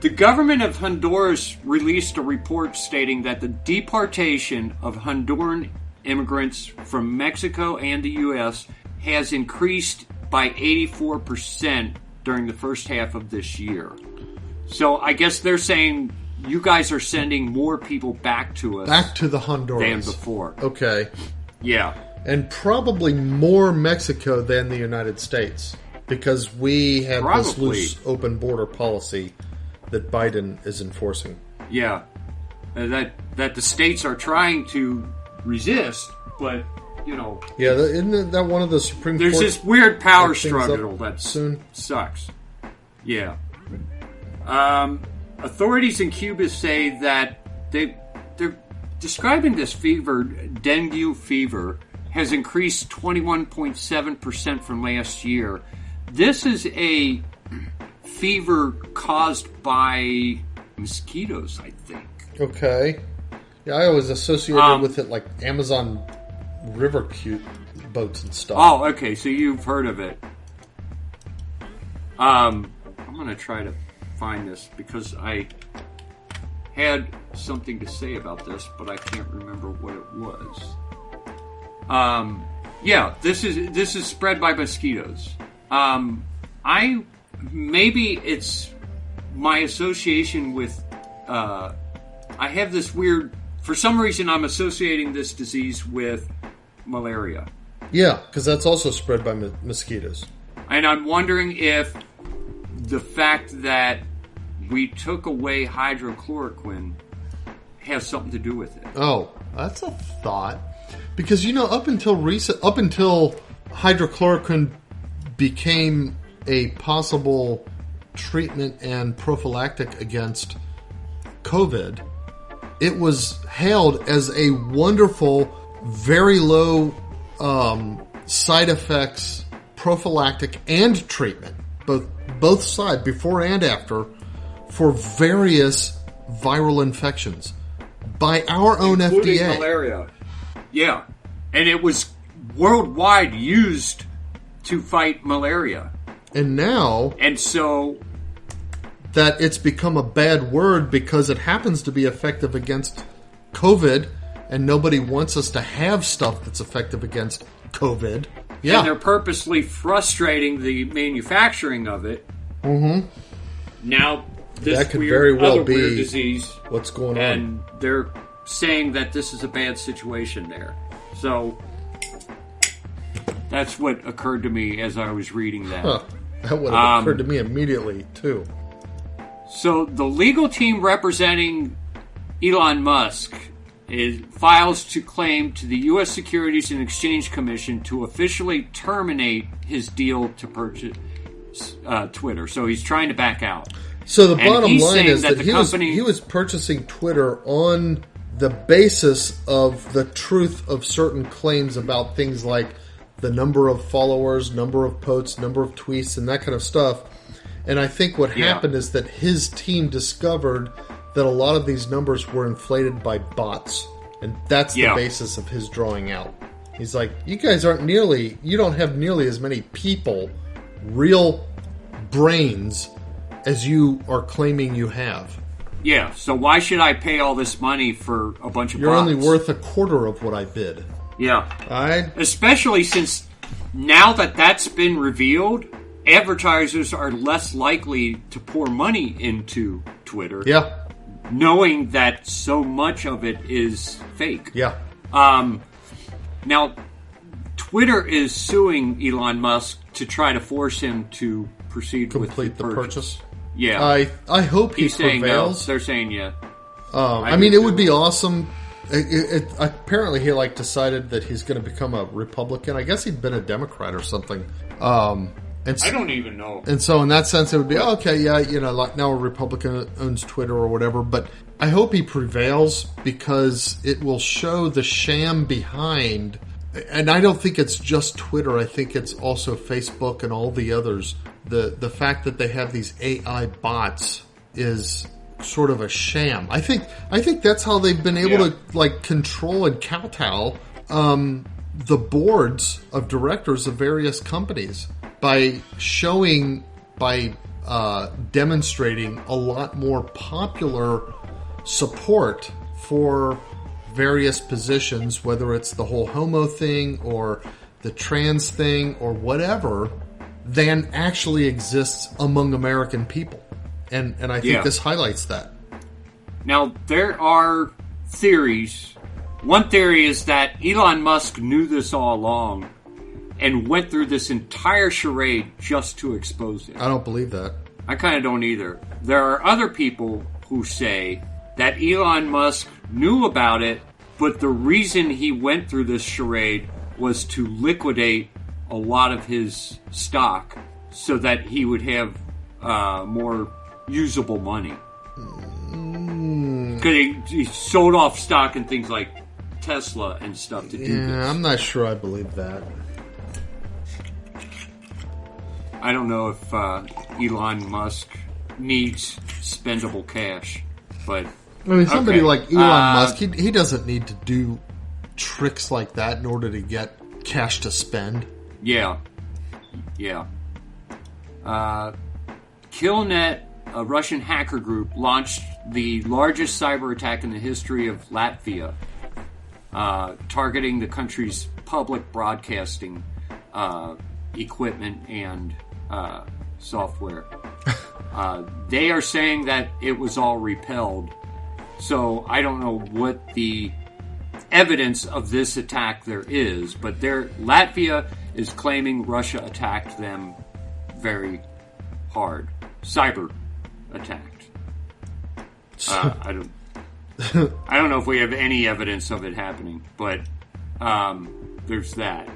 the government of Honduras released a report stating that the deportation of Honduran immigrants from Mexico and the U.S. has increased by 84% during the first half of this year. So I guess they're saying you guys are sending more people back to us. Back to the Honduras. Than before. Okay. Yeah. And probably more Mexico than the United States. Because we have this loose open border policy that Biden is enforcing. Yeah. That the states are trying to resist, but, Yeah, isn't that one of the Supreme Court... There's this weird power struggle that soon sucks. Yeah. Authorities in Cuba say that they're describing this fever, dengue fever, has increased 21.7% from last year. This is a fever caused by mosquitoes, I think. Okay. Yeah, I always associated with it like Amazon River boats and stuff. Oh, okay, so you've heard of it. I'm going to try to find this because I had something to say about this, but I can't remember what it was. Yeah, this is spread by mosquitoes. Maybe it's my association with. I have this weird. For some reason, I'm associating this disease with malaria. Yeah, because that's also spread by mosquitoes. And I'm wondering if the fact that we took away hydrochloroquine has something to do with it. Oh, that's a thought. Because, up until hydrochloroquine became a possible treatment and prophylactic against COVID, it was hailed as a wonderful, very low side effects prophylactic and treatment, both sides, before and after, for various viral infections by our own including FDA. Malaria. Yeah. And it was worldwide used to fight malaria. And now... And so... that it's become a bad word because it happens to be effective against COVID, and nobody wants us to have stuff that's effective against COVID. Yeah. And they're purposely frustrating the manufacturing of it. Mm-hmm. Now, this that could very well other be weird disease. What's going on? And they're saying that this is a bad situation there. So, that's what occurred to me as I was reading that. Huh. That would have occurred to me immediately, too. So, the legal team representing Elon Musk files to claim to the U.S. Securities and Exchange Commission to officially terminate his deal to purchase Twitter. So, he's trying to back out. So, the bottom line is that company, he was purchasing Twitter on the basis of the truth of certain claims about things like the number of followers, number of posts, number of tweets, and that kind of stuff. And I think what happened is that his team discovered that a lot of these numbers were inflated by bots. And that's the basis of his drawing out. He's like, you guys you don't have nearly as many people, real brains, as you are claiming you have. Yeah, so why should I pay all this money for a bunch of bots? You're only worth a quarter of what I bid. Yeah. Especially since now that that's been revealed, advertisers are less likely to pour money into Twitter. Yeah. Knowing that so much of it is fake. Yeah. Now, Twitter is suing Elon Musk to try to force him to proceed complete the purchase. Yeah. I hope He's saying prevails. No. They're saying yeah. I mean, it would be awesome. Apparently, he decided that he's going to become a Republican. I guess he'd been a Democrat or something. I don't even know. And so, in that sense, it would be now a Republican owns Twitter or whatever. But I hope he prevails because it will show the sham behind. And I don't think it's just Twitter. I think it's also Facebook and all the others. The fact that they have these AI bots is sort of a sham. I think that's how they've been able to control and kowtow the boards of directors of various companies by demonstrating a lot more popular support for various positions, whether it's the whole homo thing or the trans thing or whatever, than actually exists among American people. And I think this highlights that. Now, there are theories. One theory is that Elon Musk knew this all along and went through this entire charade just to expose it. I don't believe that. I kind of don't either. There are other people who say that Elon Musk knew about it, but the reason he went through this charade was to liquidate a lot of his stock so that he would have more usable money. Because he sold off stock in things like Tesla and stuff to do this. Yeah, I'm not sure I believe that. I don't know if Elon Musk needs spendable cash, but... I mean, somebody like Elon Musk, he doesn't need to do tricks like that in order to get cash to spend. Yeah. Killnet, a Russian hacker group, launched the largest cyber attack in the history of Latvia, targeting the country's public broadcasting equipment and software. They are saying that it was all repelled. So I don't know what the evidence of this attack there is, but Latvia is claiming Russia attacked them very hard. Cyber attacked. I don't know if we have any evidence of it happening, but there's that.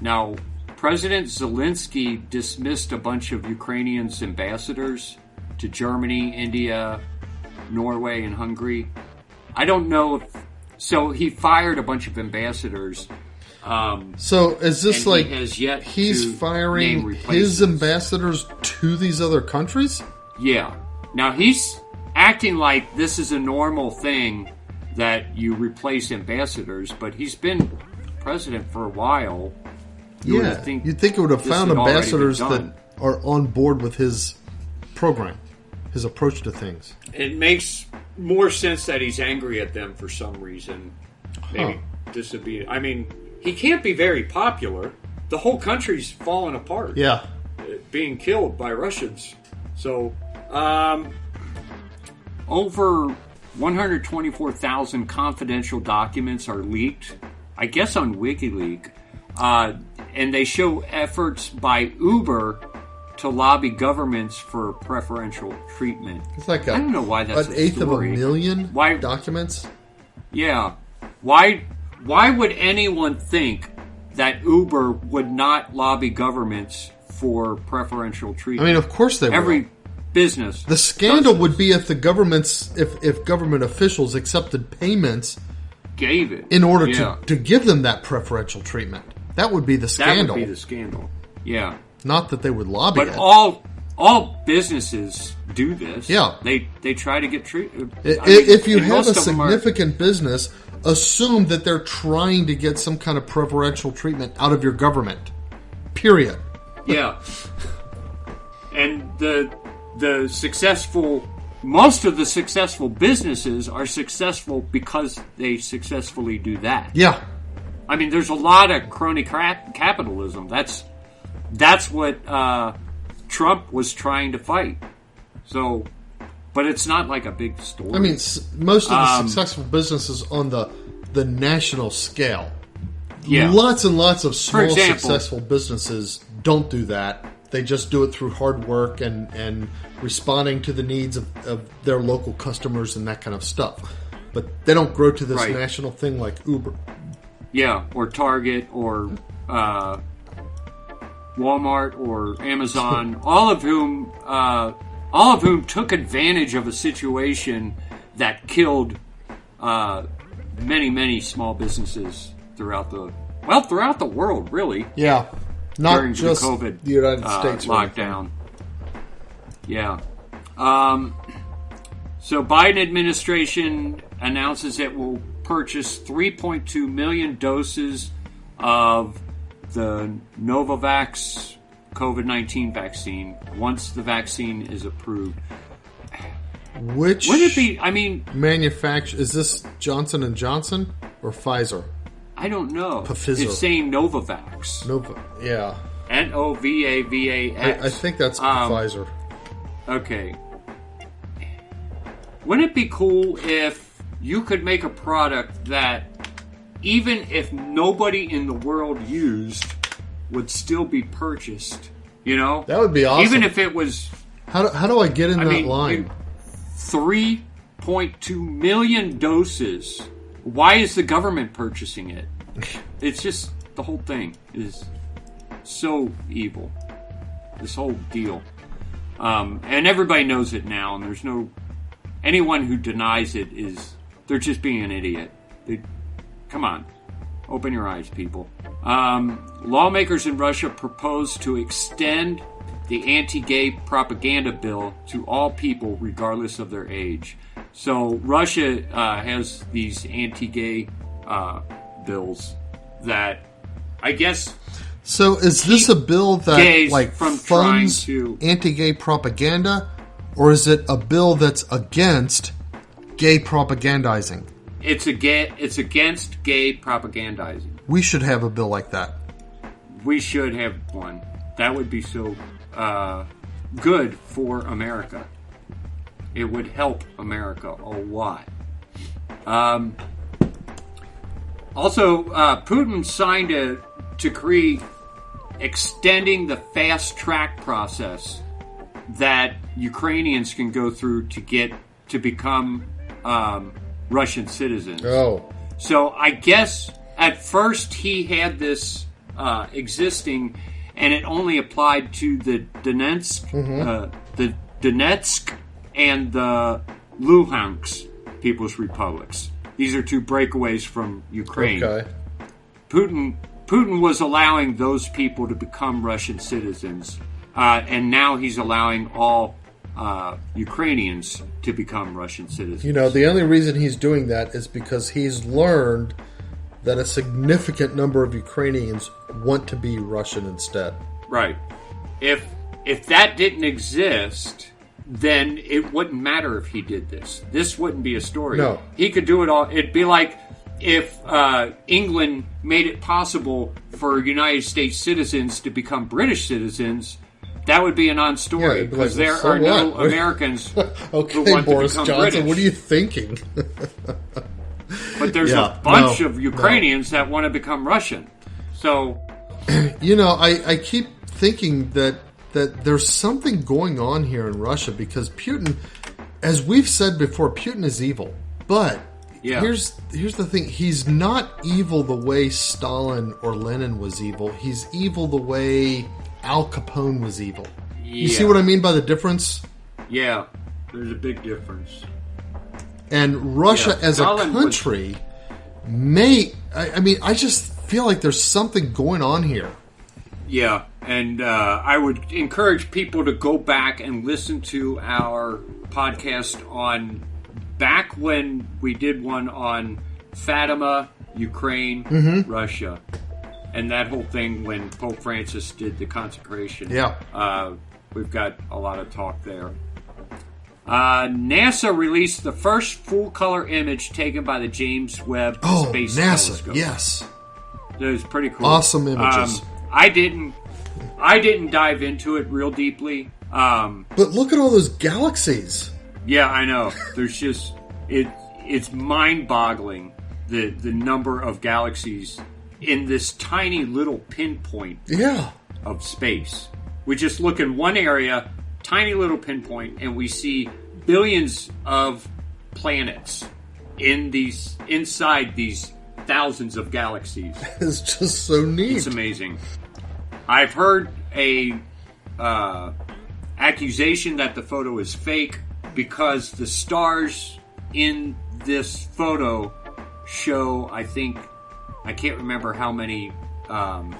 Now, President Zelensky dismissed a bunch of Ukrainians' ambassadors to Germany, India, Norway, and Hungary. I don't know if... So he fired a bunch of ambassadors. So is this like he's firing his ambassadors to these other countries? Yeah. Now he's acting like this is a normal thing that you replace ambassadors, but he's been president for a while, Yeah, you'd think it would have found ambassadors that are on board with his program, his approach to things. It makes more sense that he's angry at them for some reason. Maybe disobedient. I mean, he can't be very popular. The whole country's falling apart. Yeah. Being killed by Russians. So, over 124,000 confidential documents are leaked, I guess on WikiLeaks, and they show efforts by Uber to lobby governments for preferential treatment. It's like I don't know why that's an eighth of a million documents. Yeah. Why would anyone think that Uber would not lobby governments for preferential treatment? I mean, of course they would. Every business. The scandal would be if the governments, if government officials accepted payments, gave it in order to give them that preferential treatment. That would be the scandal. That would be the scandal. Yeah. Not that they would lobby it. But all businesses do this. Yeah. They try to get treated. If you have a significant business, assume that they're trying to get some kind of preferential treatment out of your government. Period. Yeah. And most of the successful businesses are successful because they successfully do that. Yeah. I mean, there's a lot of crony capitalism. That's what Trump was trying to fight. So, but it's not like a big story. I mean, most of the successful businesses on the national scale. Yeah. Lots and lots of small successful businesses don't do that. They just do it through hard work and responding to the needs of their local customers and that kind of stuff. But they don't grow to this national thing like Uber. Yeah, or Target, or Walmart, or Amazon, all of whom took advantage of a situation that killed many, many small businesses throughout the world, really. Yeah. Not during just the COVID the United States lockdown. Yeah. So Biden administration announces it will purchase 3.2 million doses of the Novavax COVID-19 vaccine once the vaccine is approved. Which would it be? I mean, is this Johnson & Johnson or Pfizer? I don't know. Pfizer. It's saying Novavax. Yeah. Novavax. I think that's Pfizer. Okay. Wouldn't it be cool if you could make a product that, even if nobody in the world used, would still be purchased? You know? That would be awesome. Even if it was... How do I get in that line? 3.2 million doses. Why is the government purchasing it? It's just, the whole thing is so evil. This whole deal. And everybody knows it now, and there's anyone who denies it they're just being an idiot. Come on. Open your eyes, people. Lawmakers in Russia propose to extend the anti-gay propaganda bill to all people regardless of their age. So Russia has these anti-gay bills that, I guess... So is this a bill that funds to anti-gay propaganda, or is it a bill that's against gay propagandizing? It's against gay propagandizing. We should have a bill like that. We should have one. That would be so good for America. It would help America a lot. Also, Putin signed a decree extending the fast-track process that Ukrainians can go through to become Russian citizens. Oh. So I guess at first he had this existing, and it only applied to the Donetsk, and the Luhansk People's Republics. These are two breakaways from Ukraine. Okay. Putin was allowing those people to become Russian citizens, and now he's allowing all Ukrainians to become Russian citizens. You know, the only reason he's doing that is because he's learned that a significant number of Ukrainians want to be Russian instead. Right. If that didn't exist, then it wouldn't matter if he did this. This wouldn't be a story. No. He could do it all. It'd be like if England made it possible for United States citizens to become British citizens. That would be a non-story because there are no Americans okay, who want Boris to become Johnson, British. What are you thinking? But there's a bunch of Ukrainians that want to become Russian. So, I keep thinking that there's something going on here in Russia because Putin, as we've said before, Putin is evil. But here's the thing: he's not evil the way Stalin or Lenin was evil. He's evil the way Al Capone was evil. You see what I mean by the difference? Yeah, there's a big difference. And Russia as a country I just feel like there's something going on here. Yeah, and I would encourage people to go back and listen to our podcast on back when we did one on Fatima, Ukraine, Russia. And that whole thing when Pope Francis did the consecration. Yeah. We've got a lot of talk there. NASA released the first full-color image taken by the James Webb Space Telescope. Yes. That was pretty cool. Awesome images. I didn't dive into it real deeply. But look at all those galaxies. Yeah, I know. There's just... It's mind-boggling, the number of galaxies in this tiny little pinpoint of space. We just look in one area, tiny little pinpoint, and we see billions of planets inside these thousands of galaxies. It's just so neat. It's amazing. I've heard a accusation that the photo is fake because the stars in this photo show, I can't remember how many like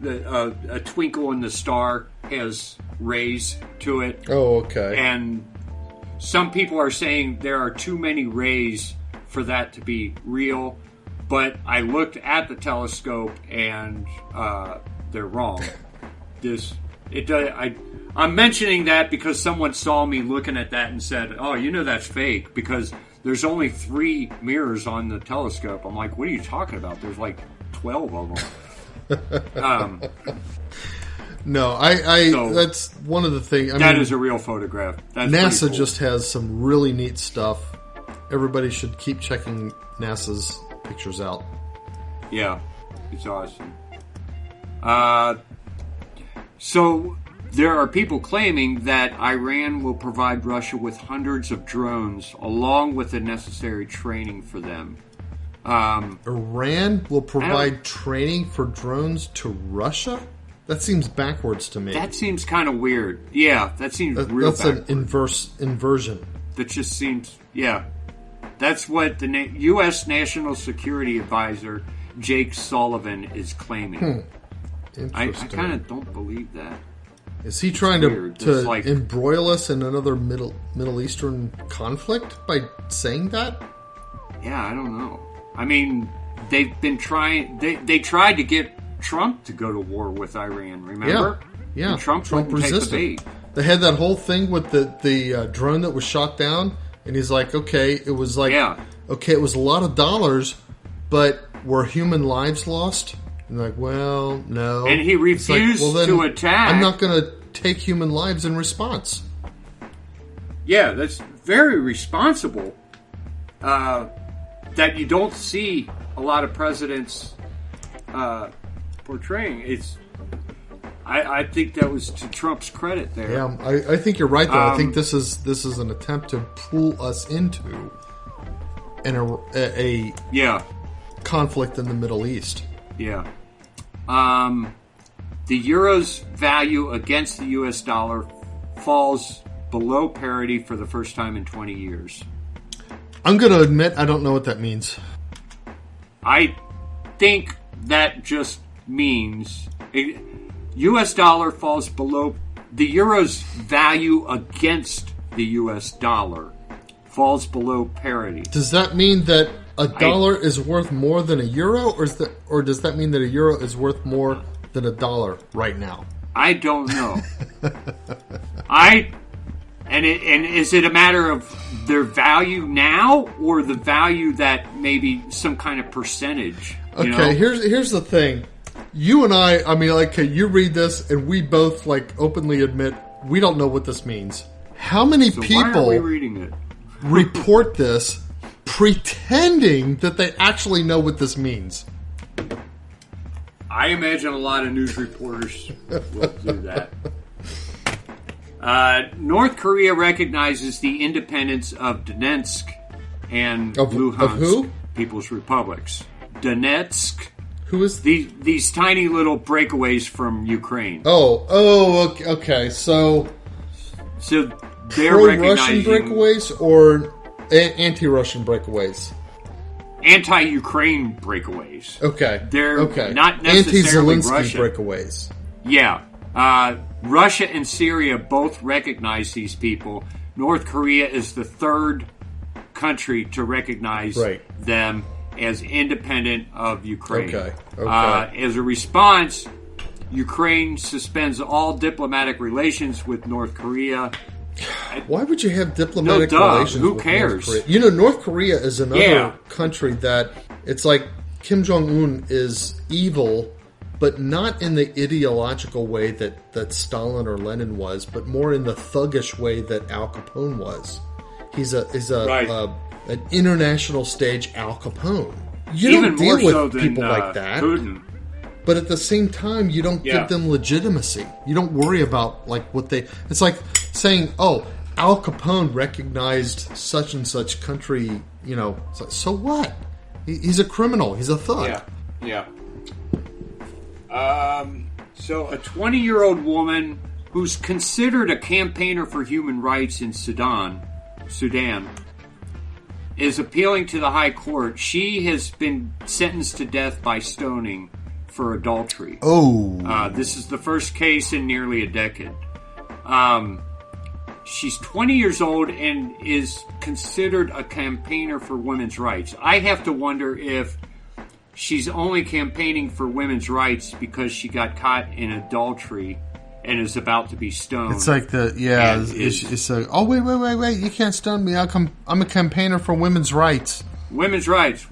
a twinkle in the star has rays to it. Oh, okay. And some people are saying there are too many rays for that to be real. But I looked at the telescope and they're wrong. I'm mentioning that because someone saw me looking at that and said, "Oh, that's fake," because there's only 3 mirrors on the telescope. I'm like, what are you talking about? There's like 12 of them. No, so that's one of the things. That is a real photograph. That's NASA cool. Just has some really neat stuff. Everybody should keep checking NASA's pictures out. Yeah, it's awesome. So there are people claiming that Iran will provide Russia with hundreds of drones along with the necessary training for them. Iran will provide training for drones to Russia? That seems backwards to me. That seems kind of weird. Yeah, that seems real That's backwards. an inversion. That just seems, That's what the U.S. National Security Advisor Jake Sullivan is claiming. I kind of don't believe that. Is he trying to embroil us in another Middle Eastern conflict by saying that? Yeah, I don't know. I mean, they've been trying. They tried to get Trump to go to war with Iran. Remember? Yeah. And Trump resisted. Take the bait. They had that whole thing with the drone that was shot down, and he's like, "Okay, it was it was a lot of dollars, but were human lives lost?" And like, well, no. And he refused to attack. I'm not going to take human lives in response. Yeah, that's very responsible. That you don't see a lot of presidents portraying. I think that was to Trump's credit there. Yeah, I think you're right there. I think this is an attempt to pull us into a conflict in the Middle East. Yeah. The euro's value against the U.S. dollar falls below parity for the first time in 20 years. I'm going to admit I don't know what that means. I think that just means U.S. dollar falls below the euro's value against the U.S. dollar falls below parity. Does that mean that a dollar is worth more than a euro, or does that mean that a euro is worth more than a dollar right now? I don't know. And is it a matter of their value now, or the value that maybe some kind of percentage? Okay, here's the thing. You and I mean, like, you read this, and we both, like, openly admit we don't know what this means. How many people why are we reading it? report this pretending that they actually know what this means? I imagine a lot of news reporters will do that. North Korea recognizes the independence of Donetsk and Luhansk of who? People's Republics. Donetsk. Who is these tiny little breakaways from Ukraine? Okay. So they're pro-Russian breakaways or anti-Russian breakaways? Anti-Ukraine breakaways. Okay. They're not necessarily anti-Zelensky Russian. breakaways. Yeah. Russia and Syria both recognize these people. North Korea is the third country to recognize them as independent of Ukraine. Okay. As a response, Ukraine suspends all diplomatic relations with North Korea. Why would you have diplomatic relations Who with cares? North Korea? North Korea is another country that it's like Kim Jong-un is evil, but not in the ideological way that Stalin or Lenin was, but more in the thuggish way that Al Capone was. He's an international stage Al Capone. You Even don't deal more with so than, people like that. Putin. But at the same time, you don't give them legitimacy. You don't worry about like what they. It's like saying, "Oh, Al Capone recognized such and such country." So what? He's a criminal. He's a thug. Yeah. So a 20-year-old woman who's considered a campaigner for human rights in Sudan, is appealing to the High Court. She has been sentenced to death by stoning for adultery. This is the first case in nearly a decade. She's 20 years old and is considered a campaigner for women's rights. I have to wonder if she's only campaigning for women's rights because she got caught in adultery and is about to be stoned. It's like wait, you can't stone me. I'm a campaigner for women's rights. Women's rights.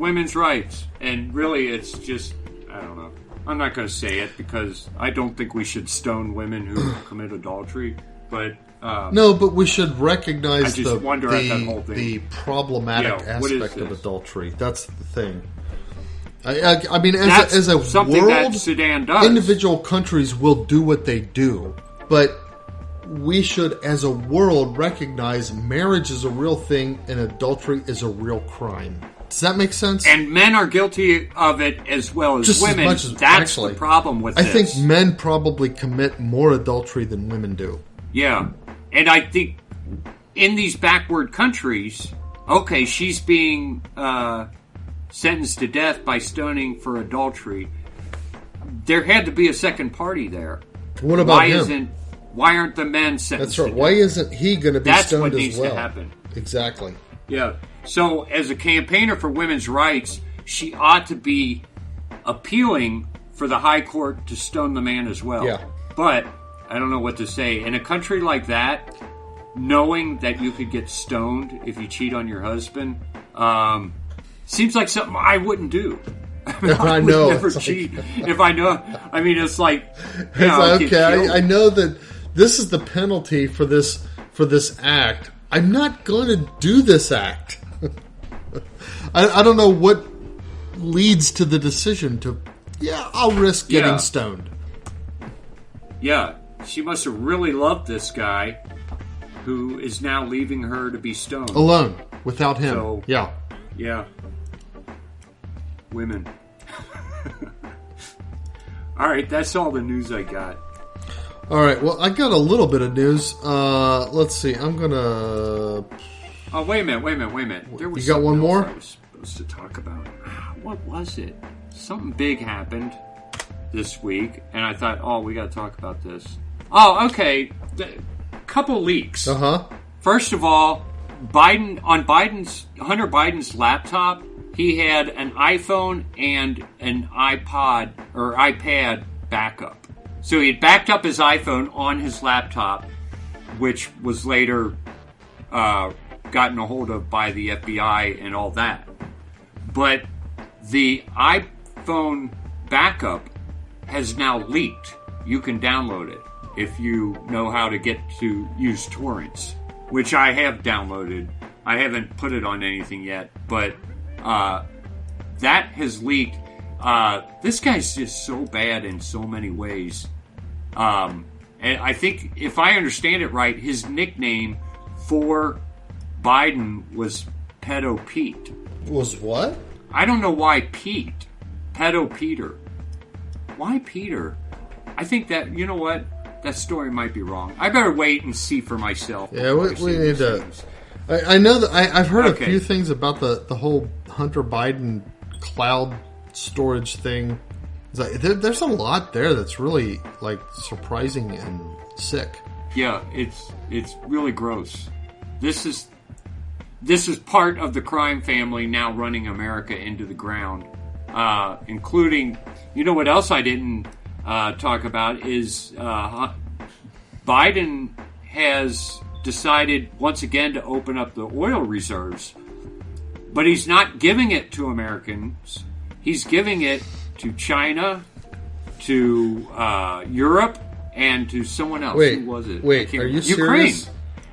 And really, it's just, I don't know. I'm not going to say it because I don't think we should stone women who commit adultery. But no, but we should recognize the problematic aspect of adultery. That's the thing. I mean, as a something world, that Sudan does. Individual countries will do what they do, but we should, as a world, recognize marriage is a real thing and adultery is a real crime. Does that make sense? And men are guilty of it as well as just women. As much as, That's the problem with this. I think men probably commit more adultery than women do. Yeah. And I think in these backward countries, okay, she's being sentenced to death by stoning for adultery. There had to be a second party there. What about him? Why aren't the men sentenced to death? Why isn't he going to be stoned as well? That's what needs to happen. Exactly. Yeah. So, as a campaigner for women's rights, she ought to be appealing for the High Court to stone the man as well. Yeah. But I don't know what to say. In a country like that, knowing that you could get stoned if you cheat on your husband seems like something I wouldn't do. I would never cheat if I know. I mean, it's like, okay. I know that this is the penalty for this act. I'm not going to do this act. I don't know what leads to the decision to. Yeah, I'll risk getting stoned. Yeah, she must have really loved this guy, who is now leaving her to be stoned alone without him. So, yeah. Women. All right, that's all the news I got. All right, well, I got a little bit of news. Let's see. I'm gonna. Oh, wait a minute. There was you got one more? I was supposed to talk about. What was it? Something big happened this week, and I thought, we got to talk about this. Oh, okay. Couple leaks. Uh-huh. First of all, Hunter Biden's laptop, he had an iPhone and an iPod or iPad backup. So he had backed up his iPhone on his laptop, which was later gotten a hold of by the FBI and all that. But the iPhone backup has now leaked. You can download it if you know how to get to use torrents, which I have downloaded. I haven't put it on anything yet, but that has leaked. This guy's just so bad in so many ways. And I think, if I understand it right, his nickname for Biden was Pedo Pete. Was what? I don't know why Pete. Pedo Peter. Why Peter? I think that, you know what? That story might be wrong. I better wait and see for myself. Yeah, we need to. I know that I've heard a few things about the whole Hunter Biden cloud storage thing. There's a lot there that's really like surprising and sick. Yeah, it's really gross. This is part of the crime family now running America into the ground, including, you know what else I didn't talk about is Biden has decided once again to open up the oil reserves, but he's not giving it to Americans. He's giving it to China, to Europe, and to someone else. Wait, who was it? Wait, are you Ukraine. serious?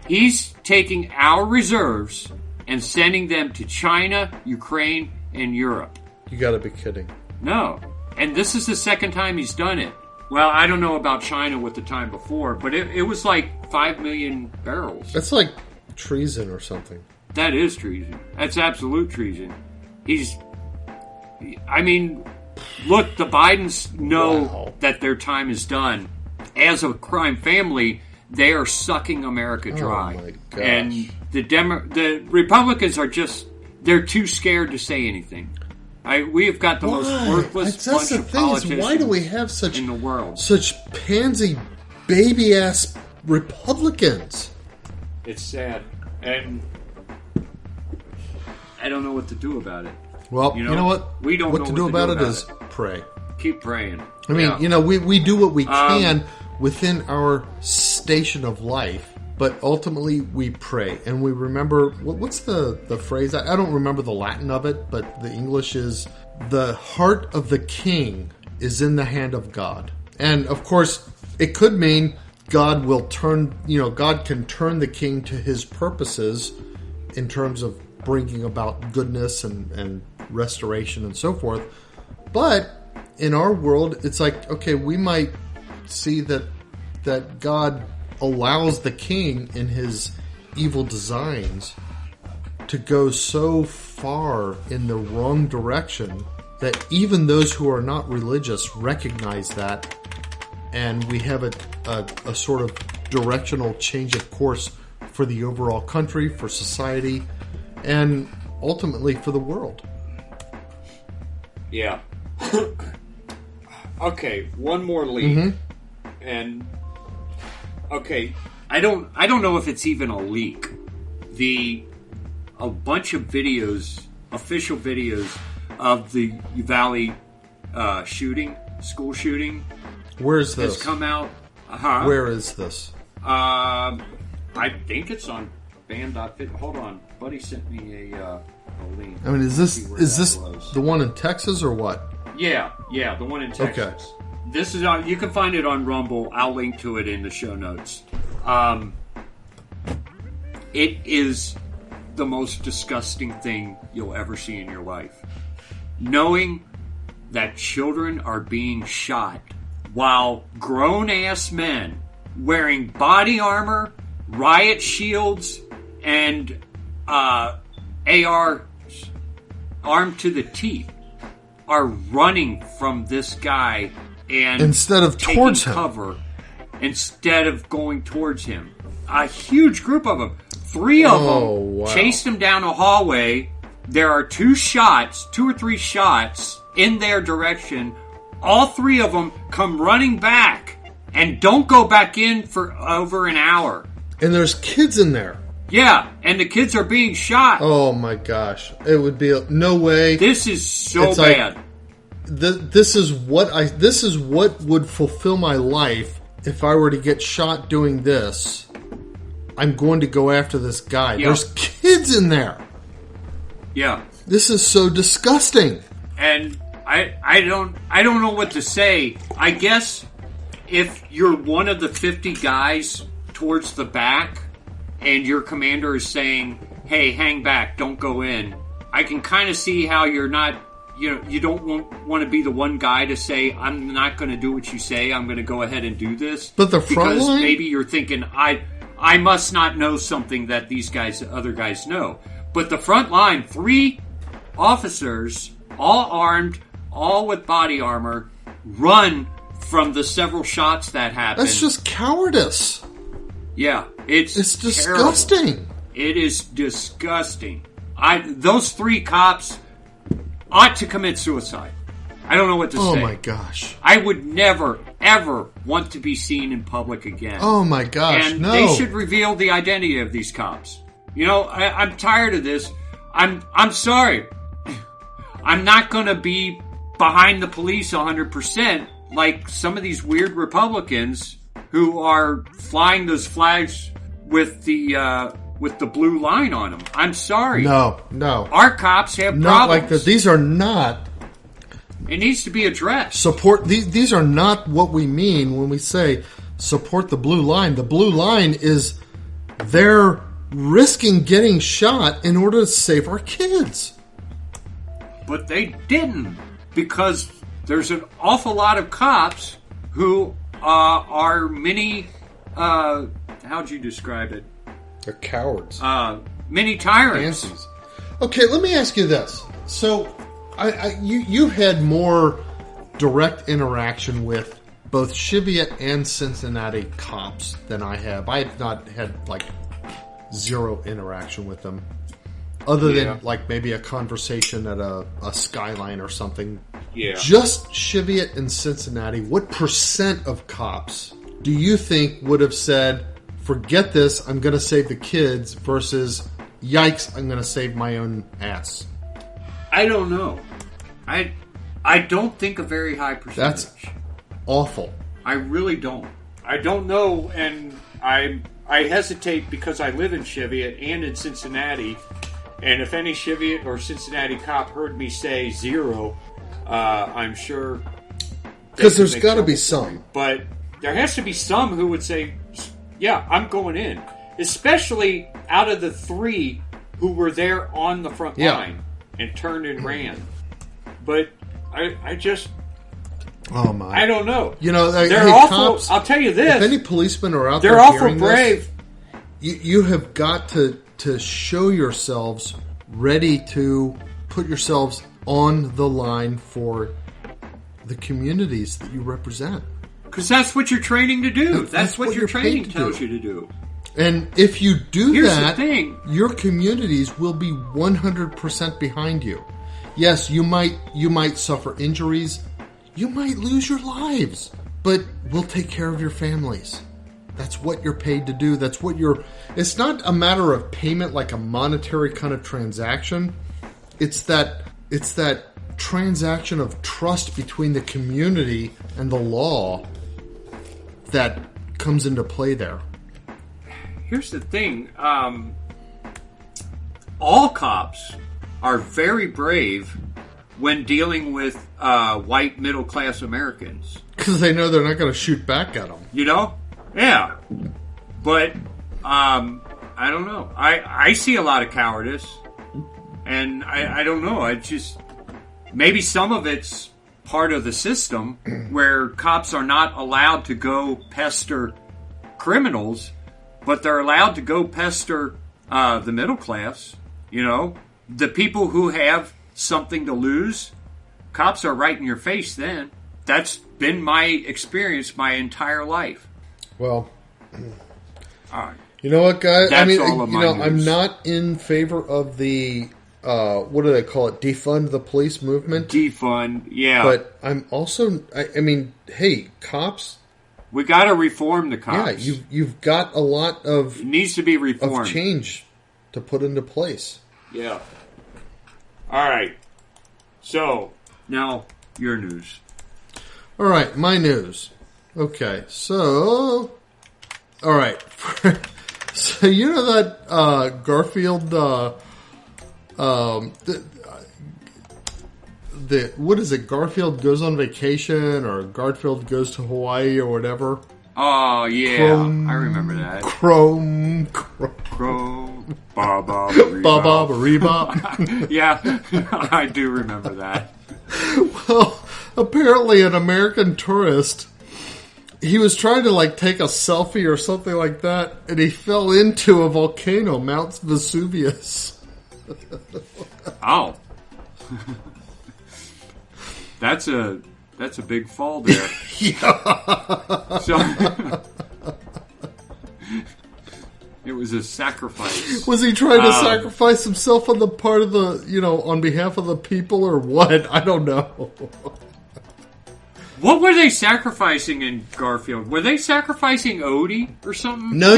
He's taking our reserves and sending them to China, Ukraine, and Europe. You got to be kidding. No. And this is the second time he's done it. Well, I don't know about China with the time before, but it was like 5 million barrels. That's like treason or something. That is treason. That's absolute treason. Look, the Bidens know that their time is done. As a crime family, they are sucking America dry. Oh my gosh. And the Republicans are they're too scared to say anything. We have got the most worthless bunch of politicians why do we have such in the world? Such pansy baby ass Republicans? It's sad, and I don't know what to do about it. Well, you know what? We don't what know to do about it is pray. Keep praying. I mean, we do what we can within our station of life, but ultimately we pray and we remember. What's the phrase? I don't remember the Latin of it, but the English is, the heart of the king is in the hand of God. And of course, it could mean God can turn the king to his purposes in terms of bringing about goodness and restoration and so forth. But in our world, it's like, okay, we might see that God allows the king in his evil designs to go so far in the wrong direction that even those who are not religious recognize that, and we have a sort of directional change of course for the overall country, for society, and ultimately for the world. Yeah. Okay, one more leak. Mm-hmm. And okay, I don't know if it's even a leak. A bunch of videos, official videos of the Uvalde school shooting. Where is this? Has come out. Where is this? I think it's on band.fit. Hold on, buddy sent me a link. I mean, is this the one in Texas or what? Yeah, the one in Texas. Okay. This is you can find it on Rumble. I'll link to it in the show notes. It is the most disgusting thing you'll ever see in your life. Knowing that children are being shot while grown-ass men wearing body armor, riot shields, and AR armed to the teeth are running from this guy and instead of towards him, cover instead of going towards him. A huge group of them. 3 of them chased him down a hallway. There are 2 or 3 shots in their direction. All 3 of them come running back and don't go back in for over an hour. And there's kids in there. Yeah, and the kids are being shot. Oh my gosh. It would be no way. This is so It's bad. This is what would fulfill my life if I were to get shot doing this. I'm going to go after this guy. Yeah. There's kids in there. Yeah. This is so disgusting. And I don't know what to say. I guess if you're one of the 50 guys towards the back and your commander is saying, "Hey, hang back, don't go in." I can kind of see how you're not, you don't want to be the one guy to say, "I'm not going to do what you say. I'm going to go ahead and do this." But the front because line? maybe you're thinking, I must not know something that these other guys know. But the front line, 3 officers, all armed, all with body armor, run from the several shots that happened. That's just cowardice. Yeah, it's disgusting. Terrible. It is disgusting. Those 3 cops ought to commit suicide. I don't know what to say. Oh my gosh. I would never, ever want to be seen in public again. Oh my gosh, and no. they should reveal the identity of these cops. I'm tired of this. I'm sorry. I'm not going to be behind the police 100% like some of these weird Republicans who are flying those flags with the blue line on them. I'm sorry. No. Our cops have not problems. like this. These are not. It needs to be addressed. Support. These are not what we mean when we say support the blue line. The blue line is they're risking getting shot in order to save our kids. But they didn't, because there's an awful lot of cops who are mini, how'd you describe it? They're cowards. Mini tyrants. Fancies. Okay, let me ask you this. So, you had more direct interaction with both Cheviot and Cincinnati cops than I have. I have not had, zero interaction with them. Other than, maybe a conversation at a Skyline or something. Yeah. Just Cheviot and Cincinnati, what % of cops do you think would have said, forget this, I'm going to save the kids, versus, yikes, I'm going to save my own ass? I don't know. I don't think a very high percentage. That's awful. I really don't. I don't know, and I hesitate because I live in Cheviot and in Cincinnati, and if any Cheviot or Cincinnati cop heard me say 0, I'm sure... Because there's got to be some. But there has to be some who would say, yeah, I'm going in. Especially out of the 3 who were there on the front line and turned and ran. But I just... Oh my! I don't know. They're awful. Cops, I'll tell you this: if any policemen are out they're there, awful brave. You have got to show yourselves ready to put yourselves on the line for the communities that you represent. Because that's what you're training to do. That's what your training tells do. you to do. And if you do Here's that, the thing. your communities will be 100% behind you. Yes, you might suffer injuries. You might lose your lives, but we'll take care of your families. That's what you're paid to do. That's what it's not a matter of payment like a monetary kind of transaction. It's that transaction of trust between the community and the law that comes into play there. Here's the thing. All cops are very brave when dealing with white middle-class Americans. Because they know they're not going to shoot back at them. Yeah. But, I don't know. I see a lot of cowardice. And I don't know. I just... Maybe some of it's part of the system where cops are not allowed to go pester criminals, but they're allowed to go pester the middle class. The people who have something to lose, cops are right in your face then. That's been my experience my entire life. Well, all right. You know what, guys? That's all of my news. I'm not in favor of the what do they call it? Defund the police movement. Defund, yeah. But I'm also, hey, cops We got to reform the cops. Yeah, you've got a lot of it needs to be reformed. Of change to put into place. Yeah. All right. So now your news. All right, my news. Okay, so all right. So you know that Garfield. The what is it? Garfield goes on vacation, or Garfield goes to Hawaii, or whatever. Oh yeah, I remember that. Chrome, ba ba ba. Yeah, I do remember that. Well, apparently, an American tourist, he was trying to like take a selfie or something like that, and he fell into a volcano, Mount Vesuvius. Oh. That's a big fall there. Yeah. So it was a sacrifice. Was he trying to sacrifice himself on the part of the, on behalf of the people, or what? I don't know. What were they sacrificing in Garfield? Were they sacrificing Odie or something? No.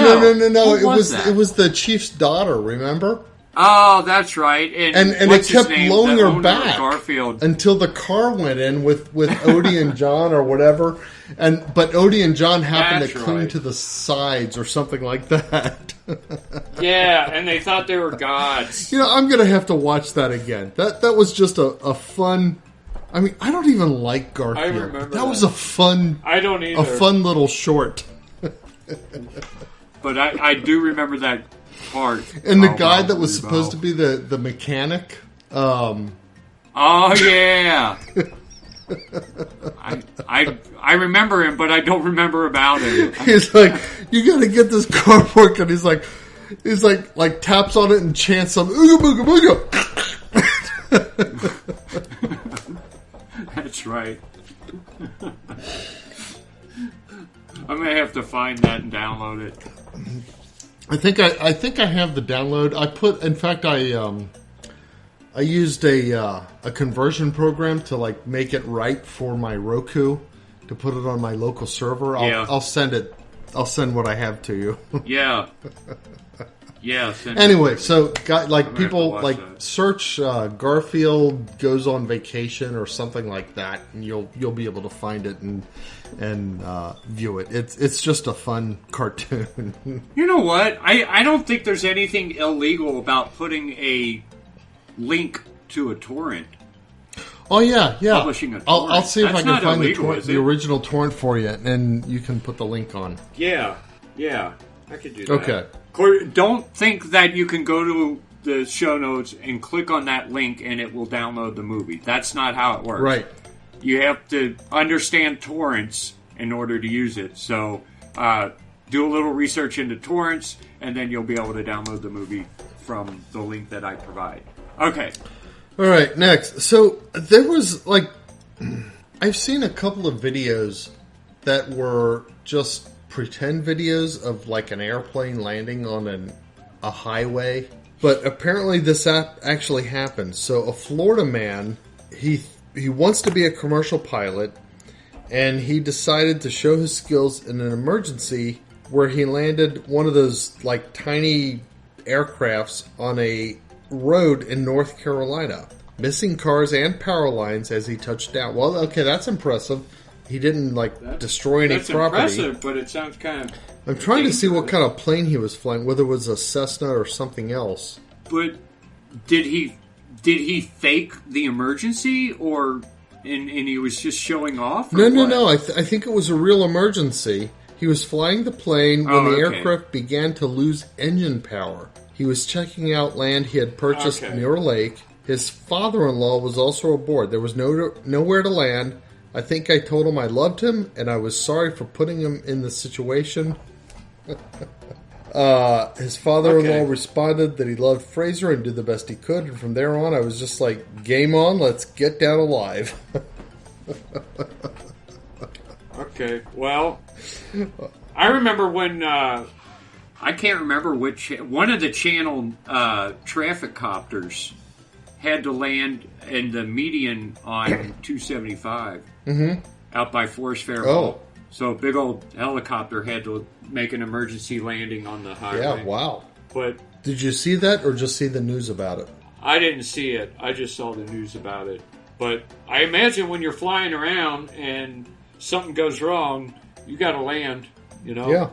What It was the chief's daughter, remember? Oh, that's right. And it kept blowing her back Garfield. until the car went in with Odie and John or whatever. But Odie and John happened to cling to the sides or something like that. Yeah, and they thought they were gods. I'm going to have to watch that again. That was just a fun... I mean, I don't even like Garfield. I remember that was a fun... I don't either. A fun little short. But I do remember that part. And the guy that was supposed to be the mechanic. Oh yeah. I remember him, but I don't remember about him. He's like, you got to get this car working. He's like taps on it and chants some ooga booga booga. That's right. I'm gonna have to find that and download it. I think I have the download. I used a conversion program to like make it right for my Roku to put it on my local server. I'll send it. I'll send what I have to you. Yeah. Yeah. Anyway, so people search Garfield goes on vacation or something like that, and you'll be able to find it and view it. It's just a fun cartoon. You know what? I don't think there's anything illegal about putting a link to a torrent. Oh yeah. Publishing a torrent. I'll see if I can find illegal, the original torrent for you, and you can put the link on. Yeah, I could do that. Okay. Don't think that you can go to the show notes and click on that link and it will download the movie. That's not how it works. Right. You have to understand torrents in order to use it. So do a little research into torrents, and then you'll be able to download the movie from the link that I provide. Okay. All right, next. So there was I've seen a couple of videos that were just pretend videos of like an airplane landing on a highway, but apparently this actually happened. So a Florida man, he wants to be a commercial pilot, and he decided to show his skills in an emergency where he landed one of those like tiny aircrafts on a road in North Carolina, missing cars and power lines as he touched down. Well, okay, that's impressive. He didn't destroy any property. That's impressive, but it sounds kind of... I'm trying to see what kind of plane he was flying, whether it was a Cessna or something else. But did he fake the emergency, or and he was just showing off? No. I think it was a real emergency. He was flying the plane when the aircraft began to lose engine power. He was checking out land he had purchased near a lake. His father-in-law was also aboard. There was nowhere to land. I think I told him I loved him, and I was sorry for putting him in the situation. His father-in-law responded that he loved Fraser and did the best he could, and from there on, I was just like, game on, let's get down alive. Okay, well, I remember when, I can't remember which, one of the channel traffic copters had to land in the median on 275 out by Forest Fair Hall. So a big old helicopter had to make an emergency landing on the highway. Yeah, wow. But did you see that or just see the news about it? I didn't see it. I just saw the news about it. But I imagine when you're flying around and something goes wrong, you got to land, you know? Yeah.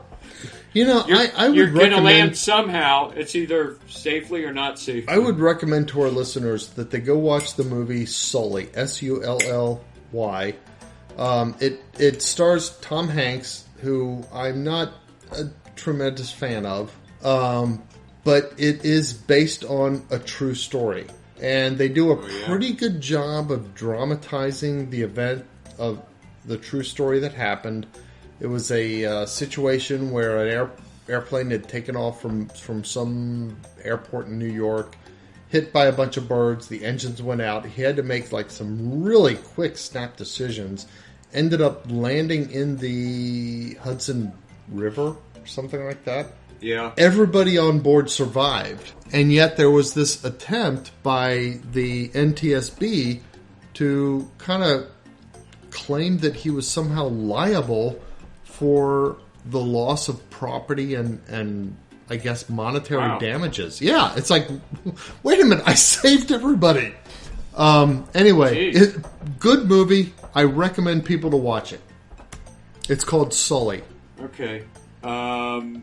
You know, I would you're going to recommend... land somehow. It's either safely or not safely. I would recommend to our listeners that they go watch the movie Sully, Sully. It stars Tom Hanks, who I'm not a tremendous fan of, but it is based on a true story. And they do a pretty good job of dramatizing the event of the true story that happened. It was a situation where an airplane had taken off from some airport in New York, hit by a bunch of birds, the engines went out. He had to make like some really quick snap decisions. Ended up landing in the Hudson River or something like that. Yeah. Everybody on board survived. And yet there was this attempt by the NTSB to kind of claim that he was somehow liable for the loss of property and I guess monetary damages. Yeah, it's like, wait a minute, I saved everybody. Anyway, good movie. I recommend people to watch it. It's called Sully. Okay. I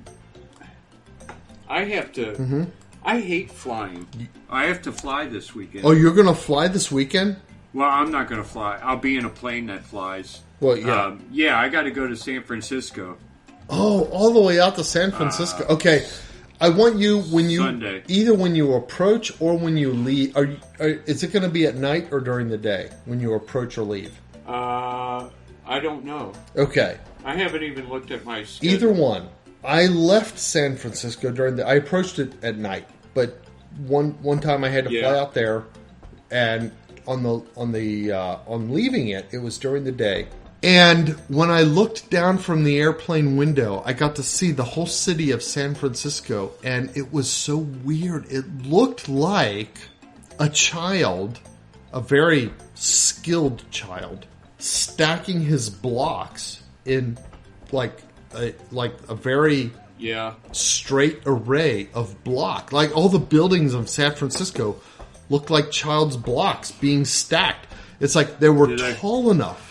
have to... Mm-hmm. I hate flying. I have to fly this weekend. Oh, you're going to fly this weekend? Well, I'm not going to fly. I'll be in a plane that flies. Well, yeah. Yeah, I got to go to San Francisco. Oh, all the way out to San Francisco. Okay. I want you, Sunday. Either when you approach or when you leave, is it going to be at night or during the day when you approach or leave? I don't know. Okay. I haven't even looked at my schedule. Either one. I left San Francisco I approached it at night, but one time I had to fly out there, and on leaving it was during the day. And when I looked down from the airplane window, I got to see the whole city of San Francisco, and it was so weird. It looked like a child, a very skilled child, stacking his blocks in like a very straight array of block. Like all the buildings of San Francisco looked like child's blocks being stacked. It's like they were tall enough.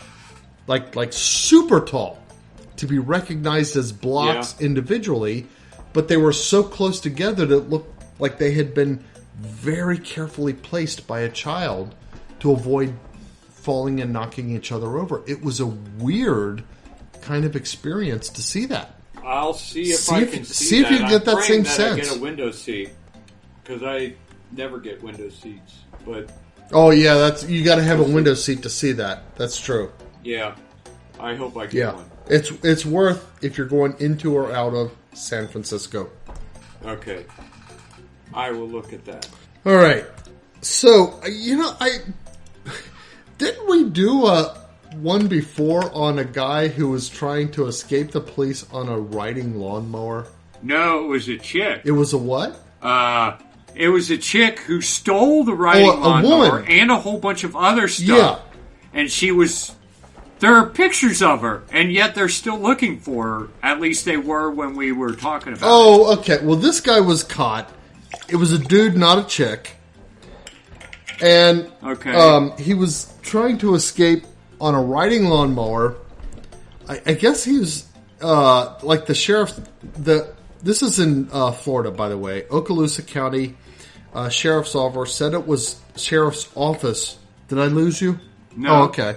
Like super tall to be recognized as blocks individually, but they were so close together that it looked like they had been very carefully placed by a child to avoid falling and knocking each other over. It was a weird kind of experience to see that. I'll see if I can see if you can get that same sense. I get a window seat, because I never get window seats. But you got to have a window seat to see that. That's true. Yeah, I hope I get one. It's worth if you're going into or out of San Francisco. Okay, I will look at that. All right. So didn't we do one before on a guy who was trying to escape the police on a riding lawnmower? No, it was a chick. It was a what? It was a chick who stole the riding lawnmower and a whole bunch of other stuff. Yeah, and she was. There are pictures of her, and yet they're still looking for her. At least they were when we were talking about it. Oh, okay. Well, this guy was caught. It was a dude, not a chick. And he was trying to escape on a riding lawnmower. I guess he was like the sheriff. This is in Florida, by the way. Okaloosa County Sheriff's Office said it was Sheriff's Office. Did I lose you? No. Oh, okay.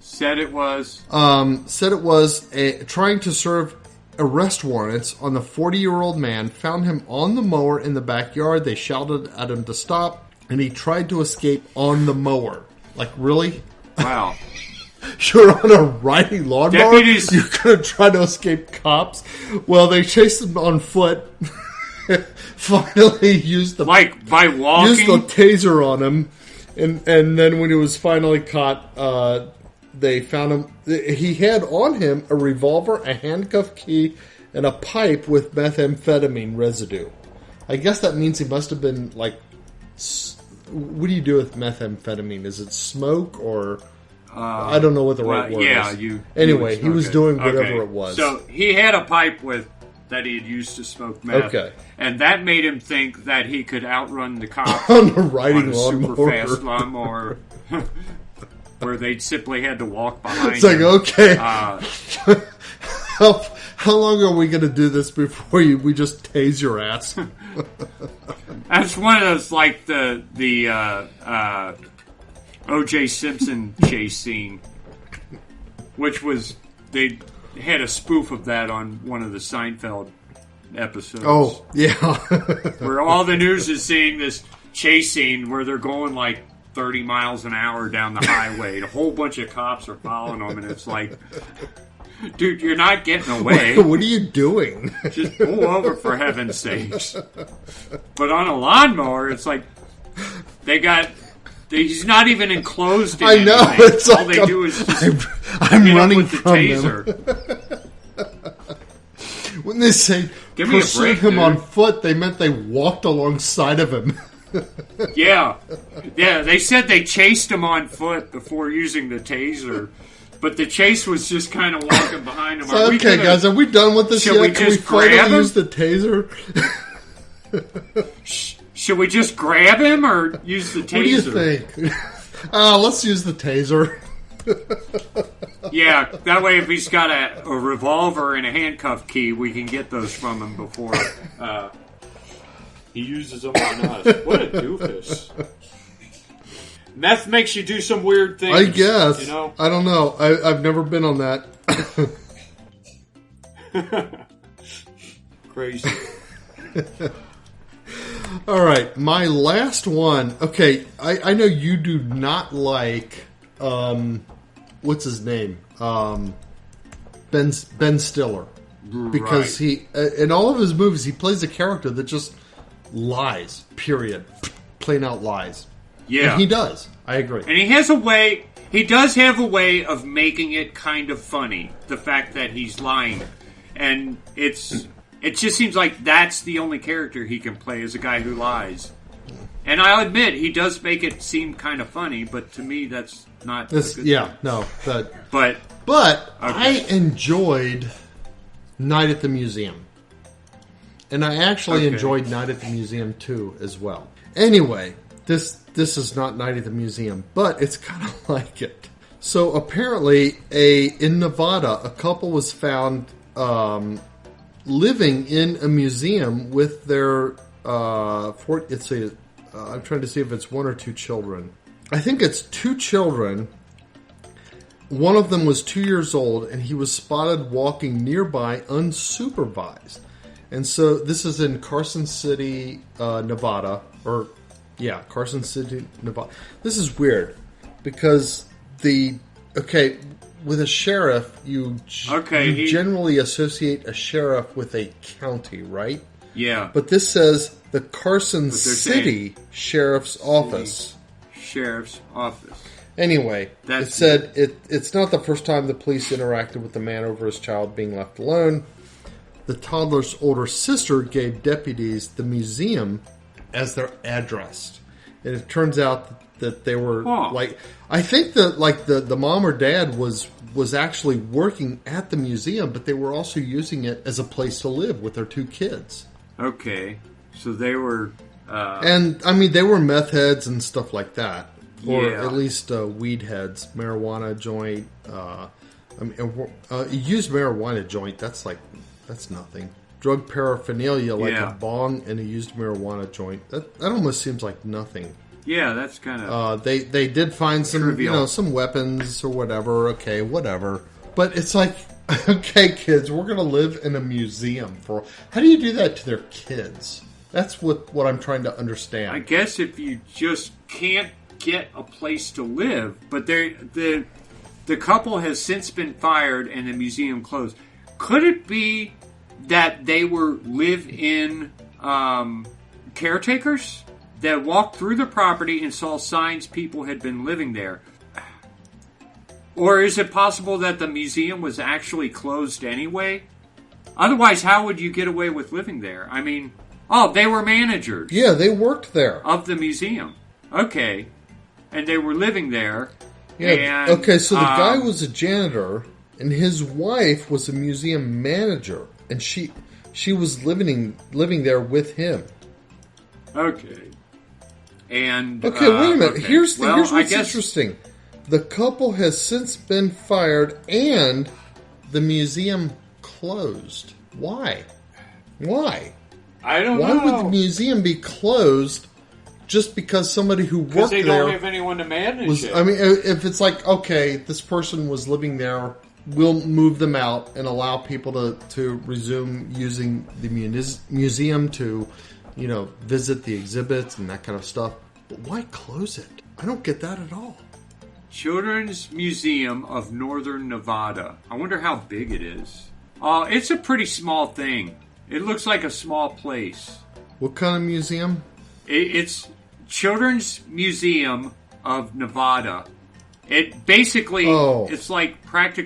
Said it was trying to serve arrest warrants on the 40-year-old man. Found him on the mower in the backyard. They shouted at him to stop, and he tried to escape on the mower. Like, really? Wow. You're on a riding lawnmower? Deputies. You're going to try to escape cops? Well, they chased him on foot. Finally used the... Like, by walking? Used the taser on him. And then when he was finally caught... they found him. He had on him a revolver, a handcuff key, and a pipe with methamphetamine residue. I guess that means he must have been like. What do you do with methamphetamine? Is it smoke or? I don't know what the right word is. Anyway, he was doing whatever it was. So he had a pipe that he had used to smoke meth. Okay. And that made him think that he could outrun the cops on a riding lawnmower. Super fast lawnmower. Where they simply had to walk behind It's like, him. okay. How long are we going to do this before we just tase your ass? That's one of those, like the O.J. Simpson chase scene, which was, they had a spoof of that on one of the Seinfeld episodes. Oh, yeah. Where all the news is seeing this chase scene where they're going like 30 miles an hour down the highway. A whole bunch of cops are following them, and it's like, dude, you're not getting away. What are you doing? Just pull over, for heaven's sakes. But on a lawnmower, it's like he's not even enclosed in I know. anything. It's all like they do is just I'm running with the from taser. Them. When they say pursue him dude. on foot, they meant they walked alongside of him. Yeah. They said they chased him on foot before using the taser, but the chase was just kind of walking behind him. So, okay, guys, are we done with this yet? Can we finally use the taser? Should we just grab him or use the taser? What do you think? Let's use the taser. Yeah, that way if he's got a revolver and a handcuff key, we can get those from him before he uses them on us. What a doofus. Meth makes you do some weird things. I guess. You know? I don't know. I've never been on that. Crazy. All right, my last one. Okay, I know you do not like what's his name? Ben Stiller. Because he in all of his movies he plays a character that just lies. Period. Plain out lies. Yeah. And he does. I agree. And he has a way, he does have a way of making it kind of funny, the fact that he's lying. And it just seems like that's the only character he can play, is a guy who lies. And I'll admit, he does make it seem kind of funny, but to me that's not a good thing. No. But okay. I enjoyed Night at the Museum. And I actually enjoyed Night at the Museum 2 as well. Anyway, this is not Night at the Museum, but it's kind of like it. So apparently, in Nevada, a couple was found living in a museum with their I'm trying to see if it's one or two children. I think it's two children. One of them was 2 years old, and he was spotted walking nearby unsupervised. And so this is in Carson City, Nevada. Carson City, Nevada. This is weird because with a sheriff, you generally associate a sheriff with a county, right? yeah. But this says the Carson City Sheriff's Office. Sheriff's Office. Anyway, it said it's not the first time the police interacted with the man over his child being left alone. The toddler's older sister gave deputies the museum as their address. And it turns out that they were I think that the mom or dad was actually working at the museum, but they were also using it as a place to live with their two kids. Okay. So they were and I mean they were meth heads and stuff like that. Or at least weed heads, marijuana joint. Used marijuana joint. That's nothing. Drug paraphernalia like a bong and a used marijuana joint. That almost seems like nothing. Yeah, that's kind of. They did find some trivial. Some weapons or whatever. Okay, whatever. But it's like, okay, kids, we're gonna live in a museum for. How do you do that to their kids? That's what I'm trying to understand. I guess if you just can't get a place to live, but the couple has since been fired and the museum closed. Could it be that they were live-in caretakers that walked through the property and saw signs people had been living there? Or is it possible that the museum was actually closed anyway? Otherwise, how would you get away with living there? I mean, they were managers. Yeah, they worked there. Of the museum. Okay. And they were living there. Yeah. And, okay, so the guy was a janitor, and his wife was a museum manager, and she was living there with him. Okay. And okay, wait a minute. Okay. Here's what's I guess, interesting. The couple has since been fired, and the museum closed. Why? I don't Why know. would the museum be closed just because somebody who worked there... Because they don't have anyone to manage it. I mean, if it's like, okay, this person was living there, we'll move them out and allow people to resume using the museum to, visit the exhibits and that kind of stuff. But why close it? I don't get that at all. Children's Museum of Northern Nevada. I wonder how big it is. It's a pretty small thing. It looks like a small place. What kind of museum? It's Children's Museum of Nevada. It basically, it's like practically